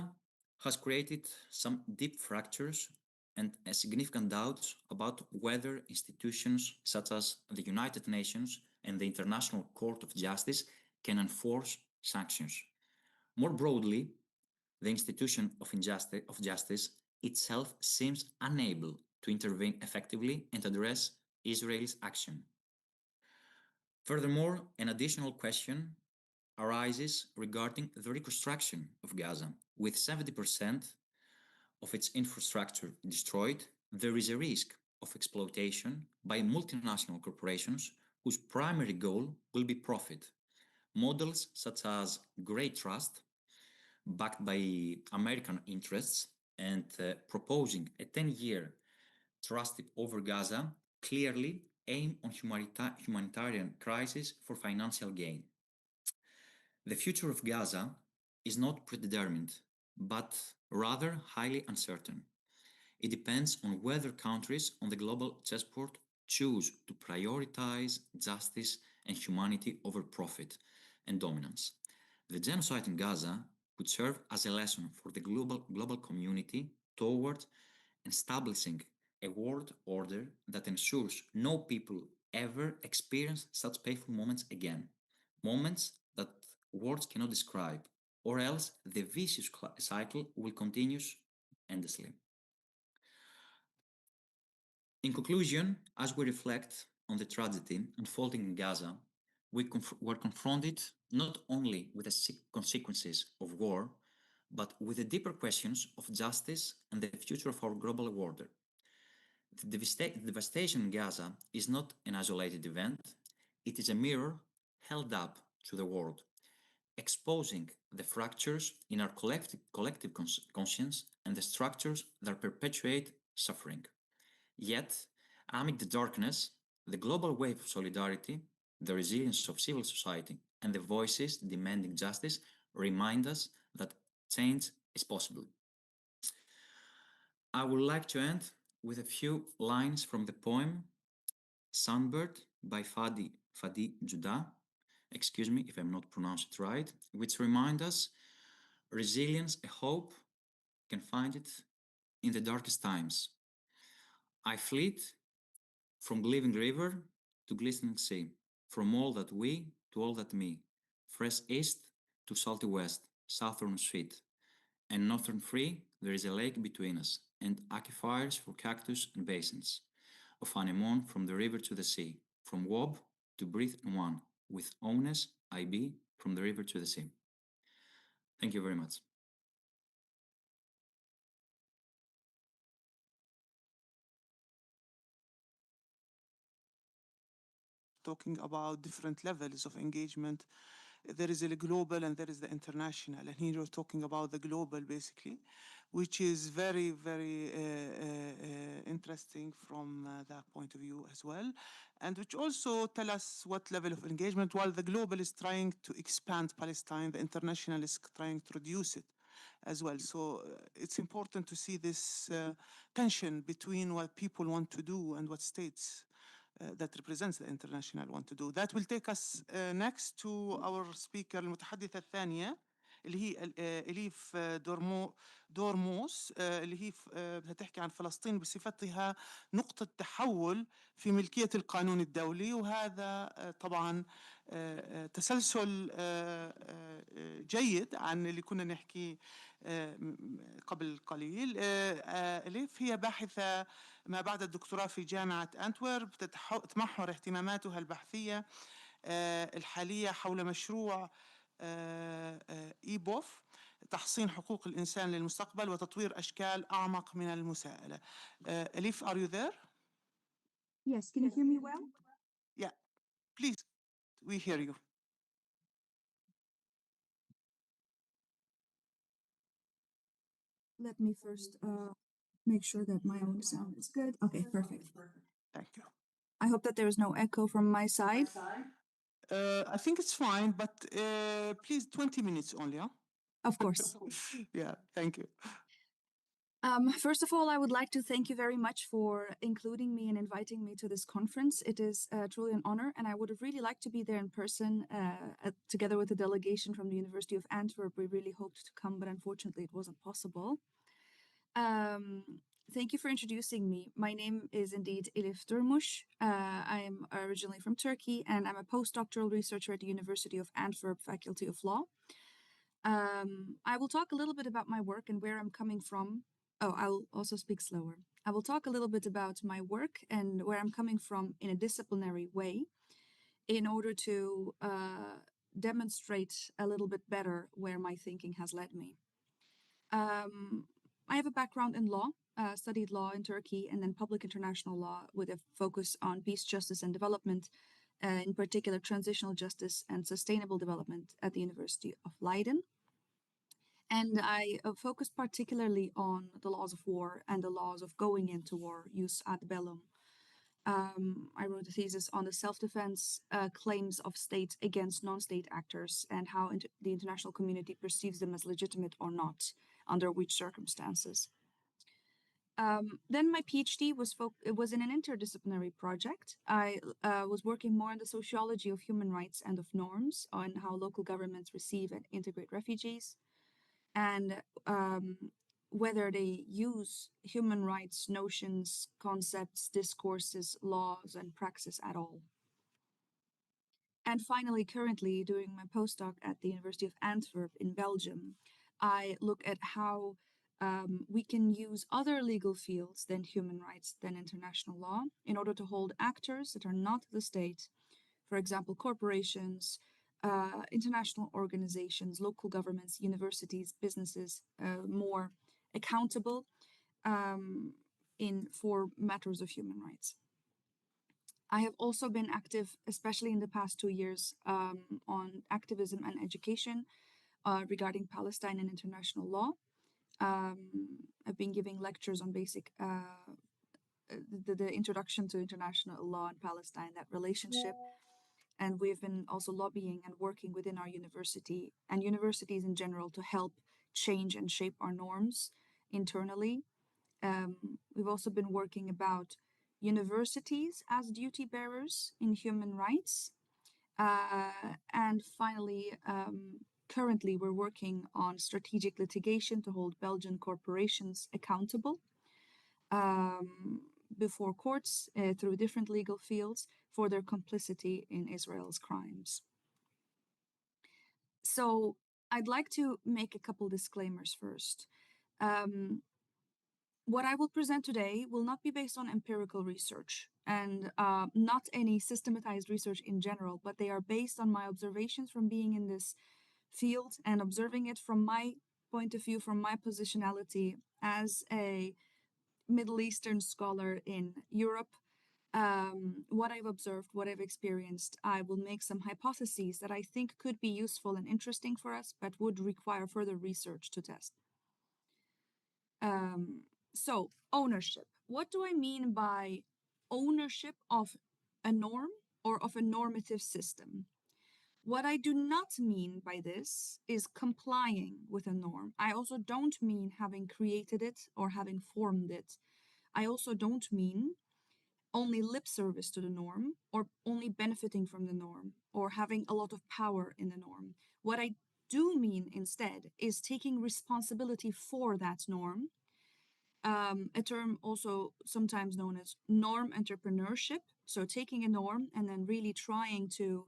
has created some deep fractures and significant doubts about whether institutions such as the United Nations and the International Court of Justice can enforce sanctions. More broadly, the institution of justice itself seems unable to intervene effectively and address Israel's action. Furthermore, an additional question arises regarding the reconstruction of Gaza. With 70% of its infrastructure destroyed, there is a risk of exploitation by multinational corporations whose primary goal will be profit. Models such as Great Trust, backed by American interests and proposing a 10-year trust over Gaza, clearly aim on humanitarian crisis for financial gain. The future of Gaza is not predetermined, but rather highly uncertain. It depends on whether countries on the global chessboard choose to prioritize justice and humanity over profit and dominance. The genocide in Gaza could serve as a lesson for the global community toward establishing a world order that ensures no people ever experience such painful moments again. Moments that words cannot describe, or else the vicious cycle will continue endlessly. In conclusion, as we reflect on the tragedy unfolding in Gaza, were confronted not only with the consequences of war, but with the deeper questions of justice and the future of our global order. The devastation in Gaza is not an isolated event, it is a mirror held up to the world, exposing the fractures in our collective conscience and the structures that perpetuate suffering. Yet, amid the darkness, the global wave of solidarity, the resilience of civil society, and the voices demanding justice remind us that change is possible. I would like to end with a few lines from the poem Sunbird by Fadi Judah, excuse me if I'm not pronounced it right, which remind us resilience, a hope, can find it in the darkest times. I fleet from living river to glistening sea, from all that we to all that me, fresh east to salty west, southern sweet, and northern free, there is a lake between us, and aquifers for cactus and basins, of anemone from the river to the sea, from wob to breathe in one, with omnes I be from the river to the sea. Thank you very much.
Talking about different levels of engagement. There is a global and there is the international. And here you're talking about the global, basically, which is very, very interesting from that point of view as well. And which also tell us what level of engagement, while the global is trying to expand Palestine, the international is trying to reduce it as well. So it's important to see this tension between what people want to do and what states that represents the international want to do. That will take us next to our speaker المتحدثة الثانية اللي هي إليف دورموس اللي هي هتحكي عن فلسطين بصفتها نقطة تحول في ملكية القانون الدولي، وهذا طبعا تسلسل جيد عن اللي كنا نحكي قبل قليل. إليف هي باحثة ما بعد الدكتوراه في جامعة أنتورب، تتمحور اهتماماتها البحثية الحالية حول مشروع إيبوف، تحصين حقوق الإنسان للمستقبل وتطوير أشكال أعمق من المساءلة. Elif, are you there?
Yes, can you hear me well?
Yeah, please, we hear you.
Let me first make sure that my own sound is good. Okay, perfect.
Thank you.
I hope that there is no echo from my side.
I think it's fine, but please 20 minutes only, huh?
Of course.
Yeah, thank you.
First of all, I would like to thank you very much for including me and inviting me to this conference. It is truly an honor, and I would have really liked to be there in person together with a delegation from the University of Antwerp. We really hoped to come, but unfortunately it wasn't possible. Thank you for introducing me. My name is indeed Elif Durmuş. I am originally from Turkey, and I'm a postdoctoral researcher at the University of Antwerp Faculty of Law. I will talk a little bit about my work and where I'm coming from. Oh, I will also speak slower. I will talk a little bit about my work and where I'm coming from in a disciplinary way in order to demonstrate a little bit better where my thinking has led me. I have a background in law, studied law in Turkey and then public international law with a focus on peace, justice, and development, in particular transitional justice and sustainable development at the University of Leiden. And I focus particularly on the laws of war and the laws of going into war, jus ad bellum. I wrote a thesis on the self-defense claims of states against non-state actors and how the international community perceives them as legitimate or not, under which circumstances. Then my PhD was in an interdisciplinary project. I was working more on the sociology of human rights and of norms, on how local governments receive and integrate refugees, and whether they use human rights notions, concepts, discourses, laws, and praxis at all. And finally, currently doing my postdoc at the University of Antwerp in Belgium, I look at how we can use other legal fields than human rights, than international law, in order to hold actors that are not the state, for example, corporations, international organizations, local governments, universities, businesses, more accountable for matters of human rights. I have also been active, especially in the past 2 years, on activism and education regarding Palestine and international law. I've been giving lectures on basic the introduction to international law in Palestine, that relationship. And we've been also lobbying and working within our university and universities in general to help change and shape our norms internally. We've also been working about universities as duty bearers in human rights. And finally, currently we're working on strategic litigation to hold Belgian corporations accountable before courts through different legal fields for their complicity in Israel's crimes. So I'd like to make a couple disclaimers first. What I will present today will not be based on empirical research and not any systematized research in general, but they are based on my observations from being in this field and observing it from my point of view, from my positionality as a Middle Eastern scholar in Europe. What I've observed, what I've experienced, I will make some hypotheses that I think could be useful and interesting for us, but would require further research to test. So, ownership. What do I mean by ownership of a norm or of a normative system? What I do not mean by this is complying with a norm. I also don't mean having created it or having formed it. I also don't mean only lip service to the norm or only benefiting from the norm or having a lot of power in the norm. What I do mean instead is taking responsibility for that norm, a term also sometimes known as norm entrepreneurship. So taking a norm and then really trying to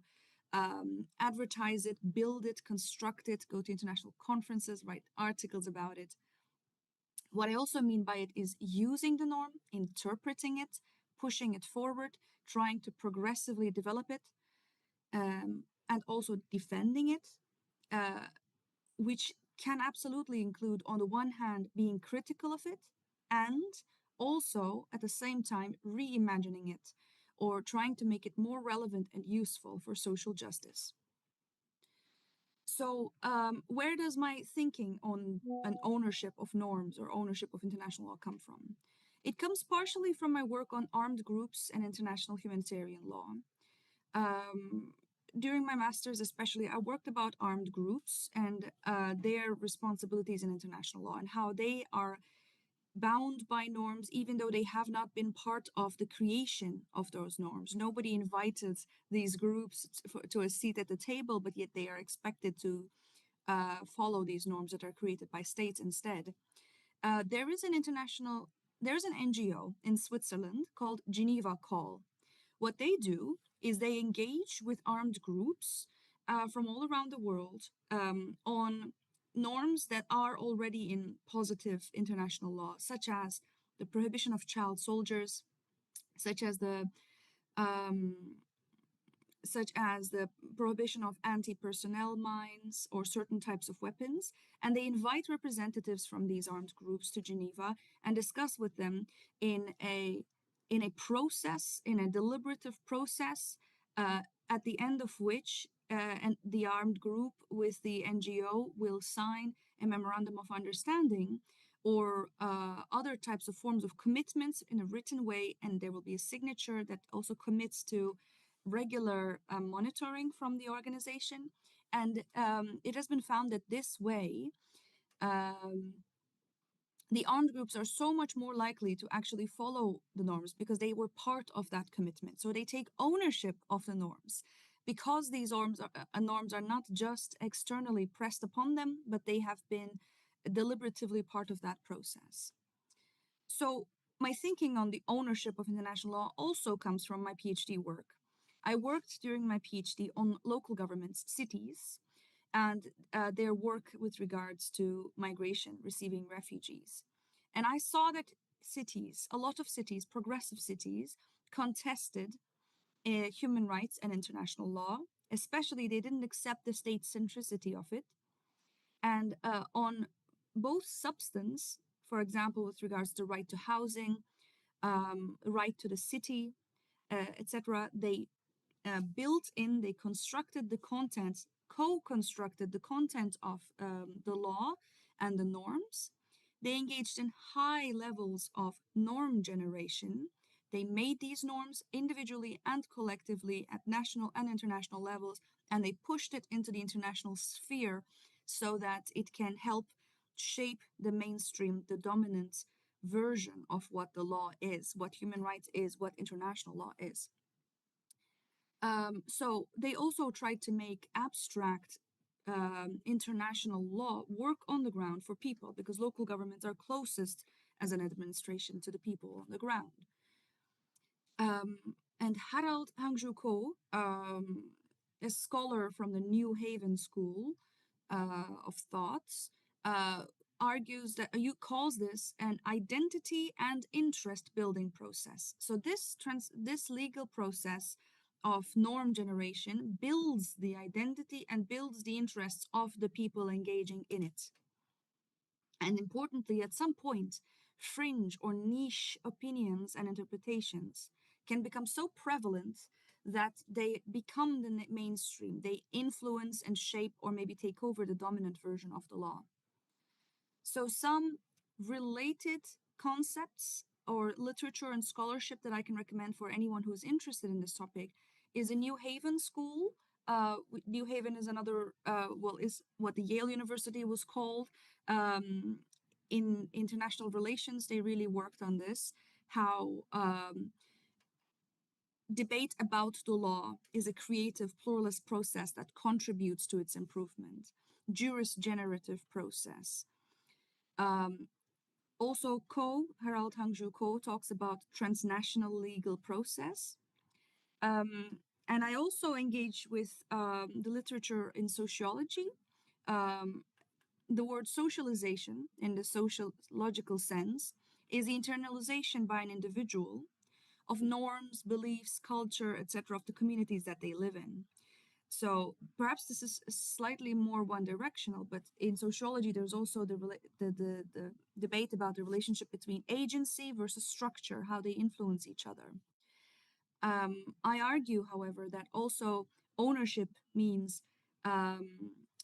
advertise it, build it, construct it, go to international conferences, write articles about it. What I also mean by it is using the norm, interpreting it, pushing it forward, trying to progressively develop it, and also defending it, which can absolutely include, on the one hand, being critical of it, and also at the same time reimagining it or trying to make it more relevant and useful for social justice. So where does my thinking on an ownership of norms or ownership of international law come from? It comes partially from my work on armed groups and international humanitarian law. During my master's especially, I worked about armed groups and their responsibilities in international law and how they are bound by norms even though they have not been part of the creation of those norms. Nobody invited these groups to a seat at the table, but yet they are expected to follow these norms that are created by states instead. There is an NGO in Switzerland called Geneva Call. What they do is they engage with armed groups from all around the world on norms that are already in positive international law, such as the prohibition of child soldiers, such as the prohibition of anti-personnel mines or certain types of weapons. And they invite representatives from these armed groups to Geneva and discuss with them in a process, in a deliberative process, at the end of which and the armed group with the NGO will sign a memorandum of understanding or other types of forms of commitments in a written way, and there will be a signature that also commits to regular monitoring from the organization. And it has been found that this way, the armed groups are so much more likely to actually follow the norms because they were part of that commitment. So they take ownership of the norms because these norms are not just externally pressed upon them, but they have been deliberatively part of that process. So my thinking on the ownership of international law also comes from my PhD work. I worked during my PhD on local governments, cities, and their work with regards to migration, receiving refugees. And I saw that cities, a lot of cities, progressive cities, contested human rights and international law, especially they didn't accept the state centricity of it. And on both substance, for example, with regards to right to housing, right to the city, etc., they they constructed the content, co-constructed the content of the law and the norms. They engaged in high levels of norm generation. They made these norms individually and collectively at national and international levels, and they pushed it into the international sphere so that it can help shape the mainstream, the dominant version of what the law is, what human rights is, what international law is. So they also tried to make abstract international law work on the ground for people because local governments are closest as an administration to the people on the ground. And Harald Hangju Ko, a scholar from the New Haven School of Thoughts, argues that calls this an identity and interest building process. So this legal process of norm generation builds the identity and builds the interests of the people engaging in it. And importantly, at some point, fringe or niche opinions and interpretations can become so prevalent that they become the mainstream. They influence and shape or maybe take over the dominant version of the law. So some related concepts or literature and scholarship that I can recommend for anyone who's interested in this topic is a New Haven school. New Haven is another, is what the Yale University was called. In international relations, they really worked on this, how debate about the law is a creative pluralist process that contributes to its improvement, juris-generative process. Also, Harald Hangju Ko talks about transnational legal process. And I also engage with the literature in sociology. The word socialization in the sociological sense is the internalization by an individual of norms, beliefs, culture, etc., of the communities that they live in. So perhaps this is slightly more one-directional, but in sociology, there's also the debate about the relationship between agency versus structure, how they influence each other. I argue, however, that also ownership means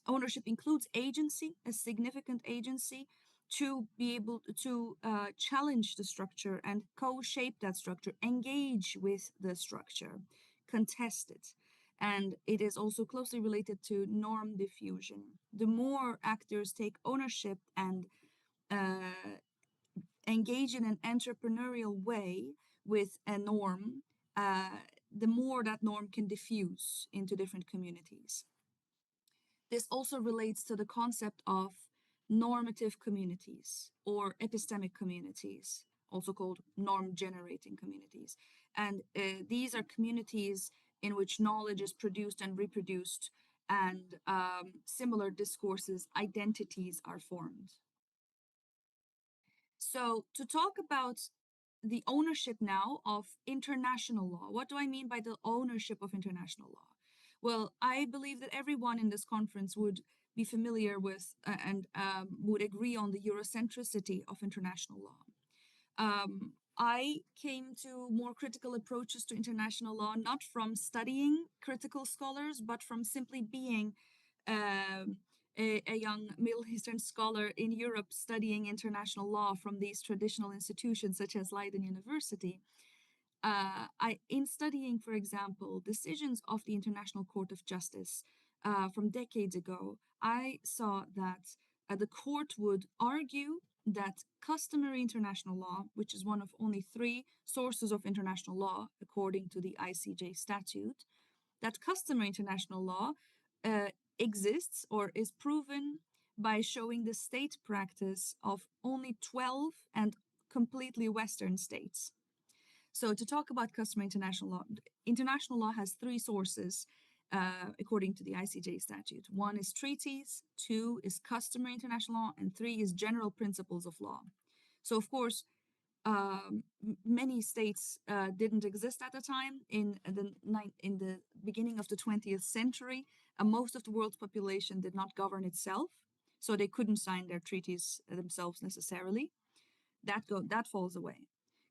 ownership includes agency, a significant agency, to be able to challenge the structure and co-shape that structure, engage with the structure, contest it. And it is also closely related to norm diffusion. The more actors take ownership and engage in an entrepreneurial way with a norm, the more that norm can diffuse into different communities. This also relates to the concept of normative communities or epistemic communities, also called norm-generating communities. And these are communities in which knowledge is produced and reproduced, and similar discourses, identities are formed. So to talk about the ownership now of international law, what do I mean by the ownership of international law? Well, I believe that everyone in this conference would be familiar with and would agree on the Eurocentricity of international law. I came to more critical approaches to international law, not from studying critical scholars, but from simply being a young Middle Eastern scholar in Europe studying international law from these traditional institutions such as Leiden University. In studying, for example, decisions of the International Court of Justice from decades ago, I saw that the court would argue that customary international law, which is one of only 3 sources of international law according to the ICJ statute, that customary international law exists or is proven by showing the state practice of only 12 and completely Western states. So to talk about customary international law has 3 sources according to the ICJ statute. 1 is treaties, 2 is customary international law, and 3 is general principles of law. So of course, many states didn't exist at the time. In the beginning of the 20th century, most of the world's population did not govern itself, so they couldn't sign their treaties themselves necessarily. That falls away.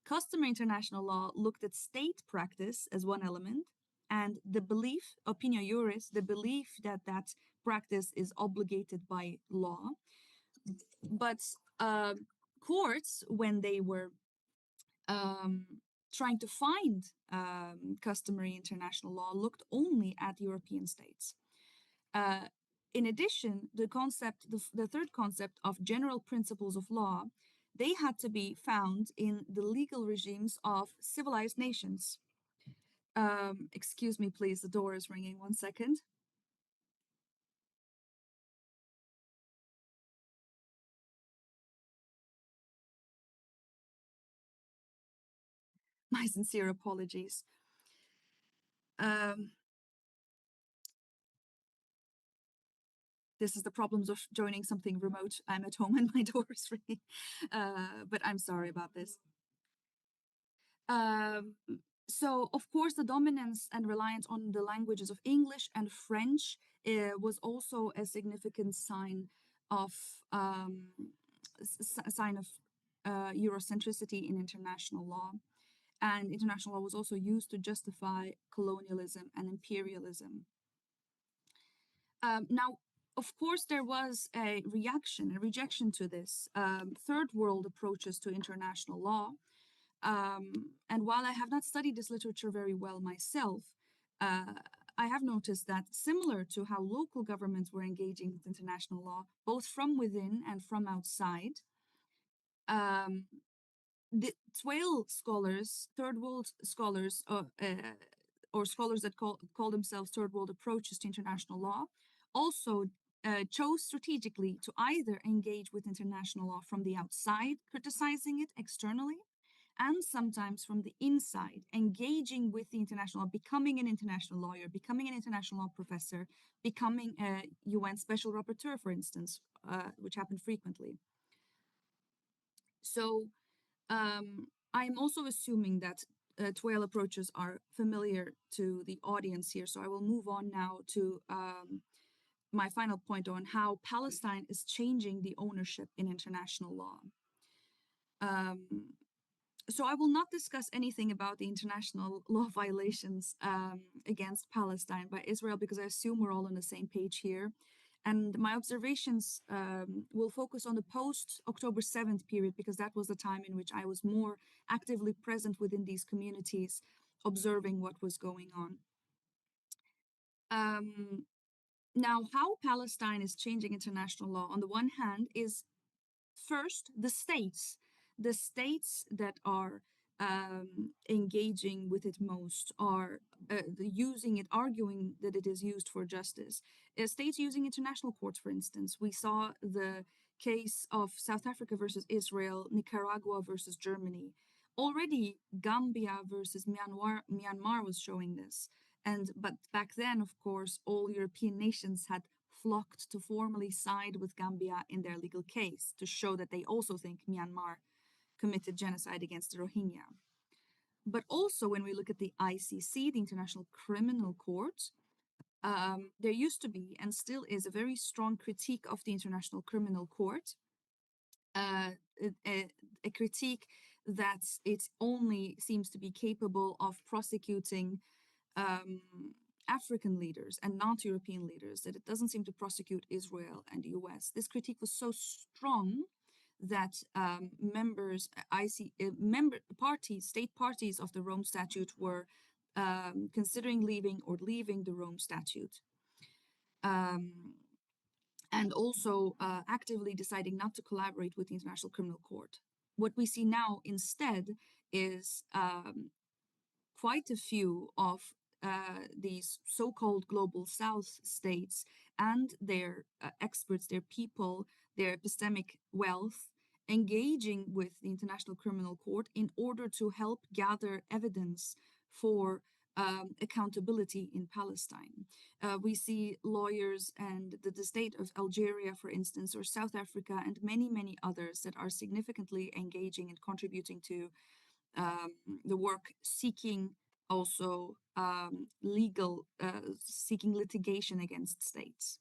Customary international law looked at state practice as one element, and the belief, opinio juris, the belief that that practice is obligated by law. But courts, when they were trying to find customary international law, looked only at European states. In addition, the third concept of general principles of law, they had to be found in the legal regimes of civilized nations. Excuse me, please, the door is ringing. 1 second. My sincere apologies. This is the problems of joining something remote. I'm at home and my door is ringing, but I'm sorry about this. So, of course, the dominance and reliance on the languages of English and French was also a significant sign of Eurocentricity in international law. And international law was also used to justify colonialism and imperialism. Now, of course, there was a rejection to this, third world approaches to international law. And while I have not studied this literature very well myself, I have noticed that similar to how local governments were engaging with international law, both from within and from outside, the Twale scholars, third world scholars, or scholars that call themselves third world approaches to international law, also chose strategically to either engage with international law from the outside, criticizing it externally, and sometimes from the inside, engaging with the international law, becoming an international lawyer, becoming an international law professor, becoming a UN special rapporteur, for instance, which happened frequently. So I'm also assuming that Twale approaches are familiar to the audience here. So I will move on now to my final point on how Palestine is changing the ownership in international law. So I will not discuss anything about the international law violations against Palestine by Israel, because I assume we're all on the same page here. And my observations will focus on the post-October 7th period, because that was the time in which I was more actively present within these communities, observing what was going on. Now, how Palestine is changing international law, on the one hand, is first the states that are engaging with it most are using it, arguing that it is used for justice. States using international courts, for instance. We saw the case of South Africa versus Israel, Nicaragua versus Germany. Already Gambia versus Myanmar was showing this. But back then, of course, all European nations had flocked to formally side with Gambia in their legal case to show that they also think Myanmar committed genocide against the Rohingya. But also when we look at the ICC, the International Criminal Court, there used to be and still is a very strong critique of the International Criminal Court, a critique that it only seems to be capable of prosecuting African leaders and not European leaders, that it doesn't seem to prosecute Israel and the US. This critique was so strong that state parties of the Rome Statute were considering leaving the Rome Statute. And also actively deciding not to collaborate with the International Criminal Court. What we see now instead is quite a few of these so-called global South states and their experts, their people, their epistemic wealth, engaging with the International Criminal Court in order to help gather evidence for accountability in Palestine. We see lawyers and the state of Algeria, for instance, or South Africa, and many, many others that are significantly engaging and contributing to the work, seeking also seeking litigation against states.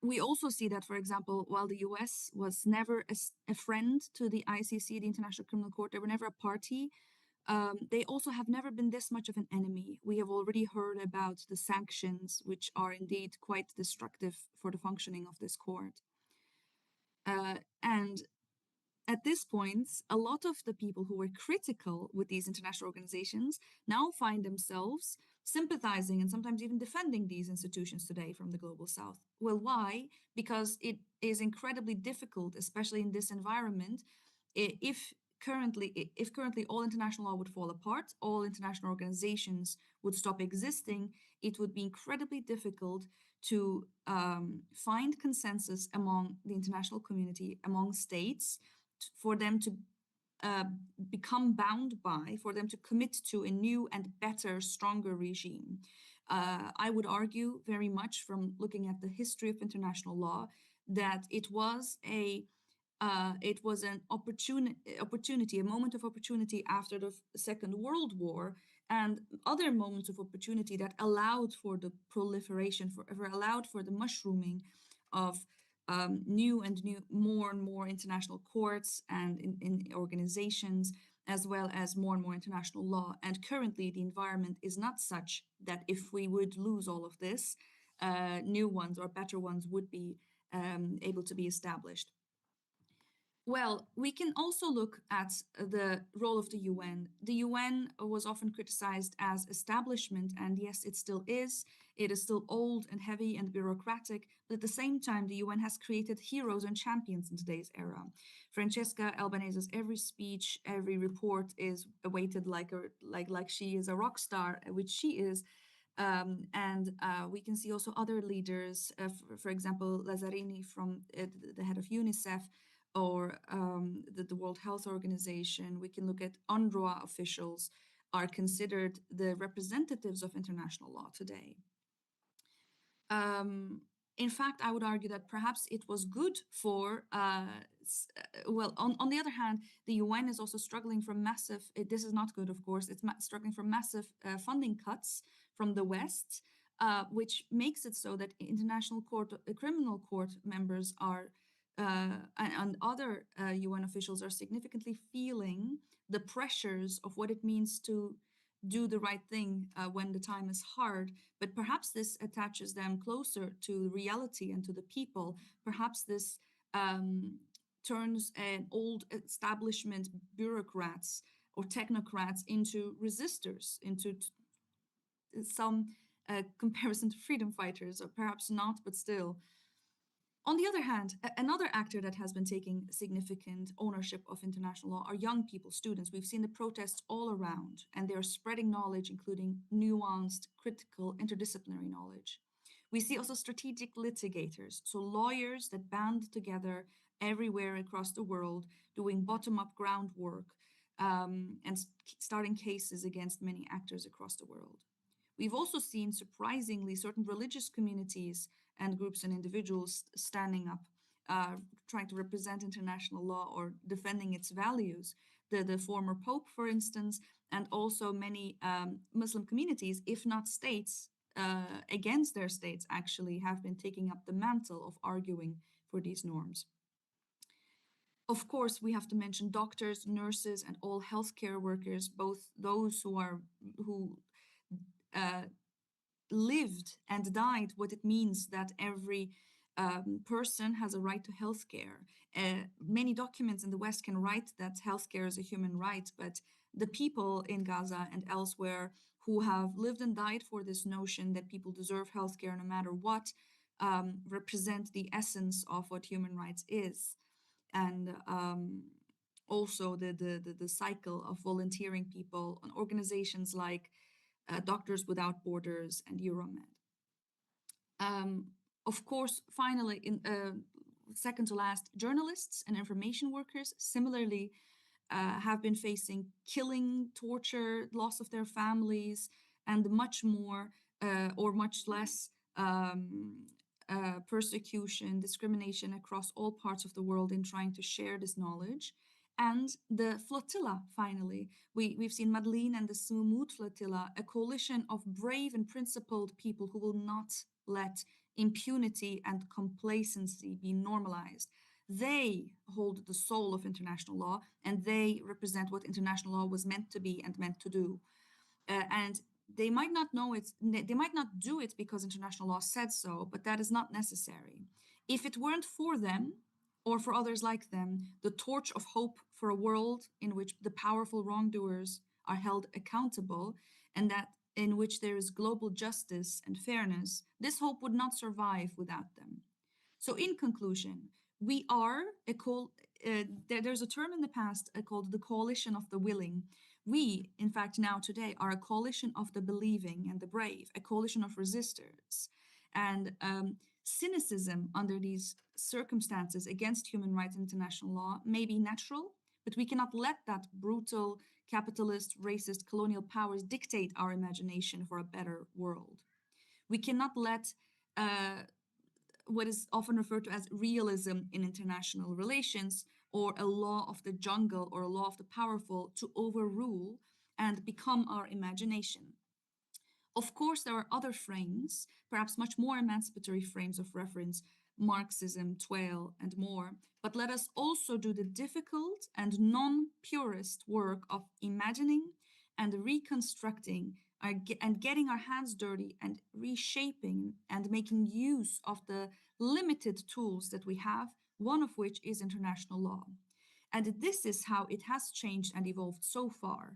We also see that, for example, while the US was never a friend to the ICC, the International Criminal Court, they were never a party, they also have never been this much of an enemy. We have already heard about the sanctions, which are indeed quite destructive for the functioning of this court. And at this point, a lot of the people who were critical with these international organizations now find themselves sympathizing and sometimes even defending these institutions today from the global South. Well, why? Because it is incredibly difficult, especially in this environment, if currently all international law would fall apart, all international organizations would stop existing, it would be incredibly difficult to find consensus among the international community, among states, for them to become bound by, for them to commit to a new and better, stronger regime. I would argue very much from looking at the history of international law that it was an opportunity, a moment of opportunity after the Second World War, and other moments of opportunity that allowed for the proliferation, allowed for the mushrooming of more and more international courts and in organizations, as well as more and more international law. And currently the environment is not such that if we would lose all of this, new ones or better ones would be able to be established. Well, we can also look at the role of the UN. The UN was often criticized as establishment, and yes, it still is. It is still old and heavy and bureaucratic, but at the same time, the UN has created heroes and champions in today's era. Francesca Albanese's every speech, every report is awaited like she is a rock star, which she is. And we can see also other leaders, for example, Lazzarini from the head of UNICEF, or the World Health Organization. We can look at UNRWA officials are considered the representatives of international law today. In fact, I would argue that perhaps it was good for, well, on the other hand, the UN is also struggling from massive, this is not good, of course, it's struggling from massive funding cuts from the West, which makes it so that international court, criminal court members are, and other UN officials are significantly feeling the pressures of what it means to do the right thing when the time is hard. But perhaps this attaches them closer to reality and to the people. Perhaps this turns an old establishment bureaucrats or technocrats into resistors, into some comparison to freedom fighters, or perhaps not, but still. On the other hand, another actor that has been taking significant ownership of international law are young people, students. We've seen the protests all around, and they're spreading knowledge, including nuanced, critical, interdisciplinary knowledge. We see also strategic litigators, so lawyers that band together everywhere across the world, doing bottom-up groundwork, and starting cases against many actors across the world. We've also seen, surprisingly, certain religious communities and groups and individuals standing up, trying to represent international law or defending its values. The former Pope, for instance, and also many Muslim communities, if not states, against their states, actually, have been taking up the mantle of arguing for these norms. Of course, we have to mention doctors, nurses, and all healthcare workers, both those who lived and died what it means that every person has a right to healthcare. Many documents in the West can write that healthcare is a human right, but the people in Gaza and elsewhere who have lived and died for this notion that people deserve healthcare no matter what represent the essence of what human rights is. And also the cycle of volunteering people on organizations like Doctors Without Borders and Euromed. Of course, finally, second to last, journalists and information workers similarly have been facing killing, torture, loss of their families, and much more or much less persecution, discrimination across all parts of the world in trying to share this knowledge. And the flotilla, finally. We've seen Madeleine and the Smooth Flotilla, a coalition of brave and principled people who will not let impunity and complacency be normalized. They hold the soul of international law, and they represent what international law was meant to be and meant to do. And they might not know it, they might not do it because international law said so, but that is not necessary. If it weren't for them, or for others like them, the torch of hope for a world in which the powerful wrongdoers are held accountable, and that in which there is global justice and fairness, this hope would not survive without them. So in conclusion, we are there's a term in the past called the coalition of the willing. We, in fact, now today are a coalition of the believing and the brave, a coalition of resistors. And cynicism under these circumstances against human rights and international law may be natural, but we cannot let that brutal capitalist, racist, colonial powers dictate our imagination for a better world. We cannot let what is often referred to as realism in international relations, or a law of the jungle or a law of the powerful, to overrule and become our imagination. Of course, there are other frames, perhaps much more emancipatory frames of reference, Marxism, Twale, and more, but let us also do the difficult and non-purist work of imagining and reconstructing and getting our hands dirty and reshaping and making use of the limited tools that we have, one of which is international law. And this is how it has changed and evolved so far.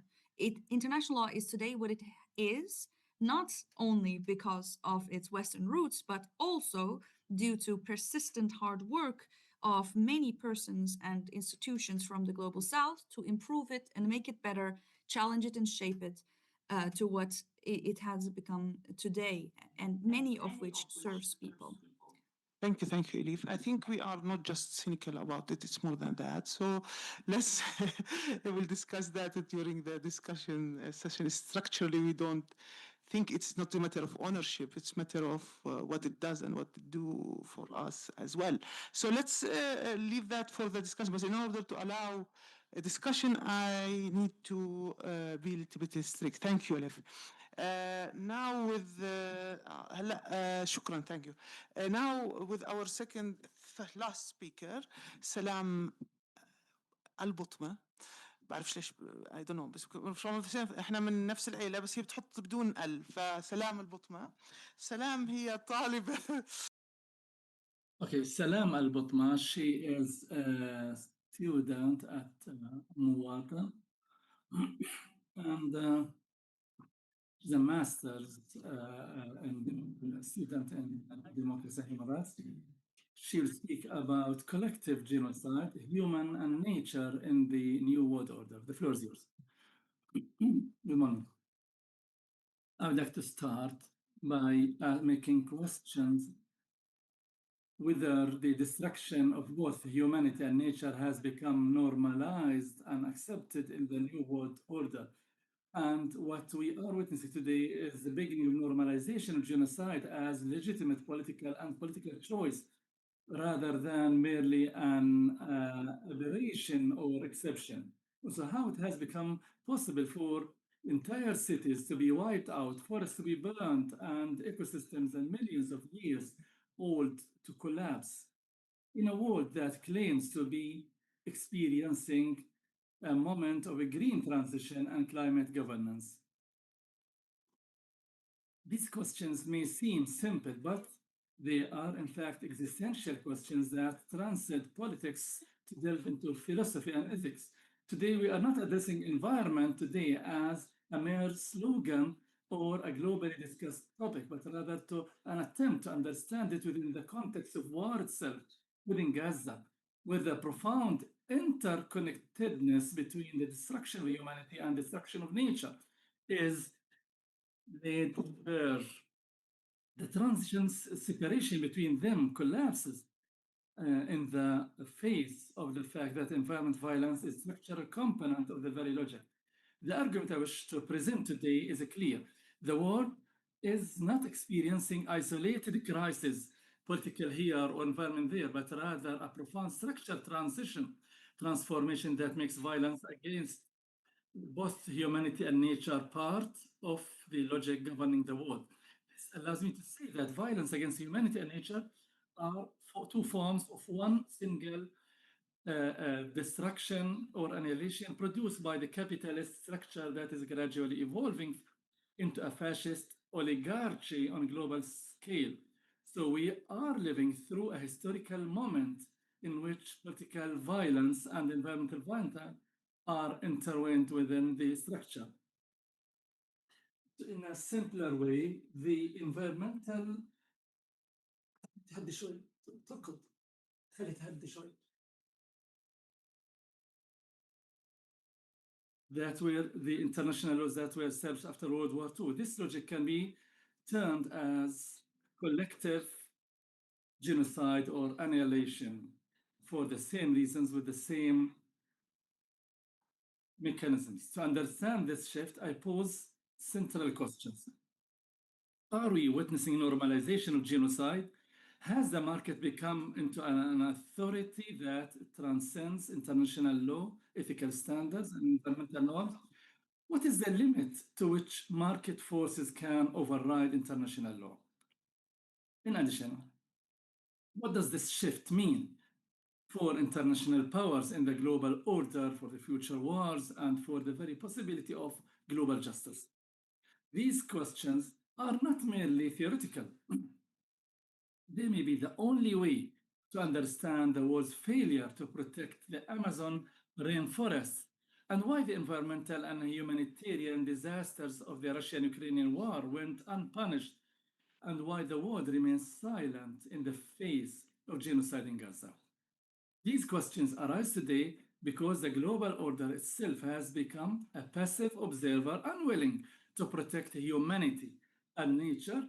International law is today what it is, not only because of its Western roots, but also due to persistent hard work of many persons and institutions from the global south to improve it and make it better, challenge it and shape it to what it has become today, and many of which serves people.
Thank you, Elif. I think we are not just cynical about it, it's more than that. So let's, we'll discuss that during the discussion session. Structurally, we don't think it's not a matter of ownership, it's a matter of what it does and what it do for us as well. So let's leave that for the discussion, but in order to allow a discussion, I need to be a little bit strict. Thank you, Elif. Now with شكرا, thank you. Now with our second last speaker, سلام البطمة. بعرفش ليش I don't know بس احنا من نفس العيلة بس هي بتحط بدون ال فسلام البطمة. سلام هي طالبة.
Okay, Salam Al-Butma, she is a student at Muwatin, and she's a master's student in democracy and human rights. She will speak about collective genocide, human and nature in the New World Order. The floor is yours. Good morning. I would like to start by making questions whether the destruction of both humanity and nature has become normalized and accepted in the New World Order. And what we are witnessing today is the beginning of normalization of genocide as legitimate political choice, rather than merely an aberration or exception. So how it has become possible for entire cities to be wiped out, forests to be burned, and ecosystems and millions of years old to collapse in a world that claims to be experiencing a moment of a green transition and climate governance. These questions may seem simple, but they are in fact existential questions that transcend politics to delve into philosophy and ethics. Today, we are not addressing environment today as a mere slogan or a globally discussed topic, but rather to an attempt to understand it within the context of war itself, within Gaza, with the profound interconnectedness between the destruction of humanity and destruction of nature is laid bare. The transition's separation between them collapses in the face of the fact that environment violence is a structural component of the very logic. The argument I wish to present today is clear. The world is not experiencing isolated crises, political here or environment there, but rather a profound structural transformation that makes violence against both humanity and nature part of the logic governing the world. This allows me to say that violence against humanity and nature are two forms of one single destruction or annihilation produced by the capitalist structure that is gradually evolving into a fascist oligarchy on a global scale. So we are living through a historical moment in which political violence and environmental violence are intertwined within the structure. In a simpler way, the environmental that were the international laws that were established after World War II. This logic can be termed as collective genocide or annihilation for the same reasons with the same mechanisms. To understand this shift, I pose central questions. Are we witnessing normalization of genocide? Has the market become into an authority that transcends international law, ethical standards, and environmental norms? What is the limit to which market forces can override international law? In addition, what does this shift mean for international powers in the global order, for the future wars, and for the very possibility of global justice? These questions are not merely theoretical. They may be the only way to understand the world's failure to protect the Amazon rainforest and why the environmental and humanitarian disasters of the Russian-Ukrainian war went unpunished and why the world remains silent in the face of genocide in Gaza. These questions arise today because the global order itself has become a passive observer unwilling to protect humanity and nature,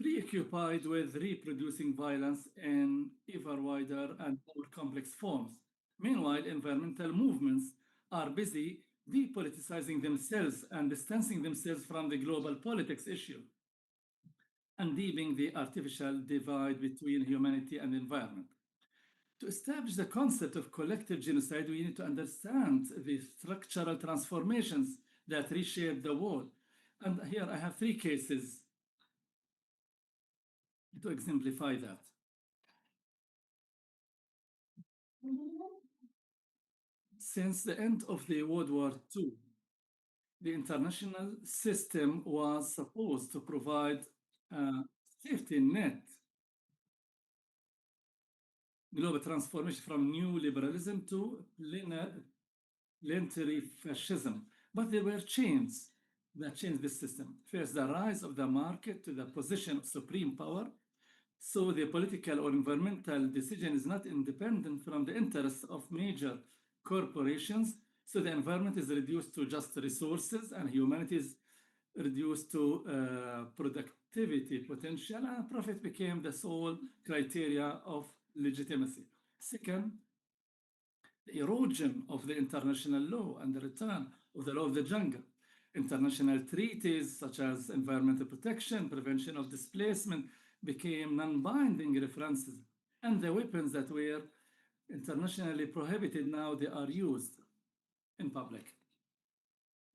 preoccupied with reproducing violence in ever wider and more complex forms. Meanwhile, environmental movements are busy depoliticizing themselves and distancing themselves from the global politics issue and deepening the artificial divide between humanity and environment. To establish the concept of collective genocide, we need to understand the structural transformations that reshape the world. And here I have 3 cases to exemplify that. Since the end of the World War II, the international system was supposed to provide a safety net, global transformation from new liberalism to planetary fascism. But there were chains that changed the system. First, the rise of the market to the position of supreme power. So the political or environmental decision is not independent from the interests of major corporations. So the environment is reduced to just resources and humanity is reduced to productivity potential, and profit became the sole criteria of legitimacy. Second, the erosion of the international law and the return of the law of the jungle. International treaties such as environmental protection, prevention of displacement became non-binding references, and the weapons that were internationally prohibited now they are used in public.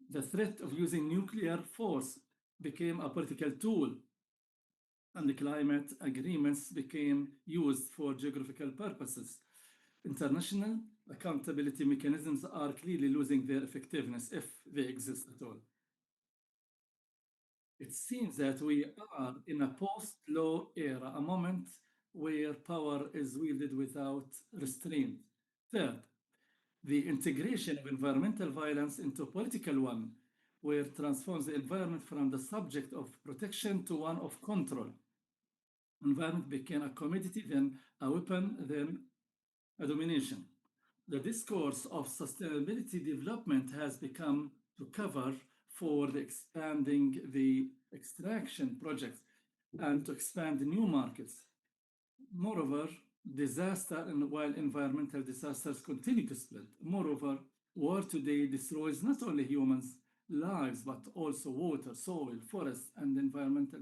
The threat of using nuclear force became a political tool, and the climate agreements became used for geographical purposes. International accountability mechanisms are clearly losing their effectiveness if they exist at all. It seems that we are in a post-law era, a moment where power is wielded without restraint. Third, the integration of environmental violence into political one, where it transforms the environment from the subject of protection to one of control. Environment became a commodity, then a weapon, then a domination. The discourse of sustainability development has become to cover for the expanding the extraction projects and to expand new markets. Moreover, disaster and while environmental disasters continue to spread. Moreover, war today destroys not only humans' lives, but also water, soil, forests, and environmental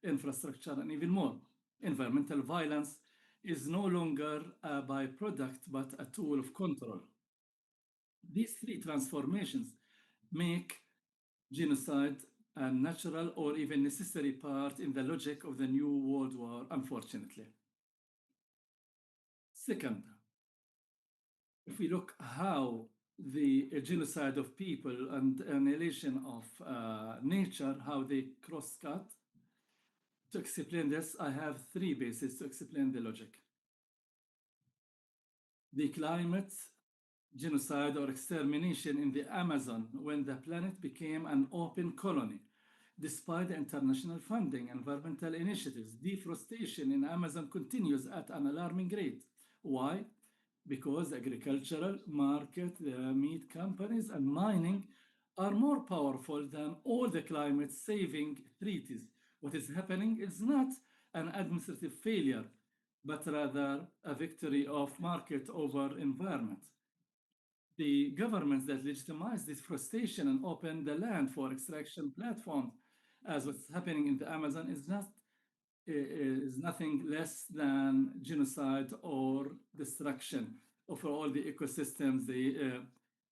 infrastructure, and even more. Environmental violence is no longer a byproduct, but a tool of control. These 3 transformations make genocide a natural or even necessary part in the logic of the new World War, unfortunately. Second, if we look how the genocide of people and annihilation of nature, how they cross-cut, to explain this, I have 3 bases to explain the logic. The climate genocide or extermination in the Amazon when the planet became an open colony. Despite the international funding, environmental initiatives, deforestation in Amazon continues at an alarming rate. Why? Because the agricultural market, the meat companies, and mining are more powerful than all the climate-saving treaties. What is happening is not an administrative failure, but rather a victory of market over environment. The governments that legitimize deforestation and open the land for extraction platforms, as what's happening in the Amazon, is nothing less than genocide or destruction of all the ecosystems, the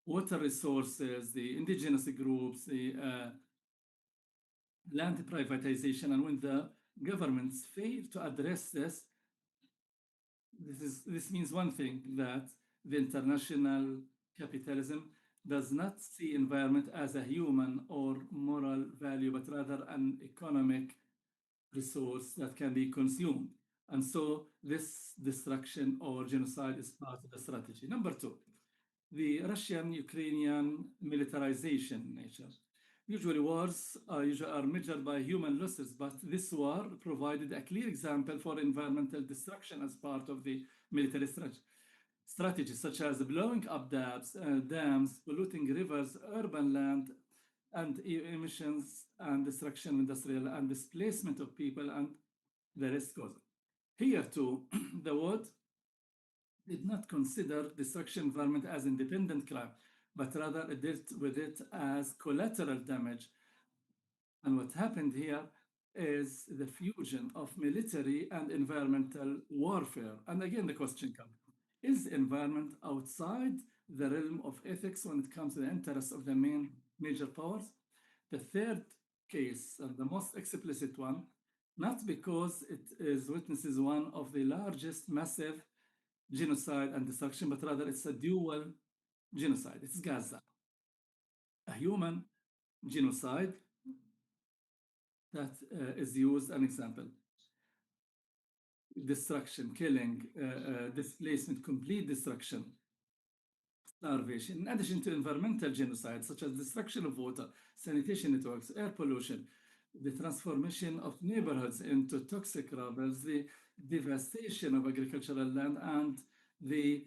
water resources, the indigenous groups, the land privatization. And when the governments fail to address this, this means one thing, that the international capitalism does not see environment as a human or moral value, but rather an economic resource that can be consumed. And so this destruction or genocide is part of the strategy. Number two, the Russian-Ukrainian militarization nature. Usually wars are measured by human losses, but this war provided a clear example for environmental destruction as part of the military strategies, such as blowing up dams, polluting rivers, urban land, and emissions and destruction of industrial and displacement of people, and the rest goes on. Here too, the world did not consider destruction environment as independent crime, but rather it dealt with it as collateral damage. And what happened here is the fusion of military and environmental warfare. And again, the question comes, is environment outside the realm of ethics when it comes to the interests of the major powers? The third case, and the most explicit one, not because it witnesses one of the largest massive genocide and destruction, but rather it's a dual genocide. It's Gaza, a human genocide that is used an example. Destruction, killing, displacement, complete destruction, starvation, in addition to environmental genocide, such as destruction of water, sanitation networks, air pollution, the transformation of neighborhoods into toxic rubbles, the devastation of agricultural land, and the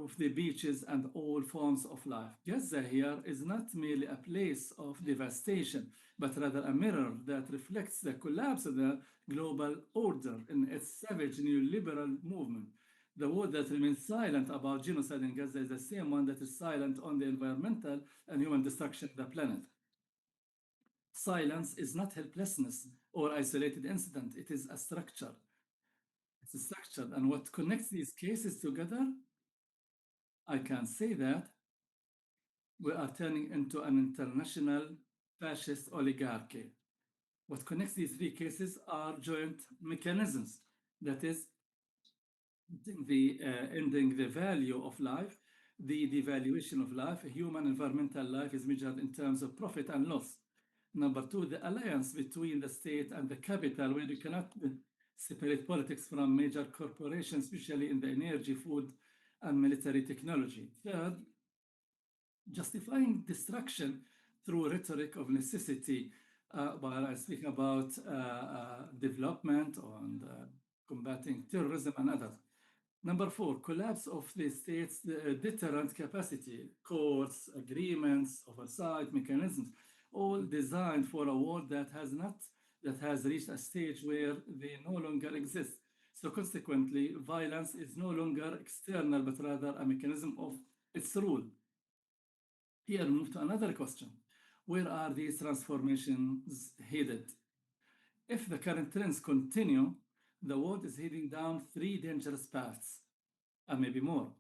of the beaches and all forms of life. Gaza here is not merely a place of devastation, but rather a mirror that reflects the collapse of the global order in its savage neoliberal movement. The word that remains silent about genocide in Gaza is the same one that is silent on the environmental and human destruction of the planet. Silence is not helplessness or isolated incident, it is a structure. It's a structure, and what connects these cases together, I can say that we are turning into an international fascist oligarchy. What connects these three cases are joint mechanisms. That is, ending the value of life, the devaluation of life. Human environmental life is measured in terms of profit and loss. Number two, the alliance between the state and the capital, where you cannot separate politics from major corporations, especially in the energy, food, and military technology. Third, justifying destruction through rhetoric of necessity, while I speak about development and combating terrorism and others. Number four, collapse of the state's deterrent capacity, courts, agreements, oversight mechanisms, all designed for a war that has reached a stage where they no longer exist. So consequently, violence is no longer external, but rather a mechanism of its rule. Here, move to another question. Where are these transformations headed? If the current trends continue, the world is heading down three dangerous paths, and maybe more.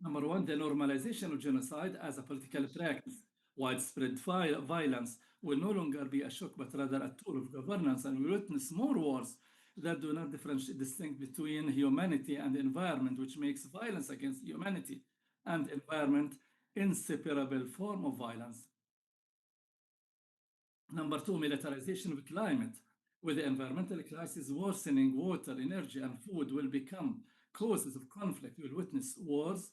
Number one, the normalization of genocide as a political practice. Widespread violence will no longer be a shock, but rather a tool of governance, and we witness more wars that do not distinguish between humanity and environment, which makes violence against humanity and environment inseparable form of violence. Number two, militarization of climate. With the environmental crisis worsening, water, energy, and food will become causes of conflict. We will witness wars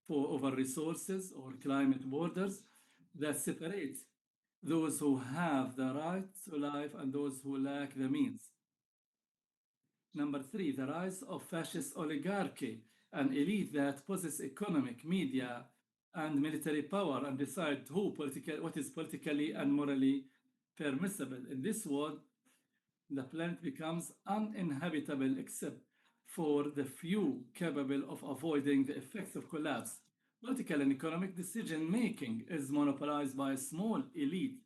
over resources or climate borders that separate those who have the right to life and those who lack the means. Number three, the rise of fascist oligarchy, an elite that possesses economic, media, and military power and decide what is politically and morally permissible. In this world, the planet becomes uninhabitable except for the few capable of avoiding the effects of collapse. Political and economic decision-making is monopolized by a small elite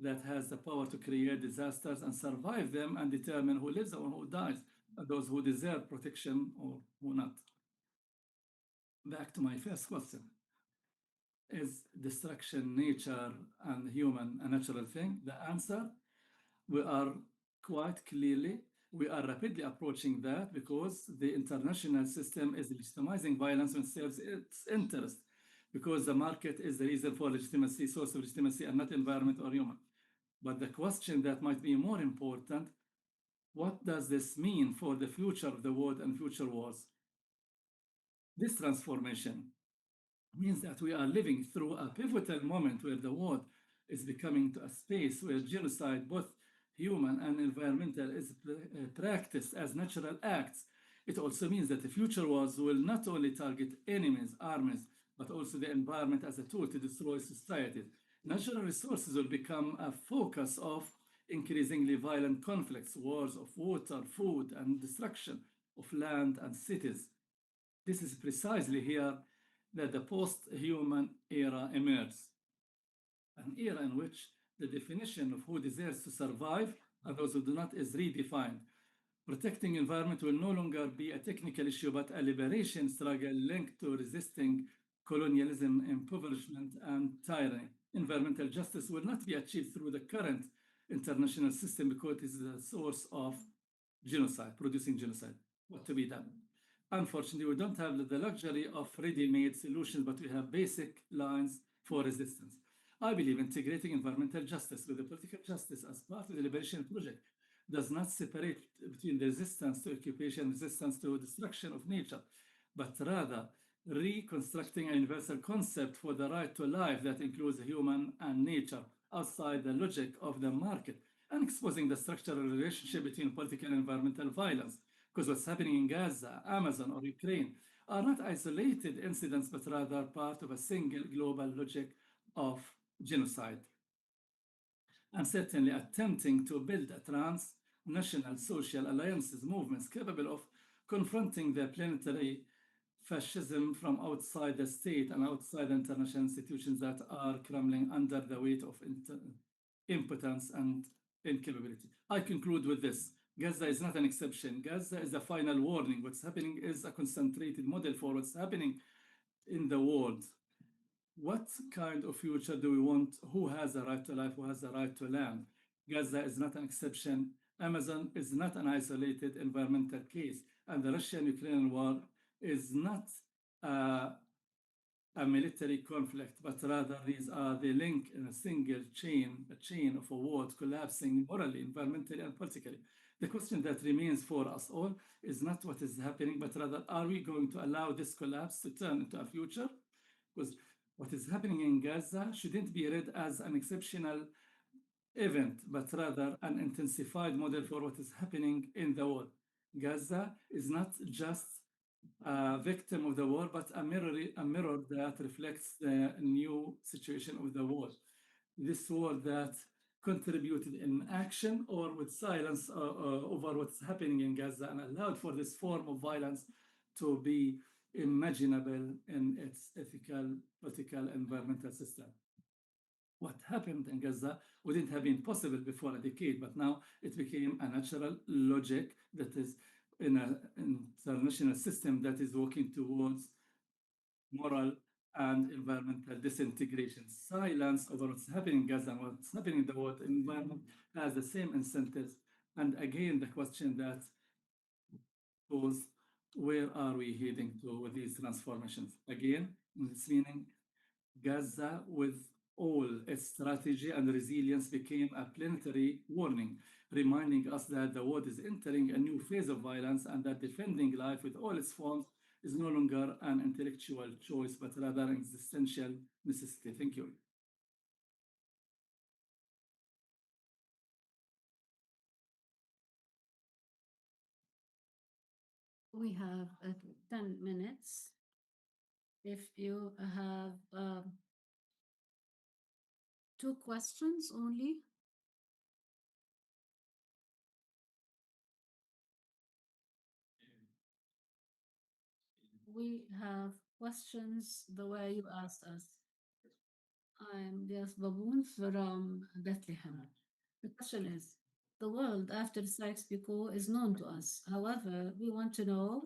that has the power to create disasters and survive them and determine who lives or who dies, and those who deserve protection or who not. Back to my first question. Is destruction nature and human a natural thing? The answer, we are rapidly approaching that because the international system is legitimizing violence when it serves its interest, because the market is the reason for legitimacy, source of legitimacy, and not environment or human. But the question that might be more important What does this mean for the future of the world and future wars? This transformation means that we are living through a pivotal moment where the world is becoming to a space where genocide, both human and environmental, is practiced as natural acts. It also means that the future wars will not only target enemies, armies, but also the environment as a tool to destroy societies. Natural resources will become a focus of increasingly violent conflicts, wars of water, food, and destruction of land and cities. This is precisely here that the post-human era emerges, an era in which the definition of who deserves to survive and those who do not is redefined. Protecting environment will no longer be a technical issue, but a liberation struggle linked to resisting colonialism, impoverishment, and tyranny. Environmental justice will not be achieved through the current international system because it is the source of genocide, producing genocide. What to be done? Unfortunately, we don't have the luxury of ready-made solutions, but we have basic lines for resistance. I believe integrating environmental justice with the political justice as part of the liberation project does not separate between the resistance to occupation, resistance to destruction of nature, but rather reconstructing a universal concept for the right to life that includes human and nature outside the logic of the market, and exposing the structural relationship between political and environmental violence. Because what's happening in Gaza, Amazon, or Ukraine are not isolated incidents, but rather part of a single global logic of genocide. And certainly attempting to build a transnational social alliances movements capable of confronting the planetary fascism from outside the state and outside international institutions that are crumbling under the weight of impotence and incapability. I conclude with this. Gaza is not an exception. Gaza is a final warning. What's happening is a concentrated model for what's happening in the world. What kind of future do we want? Who has the right to life? Who has the right to land? Gaza is not an exception. Amazon is not an isolated environmental case. And the Russian-Ukrainian war is not a military conflict, but rather these are the link in a single chain, a chain of a world collapsing morally, environmentally, and politically. The question that remains for us all is not what is happening, but rather, are we going to allow this collapse to turn into a future? Because what is happening in Gaza shouldn't be read as an exceptional event, but rather an intensified model for what is happening in the world. Gaza is not just a victim of the war, but a mirror that reflects the new situation of the world. This war that contributed in action or with silence over what's happening in Gaza and allowed for this form of violence to be imaginable in its ethical, political, environmental system. What happened in Gaza wouldn't have been possible before a decade, but now it became a natural logic that is in an international system that is working towards moral and environmental disintegration. Silence over what's happening in Gaza and what's happening in the world environment has the same incentives. And again, the question that goes, where are we heading to with these transformations? Again, it's meaning Gaza, with all its strategy and resilience, became a planetary warning, reminding us that the world is entering a new phase of violence and that defending life with all its forms is no longer an intellectual choice, but rather an existential necessity. Thank you.
We have 10 minutes. If you have 2 questions only. We have questions the way you asked us. I'm Dias Baboon from Bethlehem. The question is, the world after Sykes-Picot is known to us. However, we want to know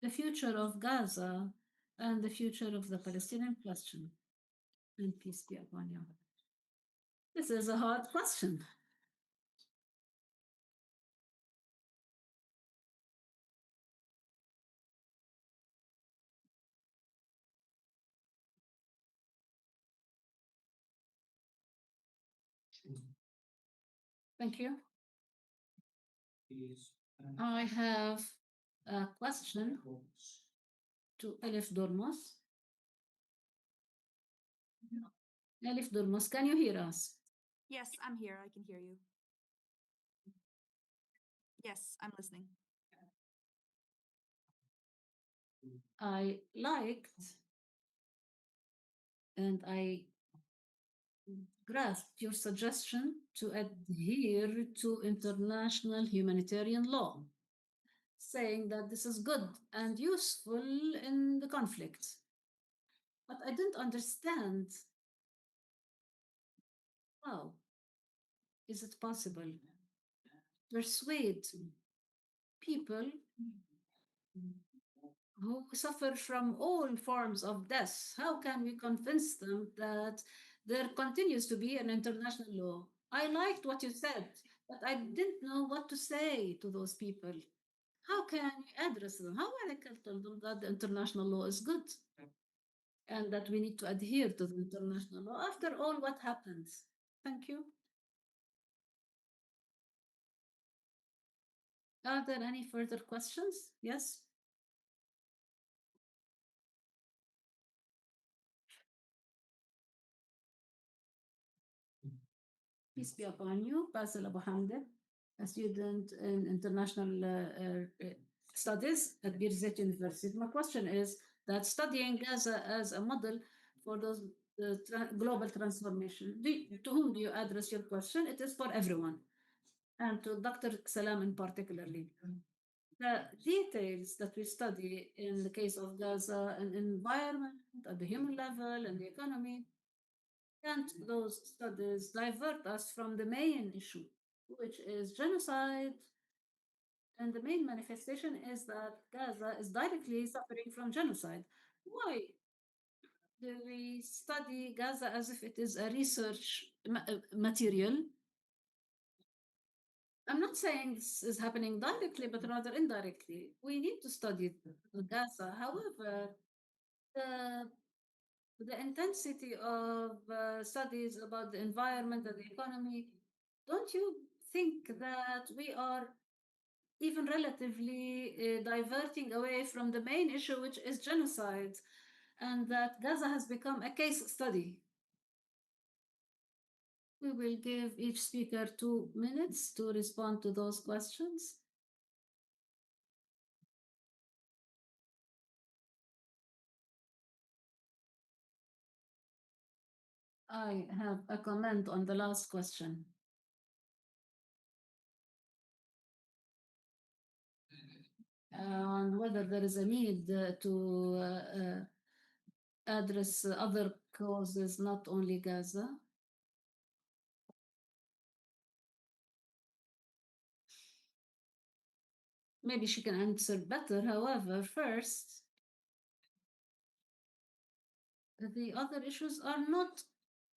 the future of Gaza and the future of the Palestinian question. And peace be upon you. This is a hard question. Thank you. I have a question to Elif Dormos. Elif Dormos, can you hear us?
Yes, I'm here. I can hear you. Yes, I'm listening.
I liked and I grasped your suggestion to adhere to international humanitarian law, saying that this is good and useful in the conflict. But I didn't understand how is it possible to persuade people who suffer from all forms of death. How can we convince them that there continues to be an international law? I liked what you said, but I didn't know what to say to those people. How can we address them? How can I tell them that the international law is good and that we need to adhere to the international law? After all, what happens? Thank you. Are there any further questions? Yes. Peace be upon you, Basil Abu Hamid, a student in international studies at Birzeit University. My question is that studying Gaza as a model for those global transformation, to whom do you address your question? It is for everyone, and to Dr. Salam in particularly. The details that we study in the case of Gaza and environment, at the human level, and the economy, can't those studies divert us from the main issue, which is genocide? And the main manifestation is that Gaza is directly suffering from genocide. Why do we study Gaza as if it is a research material? I'm not saying this is happening directly, but rather indirectly. We need to study Gaza. However, the intensity of studies about the environment and the economy, don't you think that we are even relatively diverting away from the main issue, which is genocide, and that Gaza has become a case study? We will give each speaker 2 minutes to respond to those questions. I have a comment on the last question. On whether there is a need to address other causes, not only Gaza. Maybe she can answer better. However, first, the other issues are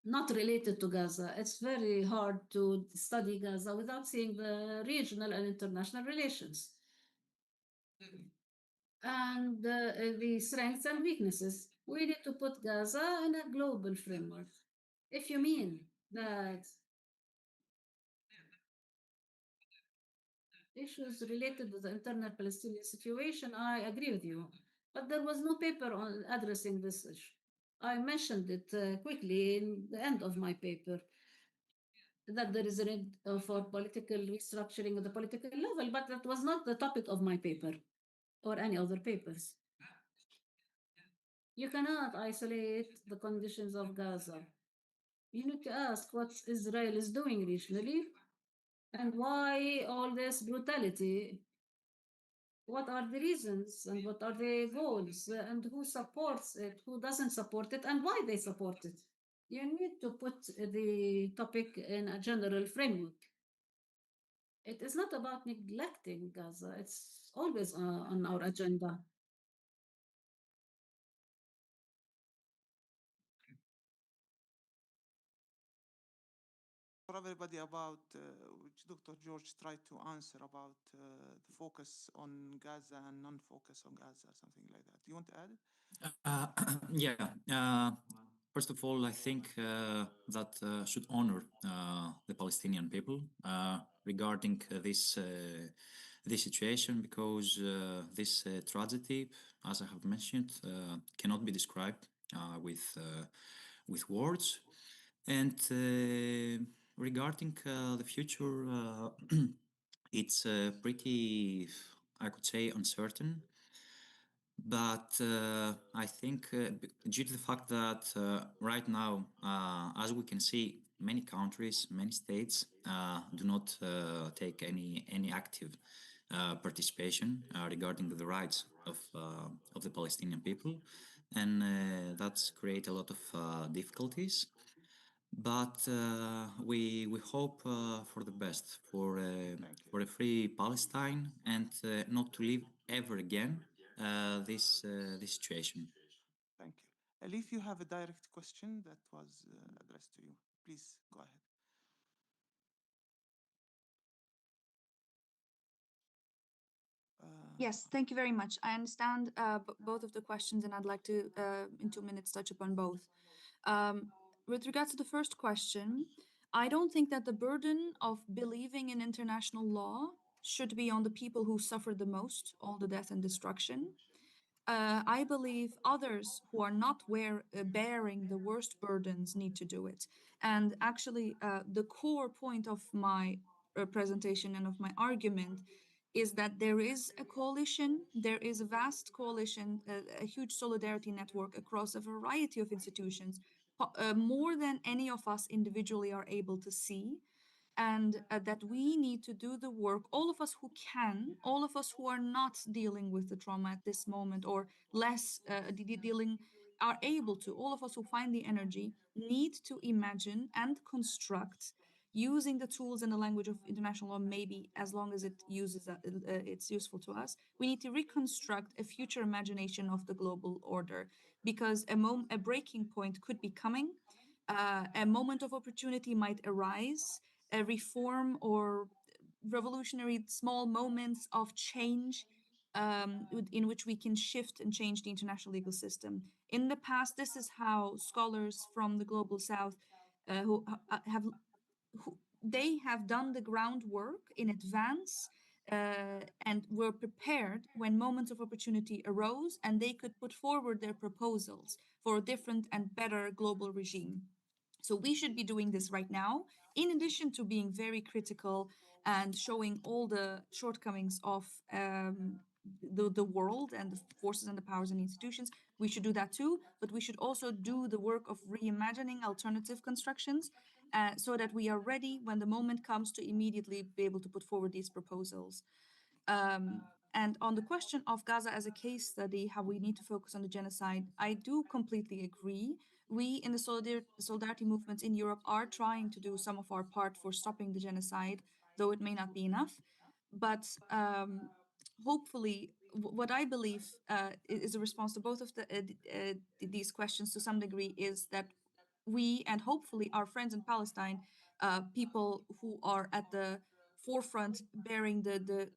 not related to Gaza. It's very hard to study Gaza without seeing the regional and international relations and the strengths and weaknesses. We need to put Gaza in a global framework. If you mean that issues related to the internal Palestinian situation, I agree with you. But there was no paper on addressing this issue. I mentioned it quickly in the end of my paper, that there is a need for political restructuring at the political level, but that was not the topic of my paper or any other papers. You cannot isolate the conditions of Gaza. You need to ask what Israel is doing regionally and why all this brutality. What are the reasons and what are the goals and who supports it, who doesn't support it, and why they support it? You need to put the topic in a general framework. It is not about neglecting Gaza, it's always on our agenda.
For everybody about which Dr. George tried to answer about the focus on Gaza and non-focus on Gaza, something like that. Do you want to add?
Yeah. First of all, I think that should honor the Palestinian people. regarding this situation, because this tragedy, as I have mentioned, cannot be described with words. And regarding the future, it's pretty, I could say, uncertain. But I think due to the fact that right now, as we can see, many countries, many states do not take any active participation regarding the rights of the Palestinian people, and that's create a lot of difficulties. But we hope for the best, for a free Palestine, and not to live ever again this situation.
Thank you. Elif, you have a direct question that was addressed to you. Please go ahead.
Yes, thank you very much. I understand both of the questions, and I'd like to, in 2 minutes, touch upon both. With regards to the first question, I don't think that the burden of believing in international law should be on the people who suffered the most, all the death and destruction. I believe others who are not bearing the worst burdens need to do it. And actually, the core point of my presentation and of my argument is that there is a coalition, there is a vast coalition, a huge solidarity network across a variety of institutions, more than any of us individually are able to see. And that we need to do the work, all of us who can, all of us who are not dealing with the trauma at this moment, or less dealing, are able to, all of us who find the energy, need to imagine and construct, using the tools and the language of international law, maybe as long as it's useful to us. We need to reconstruct a future imagination of the global order, because a breaking point could be coming. A moment of opportunity might arise, a reform or revolutionary small moments of change, in which we can shift and change the international legal system. In the past, this is how scholars from the global south they have done the groundwork in advance, and were prepared when moments of opportunity arose, and they could put forward their proposals for a different and better global regime. So we should be doing this right now, in addition to being very critical and showing all the shortcomings of the world and the forces and the powers and institutions. We should do that too, but we should also do the work of reimagining alternative constructions, so that we are ready when the moment comes to immediately be able to put forward these proposals. And on the question of Gaza as a case study, how we need to focus on the genocide, I do completely agree. We in the solidarity movements in Europe are trying to do some of our part for stopping the genocide, though it may not be enough. But hopefully, what I believe is a response to both of these questions to some degree, is that we, and hopefully our friends in Palestine, people who are at the forefront bearing the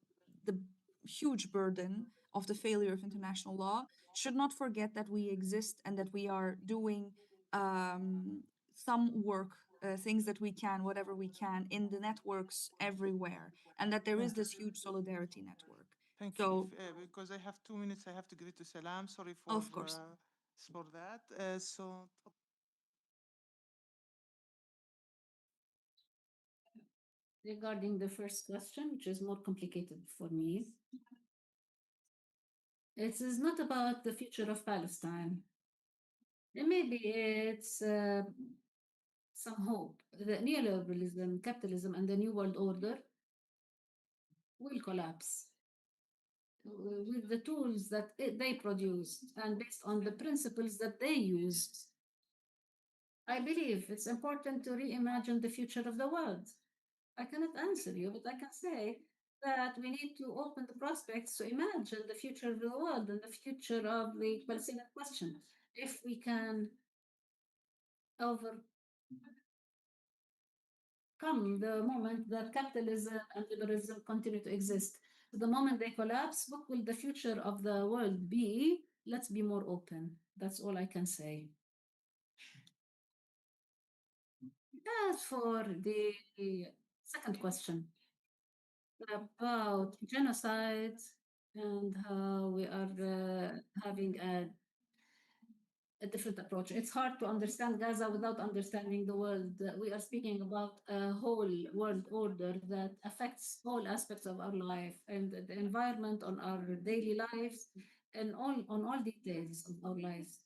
huge burden of the failure of international law, should not forget that we exist and that we are doing some work, things that we can, whatever we can, in the networks everywhere, and that there is this huge solidarity network.
Thank
So,
you. Because I have 2 minutes, I have to give it to Salam. Sorry for
of course.
for that. So
Regarding the first question, which is more complicated for me, it is not about the future of Palestine. And maybe it's some hope. The neoliberalism, capitalism, and the New World Order will collapse with the tools that they produced and based on the principles that they used. I believe it's important to reimagine the future of the world. I cannot answer you, but I can say that we need to open the prospects to imagine the future of the world and the future of the Palestinian question. If we can overcome the moment that capitalism and liberalism continue to exist, the moment they collapse, what will the future of the world be? Let's be more open. That's all I can say. As for the second question, about genocide and how we are having a different approach. It's hard to understand Gaza without understanding the world. We are speaking about a whole world order that affects all aspects of our life and the environment on our daily lives and on all details of our lives.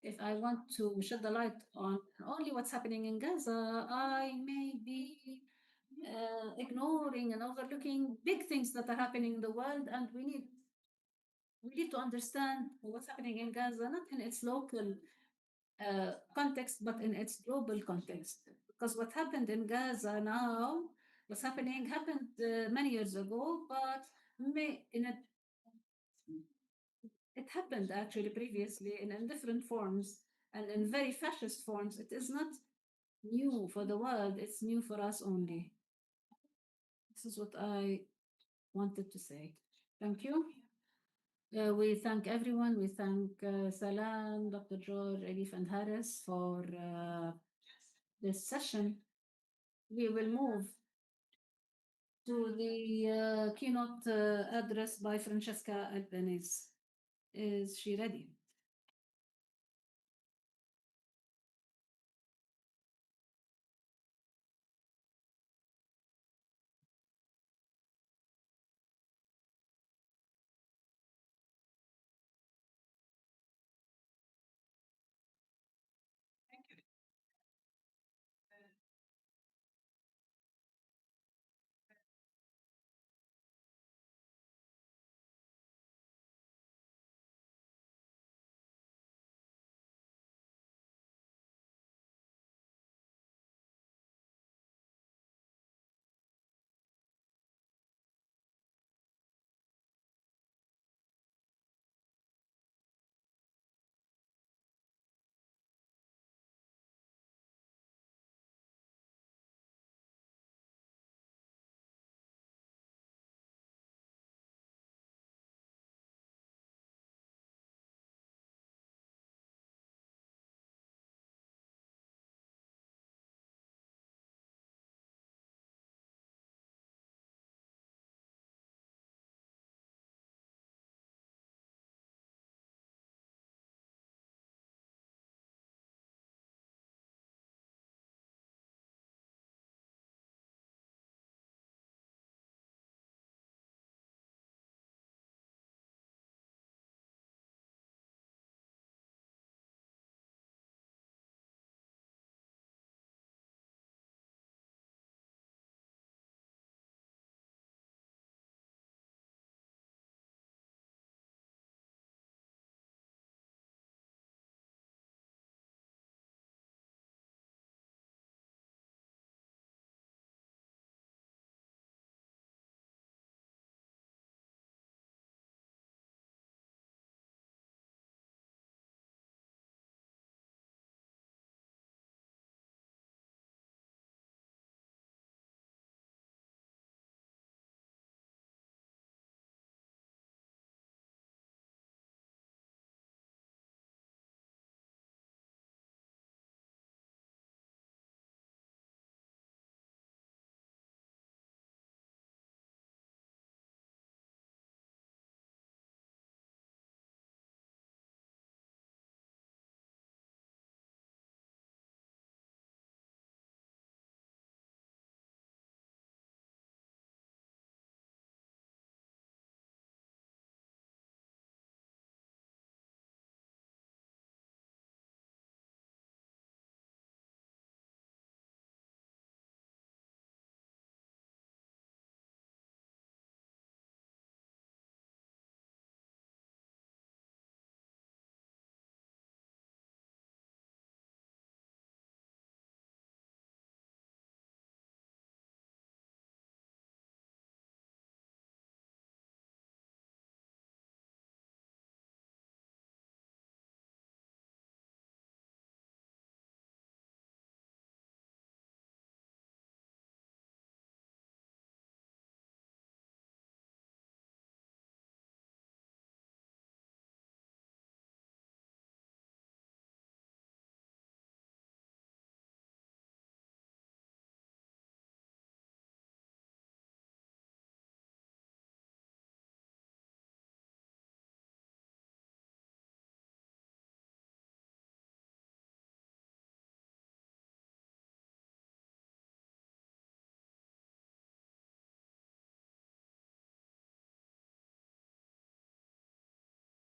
If I want to shed the light on only what's happening in Gaza, I may be ignoring and overlooking big things that are happening in the world, and we need to understand what's happening in Gaza, not in its local context, but in its global context. Because what happened in Gaza now, what's happening happened many years ago, but it happened actually previously in different forms and in very fascist forms. It is not new for the world, it's new for us only. This is what I wanted to say. Thank you. We thank everyone. We thank Salam, Dr. George, Elif, and Harris for this session. We will move to the keynote address by Francesca Albanese. Is she ready?